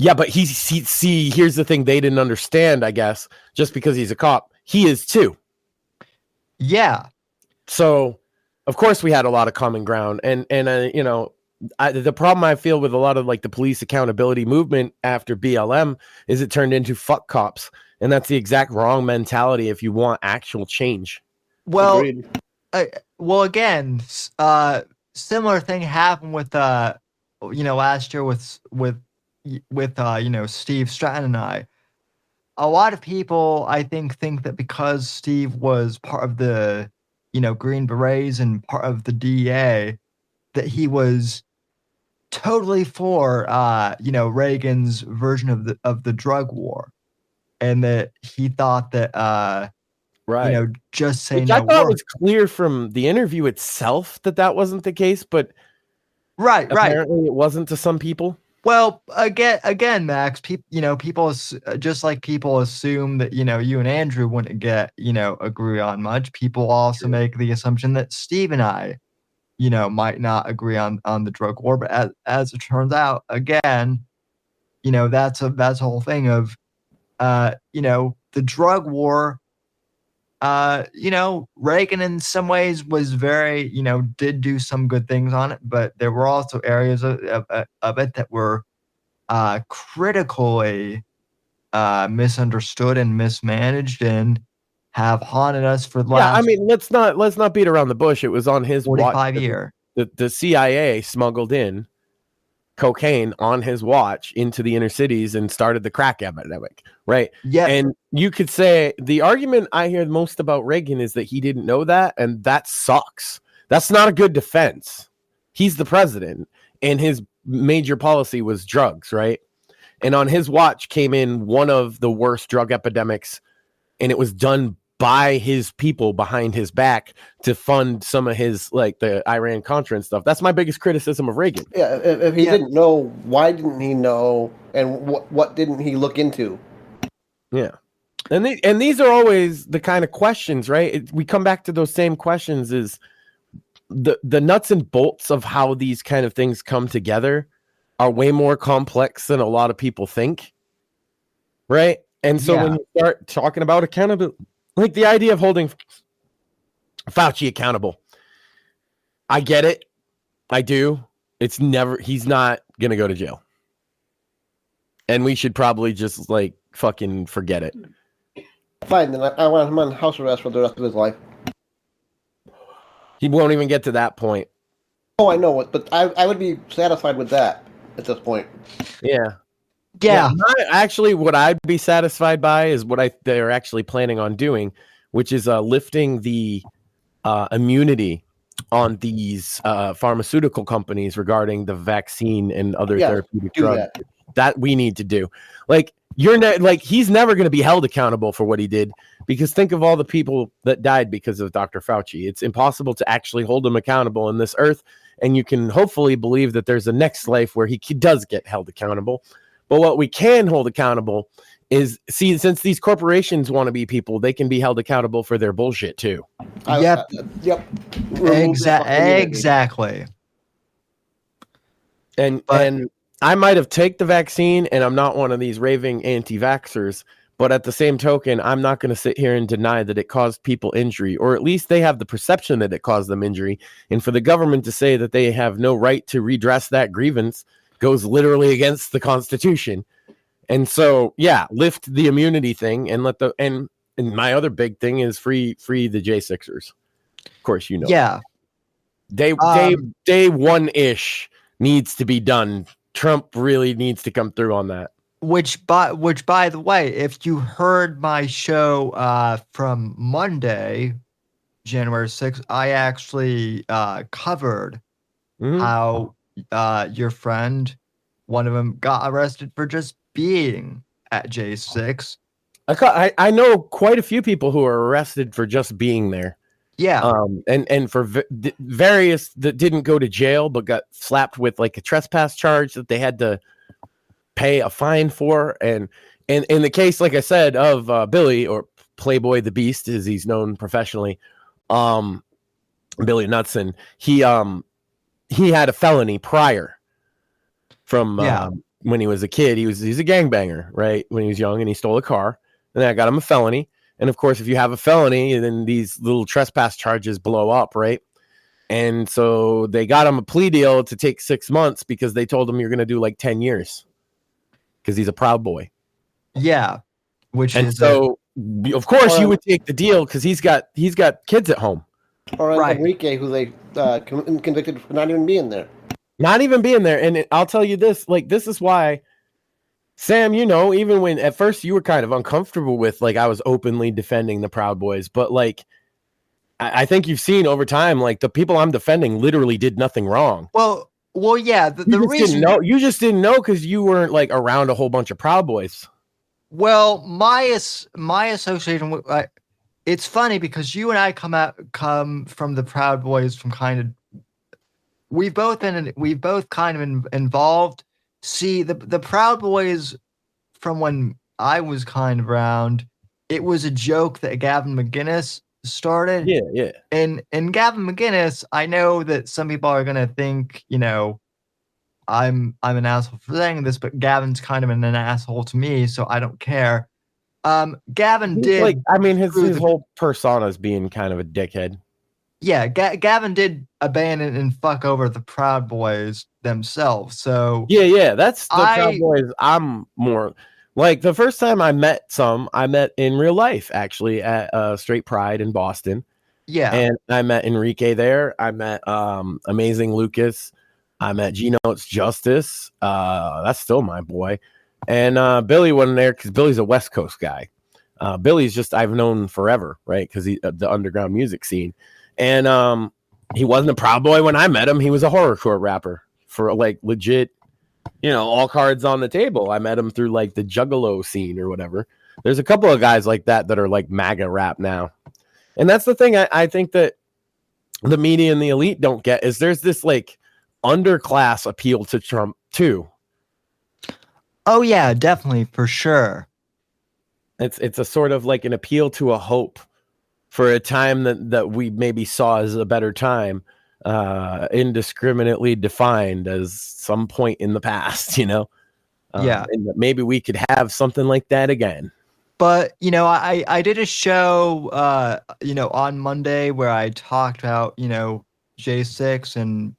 yeah, but here's the thing they didn't understand, I guess, just because he's a cop, he is too. Yeah. So of course we had a lot of common ground, and the problem I feel with a lot of like the police accountability movement after BLM is it turned into fuck cops, and that's the exact wrong mentality if you want actual change. Well, again, similar thing happened with last year with Steve Stratton and I. A lot of people, I think that because Steve was part of the Green Berets and part of the DEA, that he was totally for Reagan's version of the drug war, and that he thought that just saying which I thought was clear from the interview itself that wasn't the case, but apparently it wasn't to some people. Well, again, Max, people just like people assume that you and Andrew wouldn't agree on much. People also make the assumption that Steve and I might not agree on the drug war, but as it turns out, again, that's a whole thing of, the drug war. Reagan in some ways was very, did do some good things on it, but there were also areas of it that were critically misunderstood and mismanaged and have haunted us for the last. I mean, let's not beat around the bush. It was on his 45 year. The CIA smuggled in cocaine on his watch into the inner cities and started the crack epidemic, right? Yeah. And you could say the argument I hear most about Reagan is that he didn't know that, and that sucks. That's not a good defense. He's the president, and his major policy was drugs, right? And on his watch came in one of the worst drug epidemics, and it was done by his people behind his back to fund some of his, like, the Iran-Contra and stuff. That's my biggest criticism of Reagan. Yeah, if he didn't know, why didn't he know, and what didn't he look into? Yeah. And these are always the kind of questions, right? We come back to those same questions, is the nuts and bolts of how these kind of things come together are way more complex than a lot of people think, right? And so when you start talking about accountability, like the idea of holding Fauci accountable, I get it. I do. He's not going to go to jail. And we should probably just like fucking forget it. Fine, then I want him on house arrest for the rest of his life. He won't even get to that point. Oh, I know it, but I would be satisfied with that at this point. Yeah. Yeah. Actually, what I'd be satisfied by is what they're actually planning on doing, which is lifting the immunity on these pharmaceutical companies regarding the vaccine and other therapeutic drugs. That we need to do. Like, he's never going to be held accountable for what he did, because think of all the people that died because of Dr. Fauci. It's impossible to actually hold him accountable in this earth, and you can hopefully believe that there's a next life where he does get held accountable. But what we can hold accountable is, since these corporations want to be people, they can be held accountable for their bullshit too. Yep. Exactly. And I might have taken the vaccine, and I'm not one of these raving anti-vaxxers, but at the same token, I'm not going to sit here and deny that it caused people injury, or at least they have the perception that it caused them injury. And for the government to say that they have no right to redress that grievance goes literally against the Constitution. And so, yeah, lift the immunity thing and and my other big thing is free the J6ers. Of course, you know. Yeah. Day one-ish needs to be done. Trump really needs to come through on that. Which by the way, if you heard my show from Monday, January 6th, I actually covered how your friend, one of them, got arrested for just being at J6. I know quite a few people who are arrested for just being there. Yeah. And for various that didn't go to jail but got slapped with like a trespass charge that they had to pay a fine for. And in the case, like I said, of Billy, or Playboy the Beast as he's known professionally, Billy Knutson, he had a felony prior from when he was a kid. He's a gangbanger, right? When he was young, and he stole a car, and then I got him a felony. And of course, if you have a felony, then these little trespass charges blow up, right? And so they got him a plea deal to take 6 months because they told him you're going to do like 10 years because he's a Proud Boy. Yeah. Of course, you would take the deal because he's got kids at home. Or Enrique, who they convicted for not even being there. Not even being there. And I'll tell you this, like, this is why, Sam, you know, even when at first you were kind of uncomfortable with, like, I was openly defending the Proud Boys, but like, I think you've seen over time, like, the people I'm defending literally did nothing wrong. Well, yeah. The reason you just didn't know because you weren't like around a whole bunch of Proud Boys. Well, my association with it's funny because you and I come from the Proud Boys from kind of we've both kind of involved. See, the Proud Boys from when I was kind of around, it was a joke that Gavin McGuinness started. Yeah. And Gavin McGuinness, I know that some people are gonna think, you know, I'm an asshole for saying this, but Gavin's kind of an asshole to me, so I don't care. Gavin did, like, I mean, his whole persona is being kind of a dickhead. Yeah, Gavin did abandon and fuck over the Proud Boys themselves. So yeah, that's the Proud Boys. I'm more like, the first time I met in real life, actually, at Straight Pride in Boston. Yeah, and I met Enrique there. I met Amazing Lucas. I met G-Notes Justice. That's still my boy. And Billy wasn't there because Billy's a West Coast guy. Billy's just I've known forever, right? Because he the underground music scene. And he wasn't a Proud Boy when I met him. He was a horrorcore rapper for like legit, you know, all cards on the table. I met him through like the Juggalo scene or whatever. There's a couple of guys like that are like MAGA rap now. And that's the thing I think that the media and the elite don't get is there's this like underclass appeal to Trump too. Oh yeah, definitely, for sure. It's a sort of like an appeal to a hope for a time that we maybe saw as a better time, indiscriminately defined as some point in the past, you know? Yeah. And that maybe we could have something like that again. But, you know, I did a show, you know, on Monday where I talked about, you know, J6 and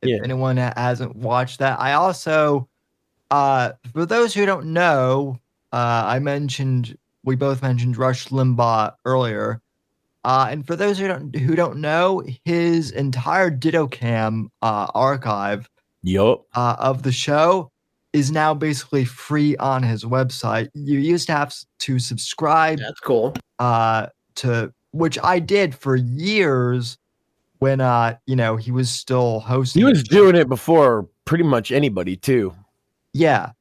if anyone hasn't watched that. I also, for those who don't know, we both mentioned Rush Limbaugh earlier. And for those who don't know, his entire DittoCam archive of the show is now basically free on his website. You used to have to subscribe. That's cool. To which I did for years when you know, he was still hosting. He was doing it before pretty much anybody too. Yeah.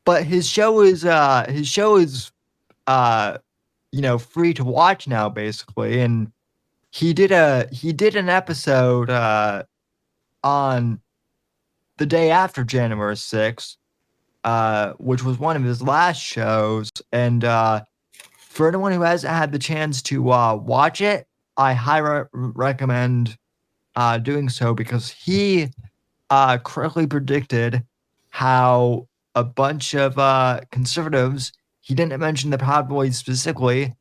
But his show is you know, free to watch now basically, and he did an episode on the day after January 6th which was one of his last shows. And for anyone who hasn't had the chance to watch it, I highly recommend doing so, because he correctly predicted how a bunch of conservatives, he didn't mention the Proud Boys specifically,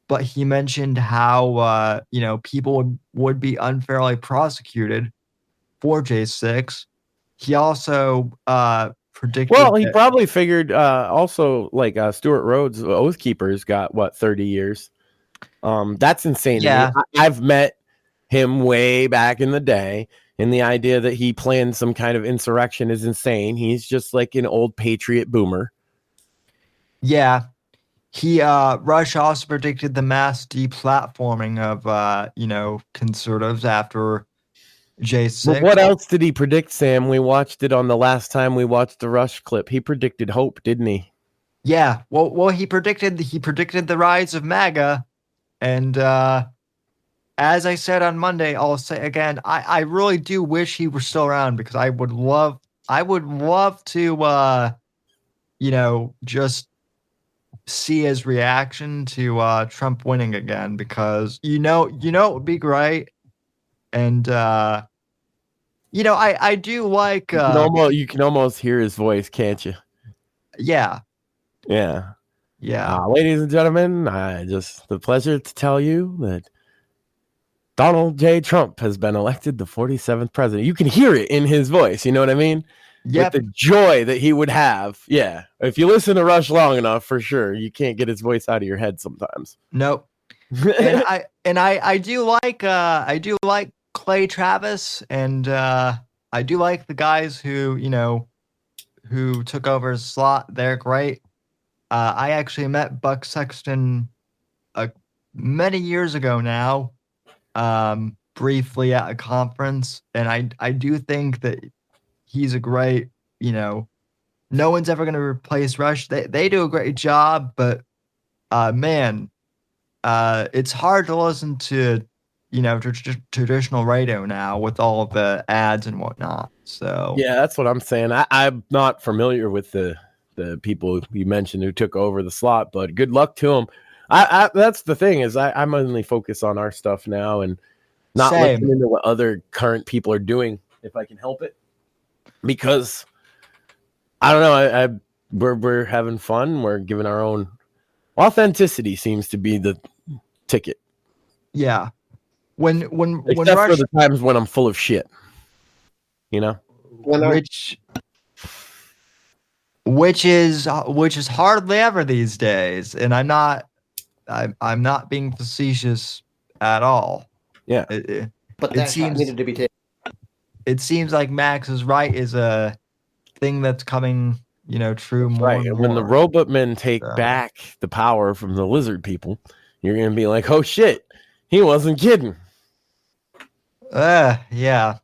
but he mentioned how people would be unfairly prosecuted for J6. He also predicted. Well, he probably figured also like Stuart Rhodes, Oath Keepers, got what, 30 years. That's insane. Yeah, I've met him way back in the day, and the idea that he planned some kind of insurrection is insane. He's just like an old patriot boomer. Yeah. He Rush also predicted the mass deplatforming of conservatives after J6. But what else did he predict, Sam? We watched it on the last time we watched the Rush clip. He predicted hope, didn't he? Yeah. Well, he predicted the rise of MAGA, and as I said on Monday, I'll say again, I really do wish he were still around, because I would love to just see his reaction to Trump winning again, because it would be great. And I do like you can almost hear his voice, can't you? Yeah. Ladies and gentlemen, the pleasure to tell you that Donald J. Trump has been elected the 47th president. You can hear it in his voice, you know what I mean? Yep. With the joy that he would have. Yeah. If you listen to Rush long enough, for sure, you can't get his voice out of your head sometimes. Nope. and I do like Clay Travis, and I do like the guys who took over his slot. They're great. I actually met Buck Sexton many years ago now, briefly at a conference, and I do think that he's a great, no one's ever going to replace Rush. They do a great job, but man, it's hard to listen to, traditional radio now with all of the ads and whatnot. So yeah, that's what I'm saying. I'm not familiar with the people you mentioned who took over the slot, but good luck to them. That's the thing, is I'm only focused on our stuff now and not listening to what other current people are doing if I can help it. Because I don't know, we're having fun. We're giving our own authenticity seems to be the ticket. Yeah, when except for the times when I'm full of shit, which is hardly ever these days, and I'm not being facetious at all. Yeah, but that needed to be taken. It seems like Max is right is a thing that's coming, true more. Right. And when the robot men take back the power from the lizard people, you're going to be like, oh shit, he wasn't kidding. Yeah.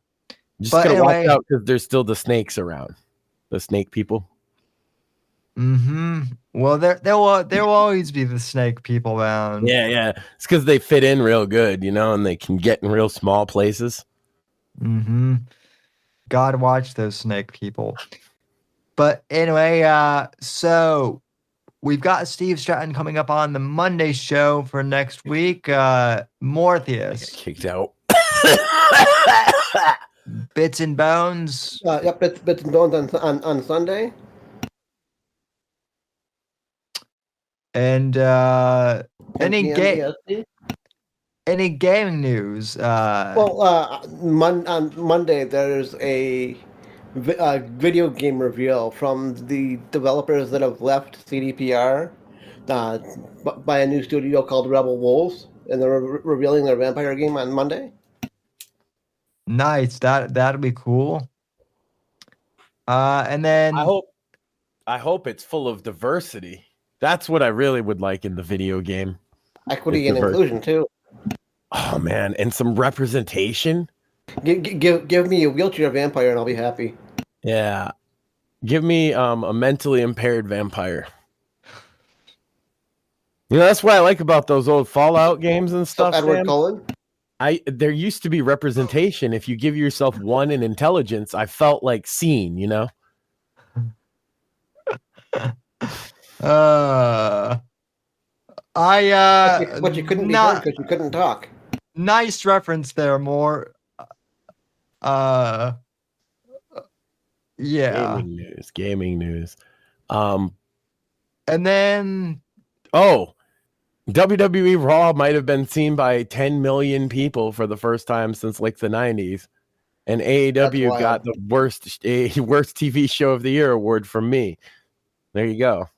Just gotta watch out, because there's still the snakes around, the snake people. Mm-hmm. Well, there will always be the snake people around. Yeah. It's because they fit in real good, and they can get in real small places. Mm-hmm. Gotta watch those snake people. But anyway, so we've got Steve Stratton coming up on the Monday show for next week. Mortheous. Kicked out. Bits and Bones. Yep, Bits and Bones on Sunday. And any gaming news? On Monday there's a video game reveal from the developers that have left CDPR by a new studio called Rebel Wolves, and they're revealing their vampire game on Monday. Nice. That'll be cool. And then I hope it's full of diversity. That's what I really would like in the video game. Equity and inclusion too. Oh man, and some representation. Give me a wheelchair vampire and I'll be happy. Yeah, give me a mentally impaired vampire. That's what I like about those old Fallout games and stuff. Edward Cullen. There used to be representation. If you give yourself 1 in intelligence, I felt like seen. But you couldn't be heard because you couldn't talk. Nice reference there, more. Yeah. Gaming news. And then WWE Raw might have been seen by 10 million people for the first time since like the 90s. And AEW got the worst TV show of the year award from me. There you go.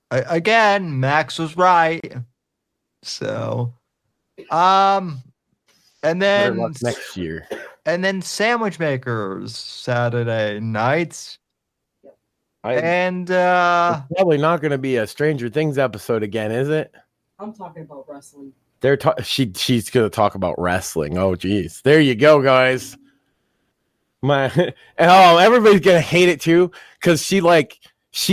Again, Max was right. So, and then next year. And then Sandwich Makers Saturday nights. And it's probably not going to be a Stranger Things episode again, is it? I'm talking about wrestling. She's going to talk about wrestling. Oh, geez. There you go, guys. Everybody's going to hate it too because she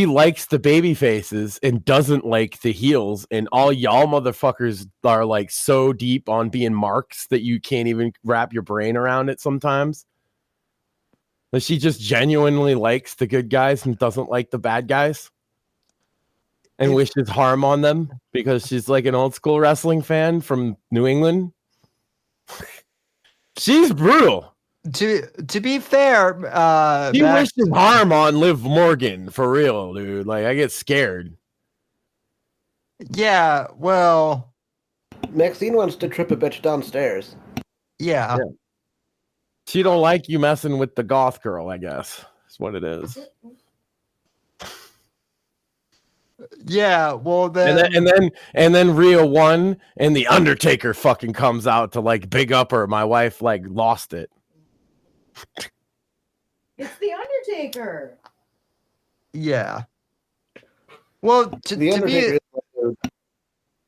likes the baby faces and doesn't like the heels, and all y'all motherfuckers are like so deep on being marks that you can't even wrap your brain around it sometimes. That she just genuinely likes the good guys and doesn't like the bad guys and wishes harm on them because she's like an old school wrestling fan from New England. She's brutal. To be fair, he wishes harm on Liv Morgan for real, dude. Like, I get scared. Yeah, well, Maxine wants to trip a bitch downstairs. Yeah. She don't like you messing with the goth girl, I guess. That's what it is. Yeah, well then and then Rhea won, and the Undertaker fucking comes out to like big up her. My wife like lost it. It's the Undertaker. Yeah. Well,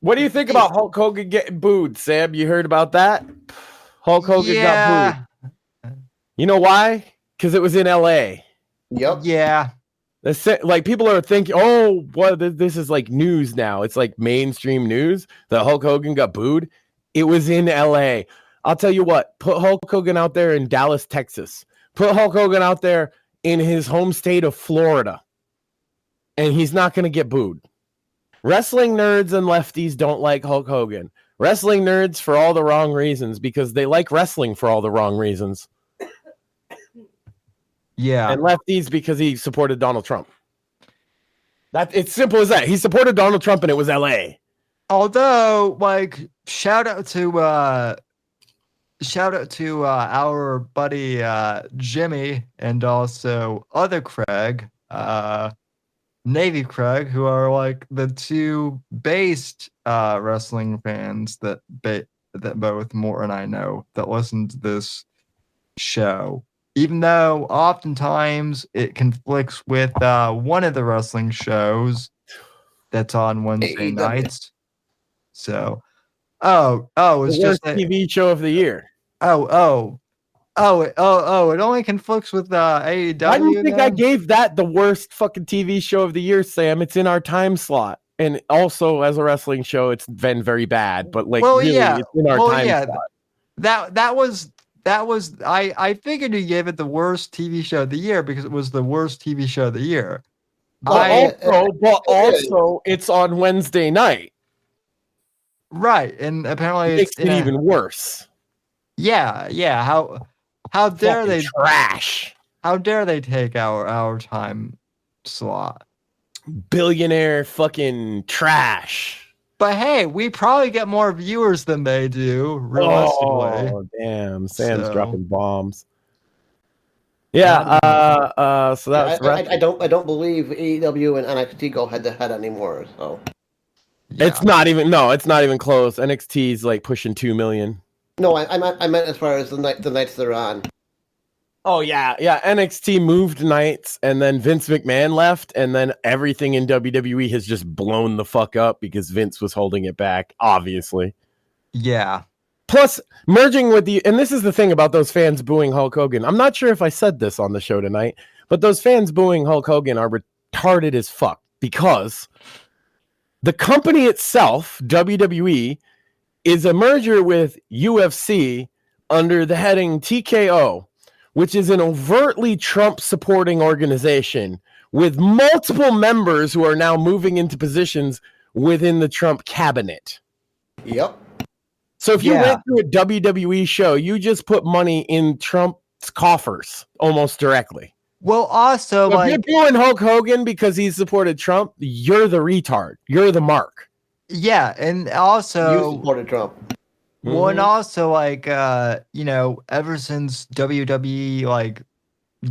what do you think about Hulk Hogan getting booed, Sam? You heard about that? Hulk Hogan got booed. You know why? Because it was in LA. Yep. Yeah. Like, people are thinking, oh, what? This is like news now. It's like mainstream news that Hulk Hogan got booed. It was in LA. I'll tell you what, put Hulk Hogan out there in Dallas, Texas. Put Hulk Hogan out there in his home state of Florida, and he's not going to get booed. Wrestling nerds and lefties don't like Hulk Hogan. Wrestling nerds for all the wrong reasons, because they like wrestling for all the wrong reasons. Yeah. And lefties because he supported Donald Trump. It's simple as that. He supported Donald Trump, and it was LA. Although, like, shout out to our buddy Jimmy, and also other Craig, Navy Craig, who are like the two based wrestling fans that both Moore and I know that listen to this show. Even though oftentimes it conflicts with one of the wrestling shows that's on Wednesday nights. So, it's just a TV show of the year. It only conflicts with AEW. Why do you think I gave that the worst fucking TV show of the year, Sam? It's in our time slot, and also as a wrestling show, it's been very bad. But like, it's in our time slot. That was I figured you gave it the worst TV show of the year because it was the worst TV show of the year. But also, it's on Wednesday night. Right, and apparently it makes it even worse. Yeah. How dare fucking they trash? How dare they take our time slot? Billionaire fucking trash. But hey, we probably get more viewers than they do, realistically. Oh, damn. Sam's dropping bombs. Yeah, so that's I don't believe AEW and NXT go head to head anymore, so yeah. It's not even close. NXT's like pushing 2 million. No, I meant as far as the nights they're on. Oh yeah. NXT moved nights, and then Vince McMahon left, and then everything in WWE has just blown the fuck up because Vince was holding it back, obviously. Yeah. Plus, merging with and this is the thing about those fans booing Hulk Hogan. I'm not sure if I said this on the show tonight, but those fans booing Hulk Hogan are retarded as fuck because the company itself, WWE, is a merger with UFC under the heading TKO, which is an overtly Trump-supporting organization with multiple members who are now moving into positions within the Trump cabinet. Yep. So if you went to a WWE show, you just put money in Trump's coffers almost directly. Well, also, so if you're doing Hulk Hogan because he supported Trump, you're the retard. You're the mark. Yeah, and also you supported Trump. Well, and also, like, ever since WWE, like,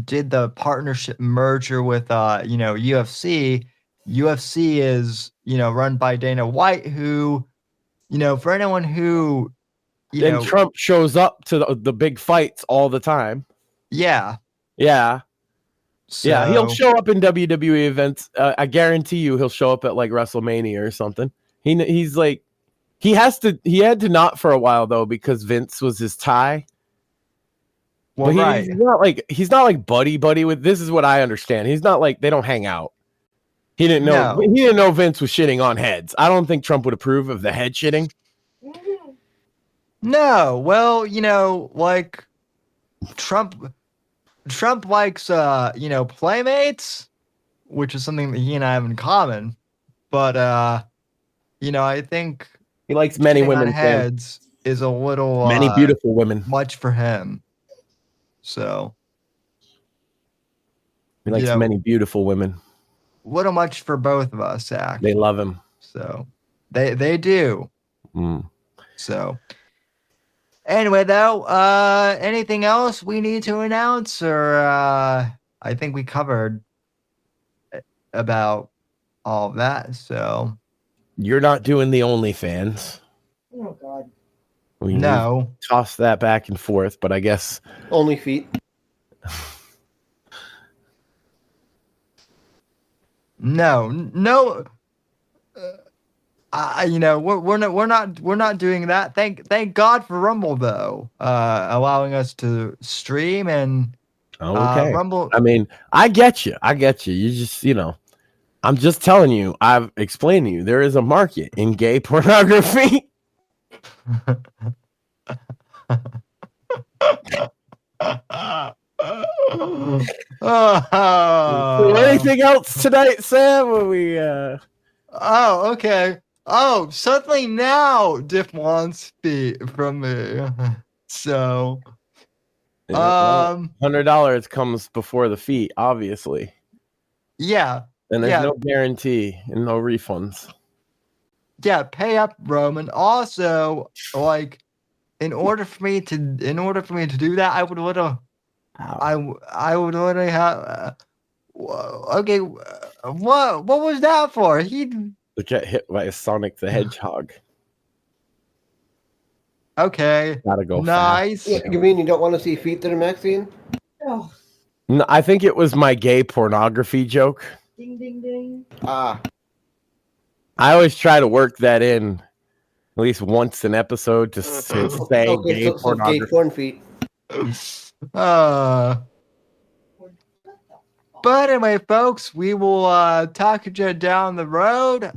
did the partnership merger with, UFC, UFC is, run by Dana White, who, for anyone who, Trump shows up to the big fights all the time. Yeah. Yeah. So, yeah, he'll show up in WWE events. I guarantee you he'll show up at, like, WrestleMania or something. He's like, he had to not for a while though because Vince was his tie. Well, he's not like buddy with. This is what I understand. He's not like they don't hang out. He didn't know. He didn't know Vince was shitting on heads. I don't think Trump would approve of the head shitting. No, well, like Trump likes playmates, which is something that he and I have in common. But I think he likes many women. Heads is a little many beautiful women. Much for him. So he likes many beautiful women. Little much for both of us, actually. They love him. So they do. So anyway, though, anything else we need to announce, or I think we covered about all of that. So. You're not doing the OnlyFans. Oh, God. No. Toss that back and forth, but I guess... Only feet. No. We're not doing that. Thank God for Rumble, though, allowing us to stream and Rumble. I mean, I get you. You just, I'm just telling you, I've explained to you, there is a market in gay pornography. Anything else tonight, Sam? Oh, okay. Oh, suddenly now Diff wants feet from me. So, $100 comes before the fee, obviously. Yeah. And there's no guarantee and no refunds. Yeah, pay up, Roman. Also, like, in order for me to do that, I would literally have. Okay, what was that for? He get hit by a Sonic the Hedgehog. Okay, gotta go. Nice. Yeah, you mean you don't want to see feet that are Maxine? Oh. No, I think it was my gay pornography joke. Ding, ding, ding. Ah. I always try to work that in at least once an episode to say gay pornography. Gay porn feet. But anyway, folks, we will talk to you down the road.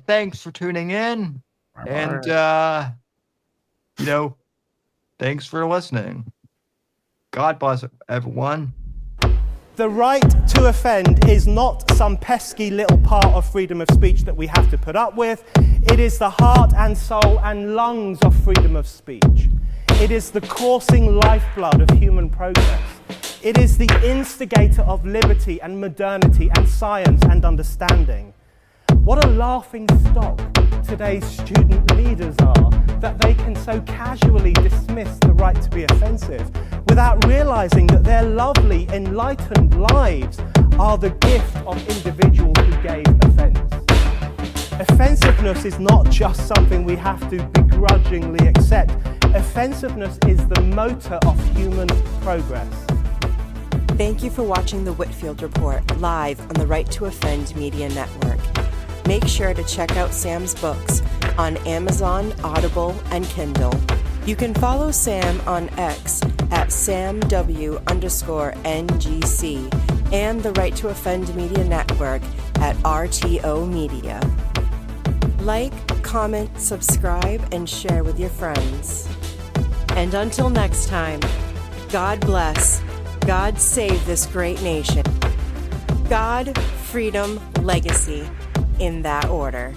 Thanks for tuning in. And, thanks for listening. God bless everyone. The right to offend is not some pesky little part of freedom of speech that we have to put up with. It is the heart and soul and lungs of freedom of speech. It is the coursing lifeblood of human progress. It is the instigator of liberty and modernity and science and understanding. What a laughing stock today's student leaders are, that they can so casually dismiss the right to be offensive without realizing that their lovely, enlightened lives are the gift of individuals who gave offense. Offensiveness is not just something we have to begrudgingly accept. Offensiveness is the motor of human progress. Thank you for watching the Whitfield Report live on the Right to Offend Media Network. Make sure to check out Sam's books on Amazon, Audible, and Kindle. You can follow Sam on X at SamW_NGC and the Right to Offend Media Network at RTO Media. Like, comment, subscribe, and share with your friends. And until next time, God bless. God save this great nation. God, freedom, legacy, in that order.